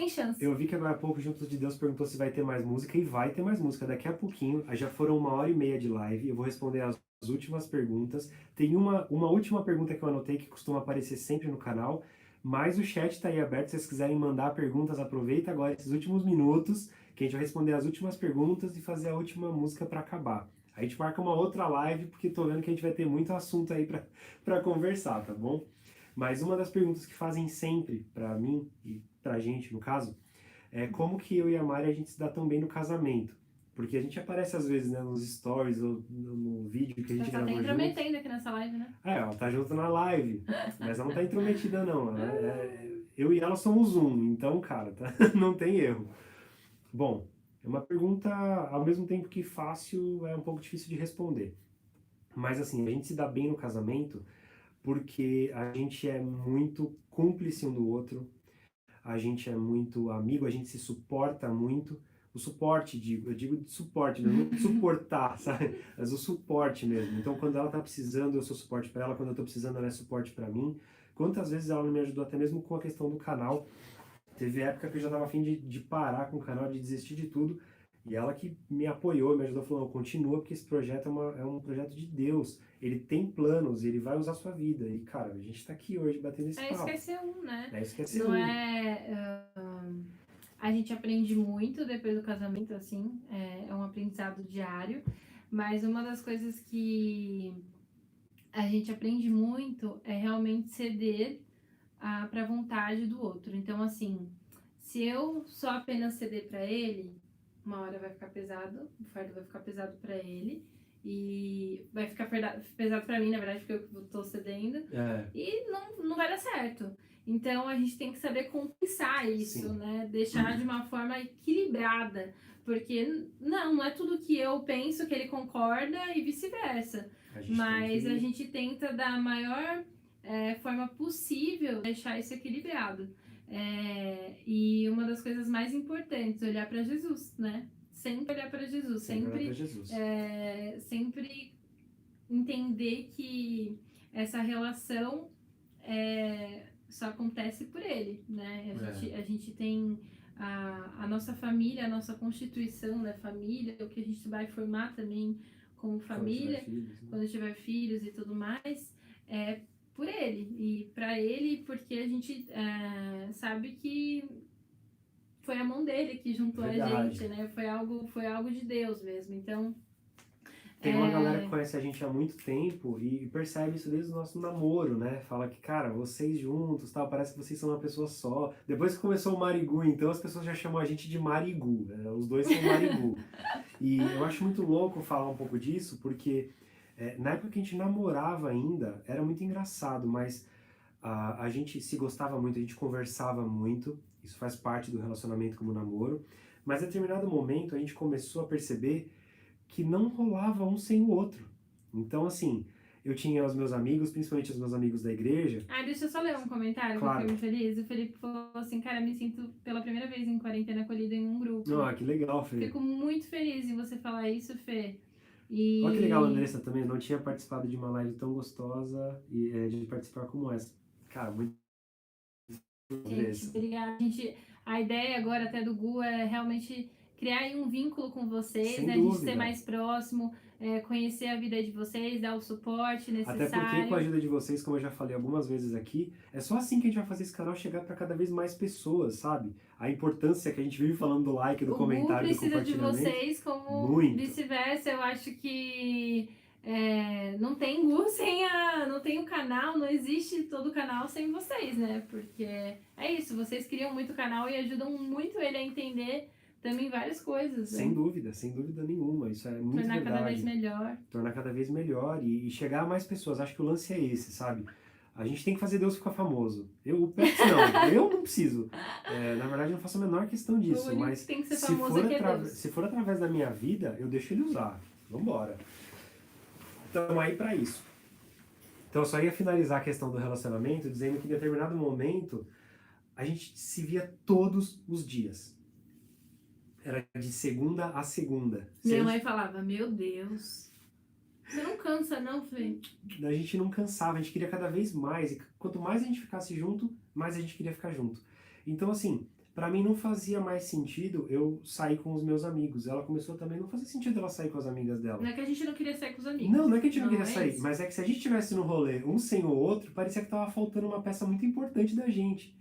chance. Eu vi que agora há pouco Juntos de Deus perguntou se vai ter mais música, e vai ter mais música daqui a pouquinho. Já foram 1h30 de live, eu vou responder as últimas perguntas. Tem uma última pergunta que eu anotei que costuma aparecer sempre no canal, mas o chat está aí aberto, se vocês quiserem mandar perguntas, aproveita agora esses últimos minutos, que a gente vai responder as últimas perguntas e fazer a última música para acabar. A gente marca uma outra live, porque tô vendo que a gente vai ter muito assunto aí para conversar, tá bom? Mas uma das perguntas que fazem sempre para mim e pra gente, no caso, é como que eu e a Mari a gente se dá tão bem no casamento. Porque a gente aparece às vezes, né, nos stories ou no vídeo que a gente gravou junto. Ela tá intrometendo aqui nessa live, né? Ela tá junto na live, mas ela não tá intrometida não. Eu e ela somos um, então, cara, não tem erro. Bom, é uma pergunta, ao mesmo tempo que fácil, é um pouco difícil de responder. Mas assim, a gente se dá bem no casamento porque a gente é muito cúmplice um do outro, a gente é muito amigo, a gente se suporta muito. O suporte, eu digo de suporte, não de suportar, sabe? Mas o suporte mesmo. Então, quando ela tá precisando, eu sou suporte para ela. Quando eu tô precisando, ela é suporte para mim. Quantas vezes ela não me ajudou até mesmo com a questão do canal. Teve época que eu já tava a fim de parar com o canal, de desistir de tudo. E ela que me apoiou, me ajudou, falou, continua, porque esse projeto é um projeto de Deus. Ele tem planos, ele vai usar a sua vida. E, cara, a gente tá aqui hoje batendo esse papo. Isso que é ser um, né? Isso que é ser não um. A gente aprende muito depois do casamento, assim. É um aprendizado diário. Mas uma das coisas que a gente aprende muito é realmente ceder para a vontade do outro. Então, assim, se eu só apenas ceder para ele, uma hora vai ficar pesado, o fardo vai ficar pesado para ele e vai ficar pesado para mim, na verdade, porque eu tô cedendo, e não vai dar certo. Então a gente tem que saber compensar isso, né? Deixar de uma forma equilibrada, porque não é tudo que eu penso que ele concorda e vice-versa, mas a gente tenta da maior forma possível deixar isso equilibrado. E uma das coisas mais importantes, olhar para Jesus, né? Sempre olhar para Jesus, sempre entender que essa relação só acontece por ele, né? A gente tem a nossa família, a nossa constituição da família, o que a gente vai formar também como família, quando tiver filhos e tudo mais, é por ele e para ele, porque a gente sabe que foi a mão dele que juntou a gente, né? Foi algo de Deus mesmo. Então, tem uma galera que conhece a gente há muito tempo e percebe isso desde o nosso namoro, né? Fala que, cara, vocês juntos, tal, parece que vocês são uma pessoa só. Depois que começou o Marigu, então, as pessoas já chamam a gente de Marigu, né? Os dois são Marigu. E eu acho muito louco falar um pouco disso, porque na época que a gente namorava ainda, era muito engraçado, mas a gente se gostava muito, a gente conversava muito, isso faz parte do relacionamento como namoro, mas em determinado momento a gente começou a perceber que não rolava um sem o outro. Então, assim, eu tinha os meus amigos, principalmente os meus amigos da igreja. Deixa eu só ler um comentário, claro. Que eu fiquei muito feliz. O Felipe falou assim, cara, me sinto pela primeira vez em quarentena acolhido em um grupo. Que legal, Fê. Fico muito feliz em você falar isso, Fê. Olha que legal, Andressa, também. Não tinha participado de uma live tão gostosa e de participar como essa. Cara, muito... Gente, obrigada. A ideia agora até do Gu é realmente criar um vínculo com vocês, né? A gente ser mais próximo, conhecer a vida de vocês, dar o suporte necessário. Até porque com a ajuda de vocês, como eu já falei algumas vezes aqui, é só assim que a gente vai fazer esse canal chegar para cada vez mais pessoas, sabe? A importância que a gente vive falando do like, do comentário, do compartilhamento. O Gu precisa de vocês, como vice-versa. Eu acho que não tem Gu não tem o canal, não existe todo o canal sem vocês, né? Porque é isso, vocês criam muito o canal e ajudam muito ele a entender também várias coisas. Sem dúvida nenhuma, isso é muito verdade. Tornar cada vez melhor. Tornar cada vez melhor e chegar a mais pessoas, acho que o lance é esse, sabe? A gente tem que fazer Deus ficar famoso. Eu não preciso. Na verdade, eu não faço a menor questão disso, mas tem que ser famoso se for através da minha vida, eu deixo ele usar. Vambora. Estamos aí para isso. Então, eu só ia finalizar a questão do relacionamento dizendo que em determinado momento a gente se via todos os dias. Era de segunda a segunda. Minha mãe falava, meu Deus, você não cansa não, Fê? A gente não cansava, a gente queria cada vez mais. E quanto mais a gente ficasse junto, mais a gente queria ficar junto. Então, assim, pra mim não fazia mais sentido eu sair com os meus amigos. Ela começou também, não fazia sentido ela sair com as amigas dela. Não é que a gente não queria sair com os amigos. Não é que a gente não queria sair, mas é que se a gente estivesse no rolê um sem o outro, parecia que tava faltando uma peça muito importante da gente.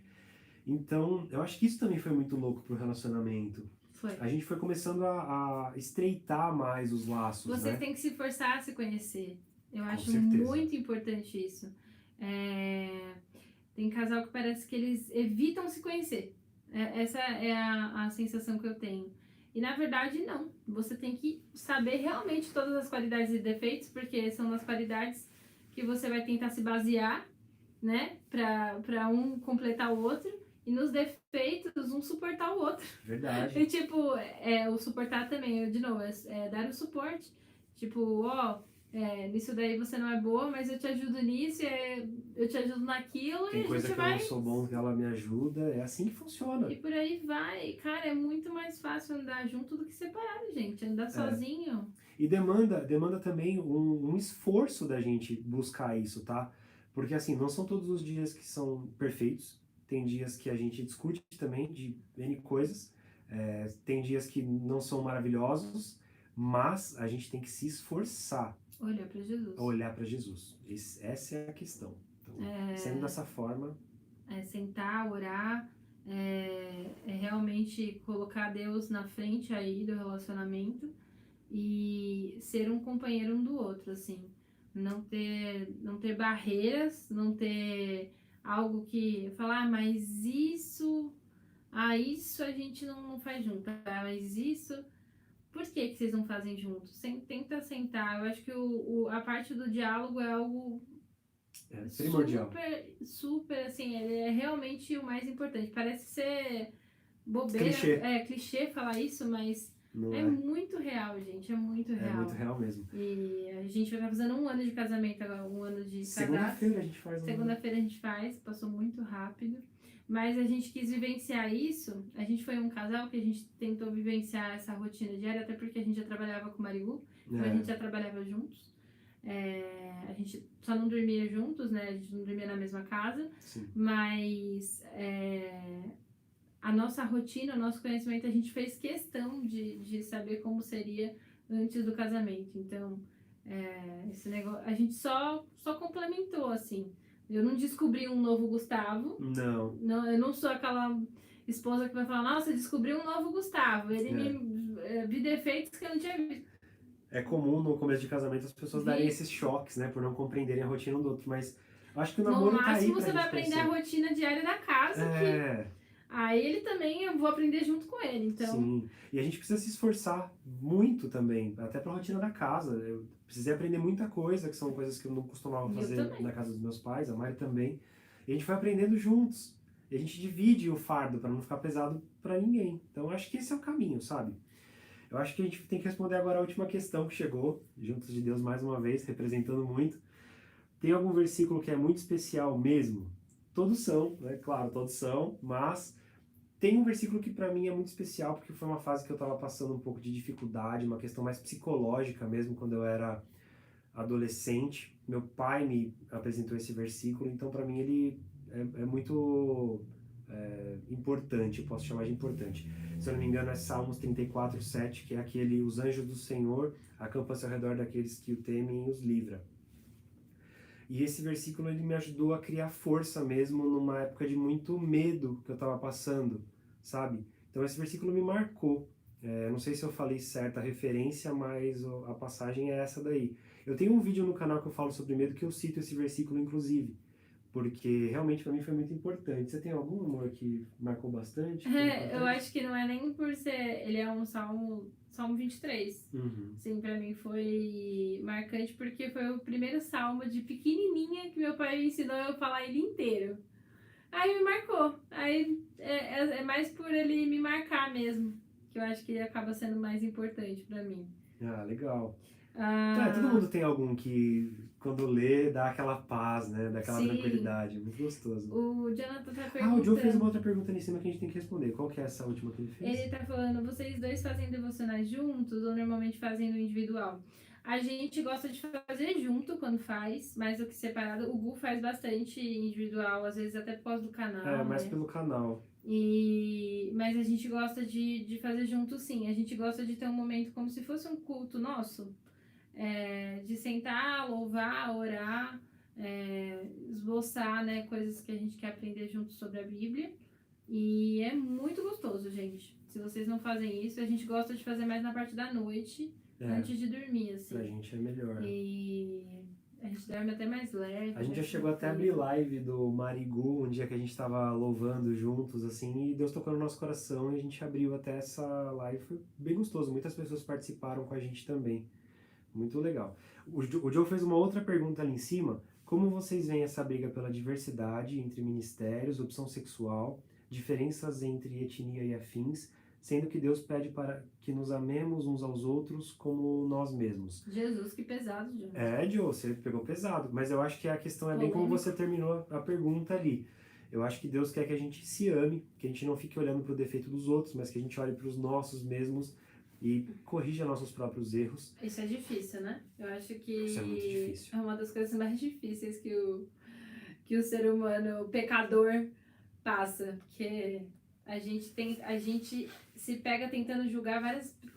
Então, eu acho que isso também foi muito louco pro relacionamento. Foi. A gente foi começando a estreitar mais os laços, Você tem que se forçar a se conhecer. Eu acho muito importante isso. Tem casal que parece que eles evitam se conhecer. Essa é a sensação que eu tenho. E na verdade, não. Você tem que saber realmente todas as qualidades e defeitos, porque são nas qualidades que você vai tentar se basear, né? Pra um completar o outro. E nos defeitos, um suportar o outro. Verdade. E tipo, o suportar também, de novo, dar o suporte. Tipo, nisso daí você não é boa, mas eu te ajudo nisso, eu te ajudo naquilo. Tem e coisa a gente que eu não sou bom, que ela me ajuda, é assim que funciona. E por aí vai. Cara, é muito mais fácil andar junto do que separado, gente. Andar sozinho. E demanda também um esforço da gente buscar isso, tá? Porque assim, não são todos os dias que são perfeitos. Tem dias que a gente discute também de N coisas. Tem dias que não são maravilhosos, mas a gente tem que se esforçar. Olhar para Jesus. Olhar para Jesus. Essa é a questão. Então, sendo dessa forma... sentar, orar, realmente colocar Deus na frente aí do relacionamento e ser um companheiro um do outro, assim. Não ter barreiras, não ter... algo que falar, mas isso a gente não faz junto, mas isso, por que vocês não fazem juntos? Tenta sentar, eu acho que a parte do diálogo é algo primordial. Super, assim, ele é realmente o mais importante, parece ser bobeira, clichê falar isso, mas muito real, gente, é muito real. É muito real mesmo. E a gente vai estar fazendo 1 ano de casamento agora, 1 ano de cadastro. Segunda-feira a gente faz. Segunda-feira a gente faz, passou muito rápido. Mas a gente quis vivenciar isso. A gente foi um casal que a gente tentou vivenciar essa rotina diária, até porque a gente já trabalhava com o Marigu, então a gente já trabalhava juntos. A gente só não dormia juntos, né? A gente não dormia na mesma casa, Sim. mas a nossa rotina, o nosso conhecimento, a gente fez questão de saber como seria antes do casamento. Então, esse negócio, a gente só complementou, assim. Eu não descobri um novo Gustavo. Não. Não, eu não sou aquela esposa que vai falar, nossa, descobri um novo Gustavo. Ele vi defeitos que eu não tinha visto. É comum no começo de casamento as pessoas darem esses choques, né? Por não compreenderem a rotina um do outro, mas acho que o namoro No tá aí máximo, pra você vai gente aprender conhecer. a rotina diária da casa, aí ele também, eu vou aprender junto com ele, então... Sim, e a gente precisa se esforçar muito também, até pra rotina da casa. Eu precisei aprender muita coisa, que são coisas que eu não costumava fazer na casa dos meus pais, a Mari também. E a gente foi aprendendo juntos. E a gente divide o fardo para não ficar pesado para ninguém. Então eu acho que esse é o caminho, sabe? Eu acho que a gente tem que responder agora a última questão que chegou, Juntos de Deus mais uma vez, representando muito. Tem algum versículo que é muito especial mesmo? Todos são, né? Claro, todos são, mas tem um versículo que para mim é muito especial, porque foi uma fase que eu estava passando um pouco de dificuldade, uma questão mais psicológica mesmo, quando eu era adolescente. Meu pai me apresentou esse versículo, então para mim ele é muito importante, eu posso chamar de importante. Se eu não me engano é Salmos 34:7, que é aquele: os anjos do Senhor acampam-se ao redor daqueles que o temem e os livra. E esse versículo ele me ajudou a criar força mesmo numa época de muito medo que eu estava passando, sabe? Então esse versículo me marcou. Não sei se eu falei certa referência, mas a passagem é essa daí. Eu tenho um vídeo no canal que eu falo sobre medo que eu cito esse versículo inclusive, porque realmente para mim foi muito importante. Você tem algum amor que marcou bastante? Eu acho que não é nem por ser... Ele é um Salmo 23. Uhum. Sim, pra mim foi marcante porque foi o primeiro salmo de pequenininha que meu pai me ensinou a falar ele inteiro. Aí me marcou. Aí é mais por ele me marcar mesmo, que eu acho que ele acaba sendo mais importante pra mim. Ah, legal. Todo mundo tem algum que, quando lê, dá aquela paz, né? Dá aquela tranquilidade. Muito gostoso. O Jonathan tá perguntando... o Joe fez uma outra pergunta ali em cima que a gente tem que responder. Qual que é essa última que ele fez? Ele tá falando, vocês dois fazem devocionais juntos ou normalmente fazem no individual? A gente gosta de fazer junto quando faz, mais do que separado. O Gu faz bastante individual, às vezes até pós do canal, mais né? pelo canal. Mas a gente gosta de fazer junto, sim. A gente gosta de ter um momento como se fosse um culto nosso. De sentar, louvar, orar, esboçar, né, coisas que a gente quer aprender junto sobre a Bíblia. E é muito gostoso, gente. Se vocês não fazem isso, a gente gosta de fazer mais na parte da noite, antes de dormir, assim. Pra gente é melhor. E a gente dorme até mais leve. A gente já chegou até a abrir live do Marigu, um dia que a gente tava louvando juntos, assim, e Deus tocou no nosso coração e a gente abriu até essa live. Foi bem gostoso, muitas pessoas participaram com a gente também. Muito legal. O Joe fez uma outra pergunta ali em cima. Como vocês veem essa briga pela diversidade entre ministérios, opção sexual, diferenças entre etnia e afins, sendo que Deus pede para que nos amemos uns aos outros como nós mesmos? Jesus, que pesado, Joe. Joe, você pegou pesado. Mas eu acho que a questão é bem como você terminou a pergunta ali. Eu acho que Deus quer que a gente se ame, que a gente não fique olhando para o defeito dos outros, mas que a gente olhe para os nossos mesmos e corrija nossos próprios erros. Isso é difícil, né? Eu acho que isso é muito difícil. É uma das coisas mais difíceis que o ser humano, o pecador, passa. Porque a gente se pega tentando julgar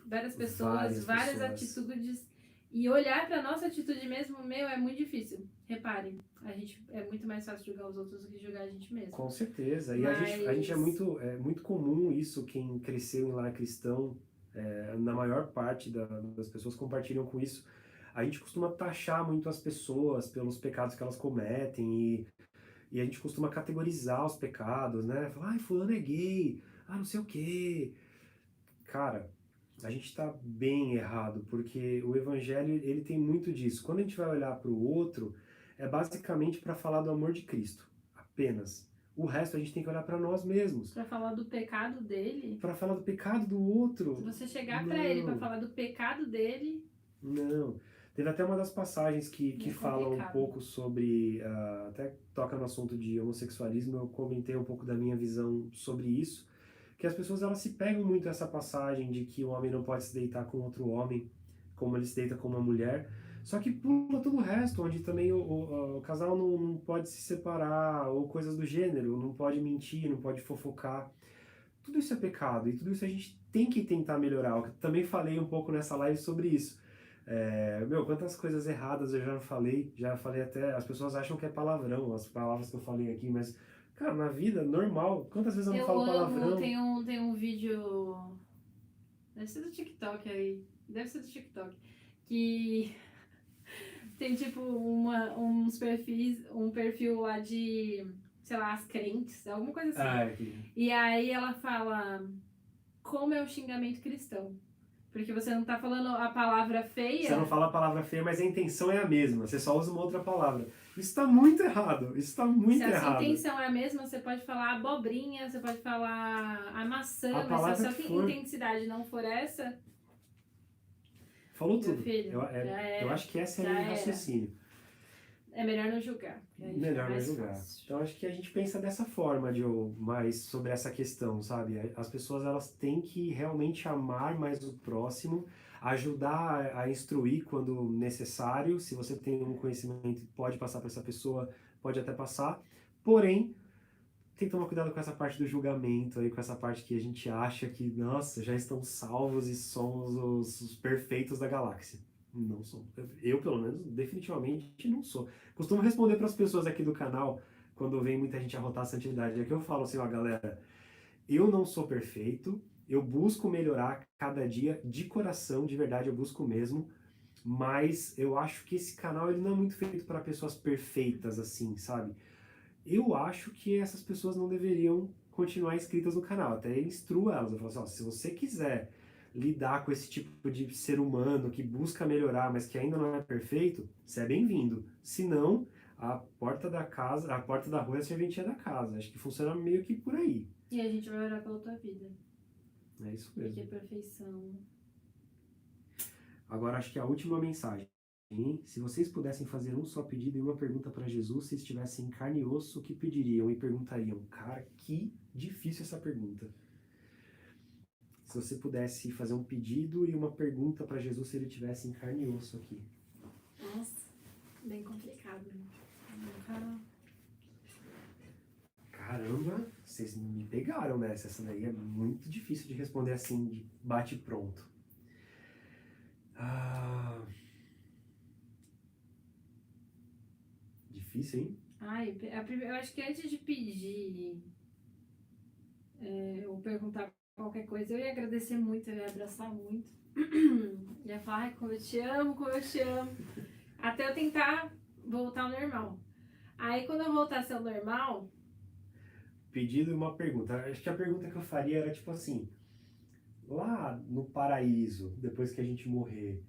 várias pessoas, várias atitudes, e olhar para nossa atitude mesmo, é muito difícil. Reparem, é muito mais fácil julgar os outros do que julgar a gente mesmo. Com certeza. E a gente é muito comum isso, quem cresceu em lar cristão, na maior parte das pessoas compartilham com isso. A gente costuma taxar muito as pessoas pelos pecados que elas cometem e a gente costuma categorizar os pecados, né? Falar, fulano é gay, não sei o quê. Cara, a gente tá bem errado, porque o evangelho, ele tem muito disso. Quando a gente vai olhar para o outro, é basicamente para falar do amor de Cristo, apenas. O resto a gente tem que olhar para nós mesmos. Para falar do pecado dele. Para falar do pecado do outro. Se você chegar para ele para falar do pecado dele. Não. Teve até uma das passagens que falam um pouco sobre, até toca no assunto de homossexualismo, eu comentei um pouco da minha visão sobre isso, que as pessoas elas se pegam muito essa passagem de que o homem não pode se deitar com outro homem, como ele se deita com uma mulher, Só que pula todo o resto, onde também o casal não pode se separar, ou coisas do gênero, não pode mentir, não pode fofocar. Tudo isso é pecado, e tudo isso a gente tem que tentar melhorar. Eu também falei um pouco nessa live sobre isso. Quantas coisas erradas eu já falei até, as pessoas acham que é palavrão, as palavras que eu falei aqui, mas, cara, na vida, normal, quantas vezes eu não falo palavrão? Tem um vídeo, deve ser do TikTok aí, que tem tipo uns perfis, um perfil lá de, sei lá, as crentes, alguma coisa assim. E aí ela fala como é o xingamento cristão. Porque você não tá falando a palavra feia. Você não fala a palavra feia, mas a intenção é a mesma. Você só usa uma outra palavra. Isso tá muito errado. Isso tá muito errado. Se a sua intenção é a mesma, você pode falar abobrinha, você pode falar a maçã, mas se a sua intensidade não for essa... Falou tudo. Filho, eu acho que essa é a linha de raciocínio. É melhor não julgar. Melhor não julgar. Então acho que a gente pensa dessa forma, mais sobre essa questão, sabe? As pessoas elas têm que realmente amar mais o próximo, ajudar a instruir quando necessário. Se você tem um conhecimento, pode passar para essa pessoa, pode até passar. Porém, tem que tomar cuidado com essa parte do julgamento, aí, com essa parte que a gente acha que, nossa, já estão salvos e somos os perfeitos da galáxia. Não sou. Eu, pelo menos, definitivamente não sou. Costumo responder para as pessoas aqui do canal, quando vem muita gente arrotar a santidade, é que eu falo assim, ó, galera, eu não sou perfeito, eu busco melhorar cada dia, de coração, de verdade, eu busco mesmo, mas eu acho que esse canal ele não é muito feito para pessoas perfeitas, assim, sabe? Eu acho que essas pessoas não deveriam continuar inscritas no canal, até instruo elas, eu falo assim, ó, se você quiser lidar com esse tipo de ser humano que busca melhorar, mas que ainda não é perfeito, você é bem-vindo. Se não, a porta da rua é a serventia da casa. Acho que funciona meio que por aí. E a gente vai orar pela tua vida. É isso mesmo. Porque é perfeição. Agora, acho que a última mensagem. Se vocês pudessem fazer um só pedido e uma pergunta para Jesus, se estivessem em carne e osso, o que pediriam? E perguntariam, cara, que difícil essa pergunta. Se você pudesse fazer um pedido e uma pergunta para Jesus se ele tivesse em carne e osso aqui. Nossa, bem complicado. Caramba, vocês me pegaram nessa. Essa daí é muito difícil de responder assim, de bate pronto. Difícil, hein? Eu acho que antes de pedir ou perguntar qualquer coisa, eu ia agradecer muito, eu ia abraçar muito. Ia falar, ai, como eu te amo, como eu te amo. Até eu tentar voltar ao normal. Aí quando eu voltasse ao normal... Pedido e uma pergunta. Acho que a pergunta que eu faria era tipo assim, lá no paraíso, depois que a gente morrer...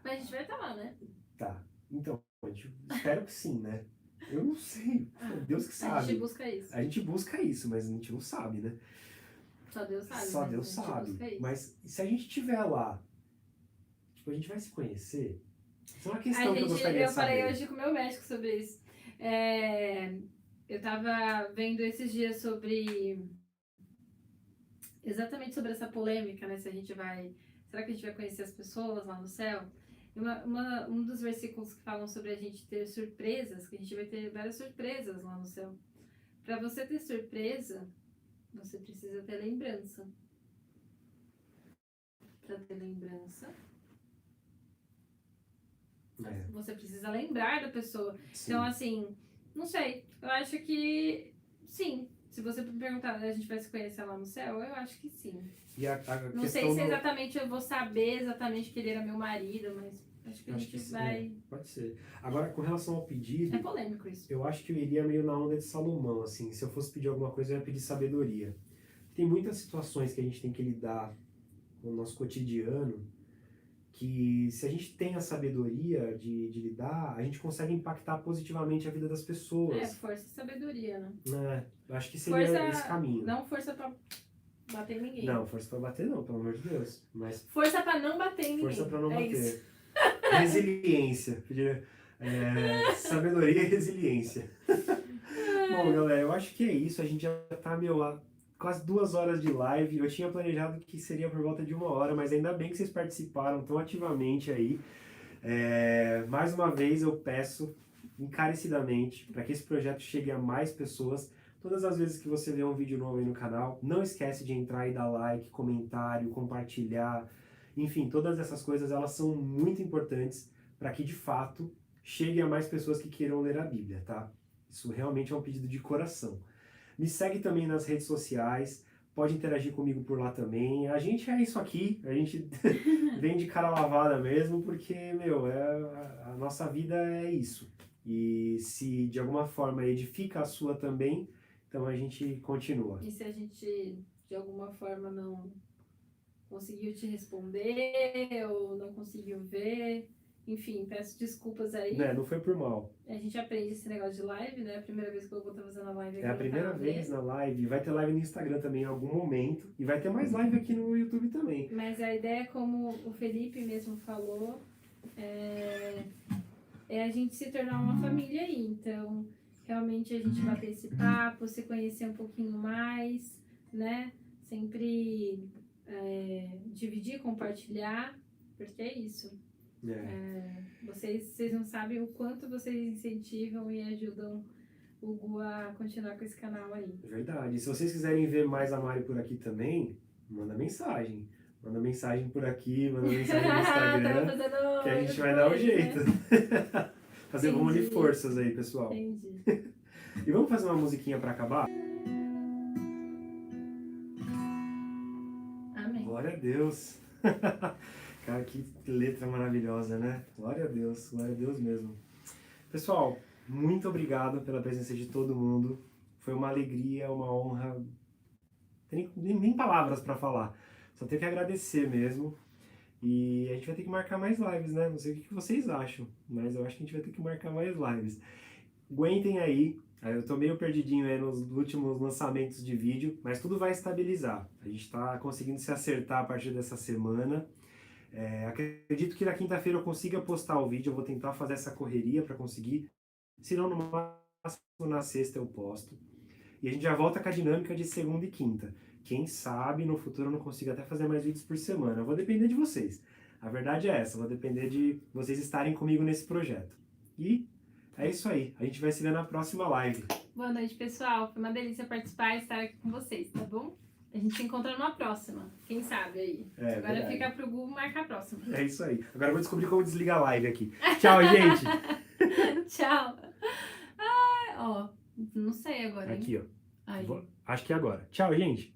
Mas a gente vai estar lá, né? Tá. Então, espero que sim, né? Eu não sei. Deus que sabe. A gente busca isso. A gente busca isso, mas a gente não sabe, né? Só Deus sabe. Só Deus sabe. Mas se a gente estiver lá, tipo, a gente vai se conhecer? Isso é uma questão que eu gostaria de saber. Eu falei hoje com o meu médico sobre isso. Eu tava vendo esses dias exatamente sobre essa polêmica, né? Será que a gente vai conhecer as pessoas lá no céu? Um dos versículos que falam sobre a gente ter surpresas, que a gente vai ter várias surpresas lá no céu. Para você ter surpresa, você precisa ter lembrança. Para ter lembrança, você precisa lembrar da pessoa. Sim. Então, assim, não sei. Eu acho que sim. Se você me perguntar, a gente vai se conhecer lá no céu? Eu acho que sim. E não sei se exatamente eu vou saber exatamente que ele era meu marido, mas acho que a gente vai... Pode ser. Agora, com relação ao pedido... É polêmico isso. Eu acho que eu iria meio na onda de Salomão, assim. Se eu fosse pedir alguma coisa, eu ia pedir sabedoria. Tem muitas situações que a gente tem que lidar no nosso cotidiano que, se a gente tem a sabedoria de lidar, a gente consegue impactar positivamente a vida das pessoas. Força e sabedoria, né? Acho que seria esse caminho. Não força pra bater em ninguém. Não, força pra bater não, pelo amor de Deus. Mas força pra não bater em ninguém. Força pra não bater. Isso. Resiliência. Sabedoria e resiliência. Bom, galera, eu acho que é isso. A gente já tá, quase 2 horas de live. Eu tinha planejado que seria por volta de 1 hora, mas ainda bem que vocês participaram tão ativamente aí. Mais uma vez eu peço encarecidamente para que esse projeto chegue a mais pessoas. Todas as vezes que você vê um vídeo novo aí no canal, não esquece de entrar e dar like, comentário, compartilhar. Enfim, todas essas coisas elas são muito importantes para que de fato chegue a mais pessoas que queiram ler a Bíblia, tá? Isso realmente é um pedido de coração. Me segue também nas redes sociais, pode interagir comigo por lá também. A gente é isso aqui, a gente vem de cara lavada mesmo, porque, a nossa vida é isso. E se de alguma forma edifica a sua também, então a gente continua. E se a gente de alguma forma não conseguiu te responder ou não conseguiu ver, enfim, peço desculpas aí. Não foi por mal. A gente aprende esse negócio de live, né? A primeira vez que eu vou estar fazendo a live aqui É a primeira vez na live. Vai ter live no Instagram também em algum momento. E vai ter mais live aqui no YouTube também. Mas a ideia, como o Felipe mesmo falou, é a gente se tornar uma família aí. Então, realmente a gente bater esse papo, se conhecer um pouquinho mais, né? Sempre dividir, compartilhar, porque é isso. Vocês não sabem o quanto vocês incentivam e ajudam o Gu a continuar com esse canal aí. Verdade. E se vocês quiserem ver mais a Mari por aqui também, manda mensagem. Manda mensagem por aqui, manda mensagem no Instagram, que a gente vai dar um jeito. Né? Fazer um monte de forças aí, pessoal. Entendi. E vamos fazer uma musiquinha pra acabar? Amém. Glória a Deus. Cara, que letra maravilhosa, né? Glória a Deus mesmo. Pessoal, muito obrigado pela presença de todo mundo. Foi uma alegria, uma honra. Não tem nem palavras para falar. Só tenho que agradecer mesmo. E a gente vai ter que marcar mais lives, né? Não sei o que vocês acham, mas eu acho que a gente vai ter que marcar mais lives. Aguentem aí. Eu tô meio perdidinho aí nos últimos lançamentos de vídeo, mas tudo vai estabilizar. A gente tá conseguindo se acertar a partir dessa semana. Acredito que na quinta-feira eu consiga postar o vídeo. Eu vou tentar fazer essa correria para conseguir. Se não, no máximo na sexta eu posto. E a gente já volta com a dinâmica de segunda e quinta. Quem sabe no futuro eu não consigo até fazer mais vídeos por semana. Eu vou depender de vocês. A verdade é essa, eu vou depender de vocês estarem comigo nesse projeto. E é isso aí. A gente vai se ver na próxima live. Boa noite, pessoal. Foi uma delícia participar e estar aqui com vocês, tá bom? A gente se encontra numa próxima. Quem sabe aí. Agora verdade. Fica pro Gu marcar a próxima. É isso aí. Agora eu vou descobrir como desligar a live aqui. Tchau, gente! Tchau. Não sei agora. Hein? Aqui, ó. Aí. Acho que é agora. Tchau, gente!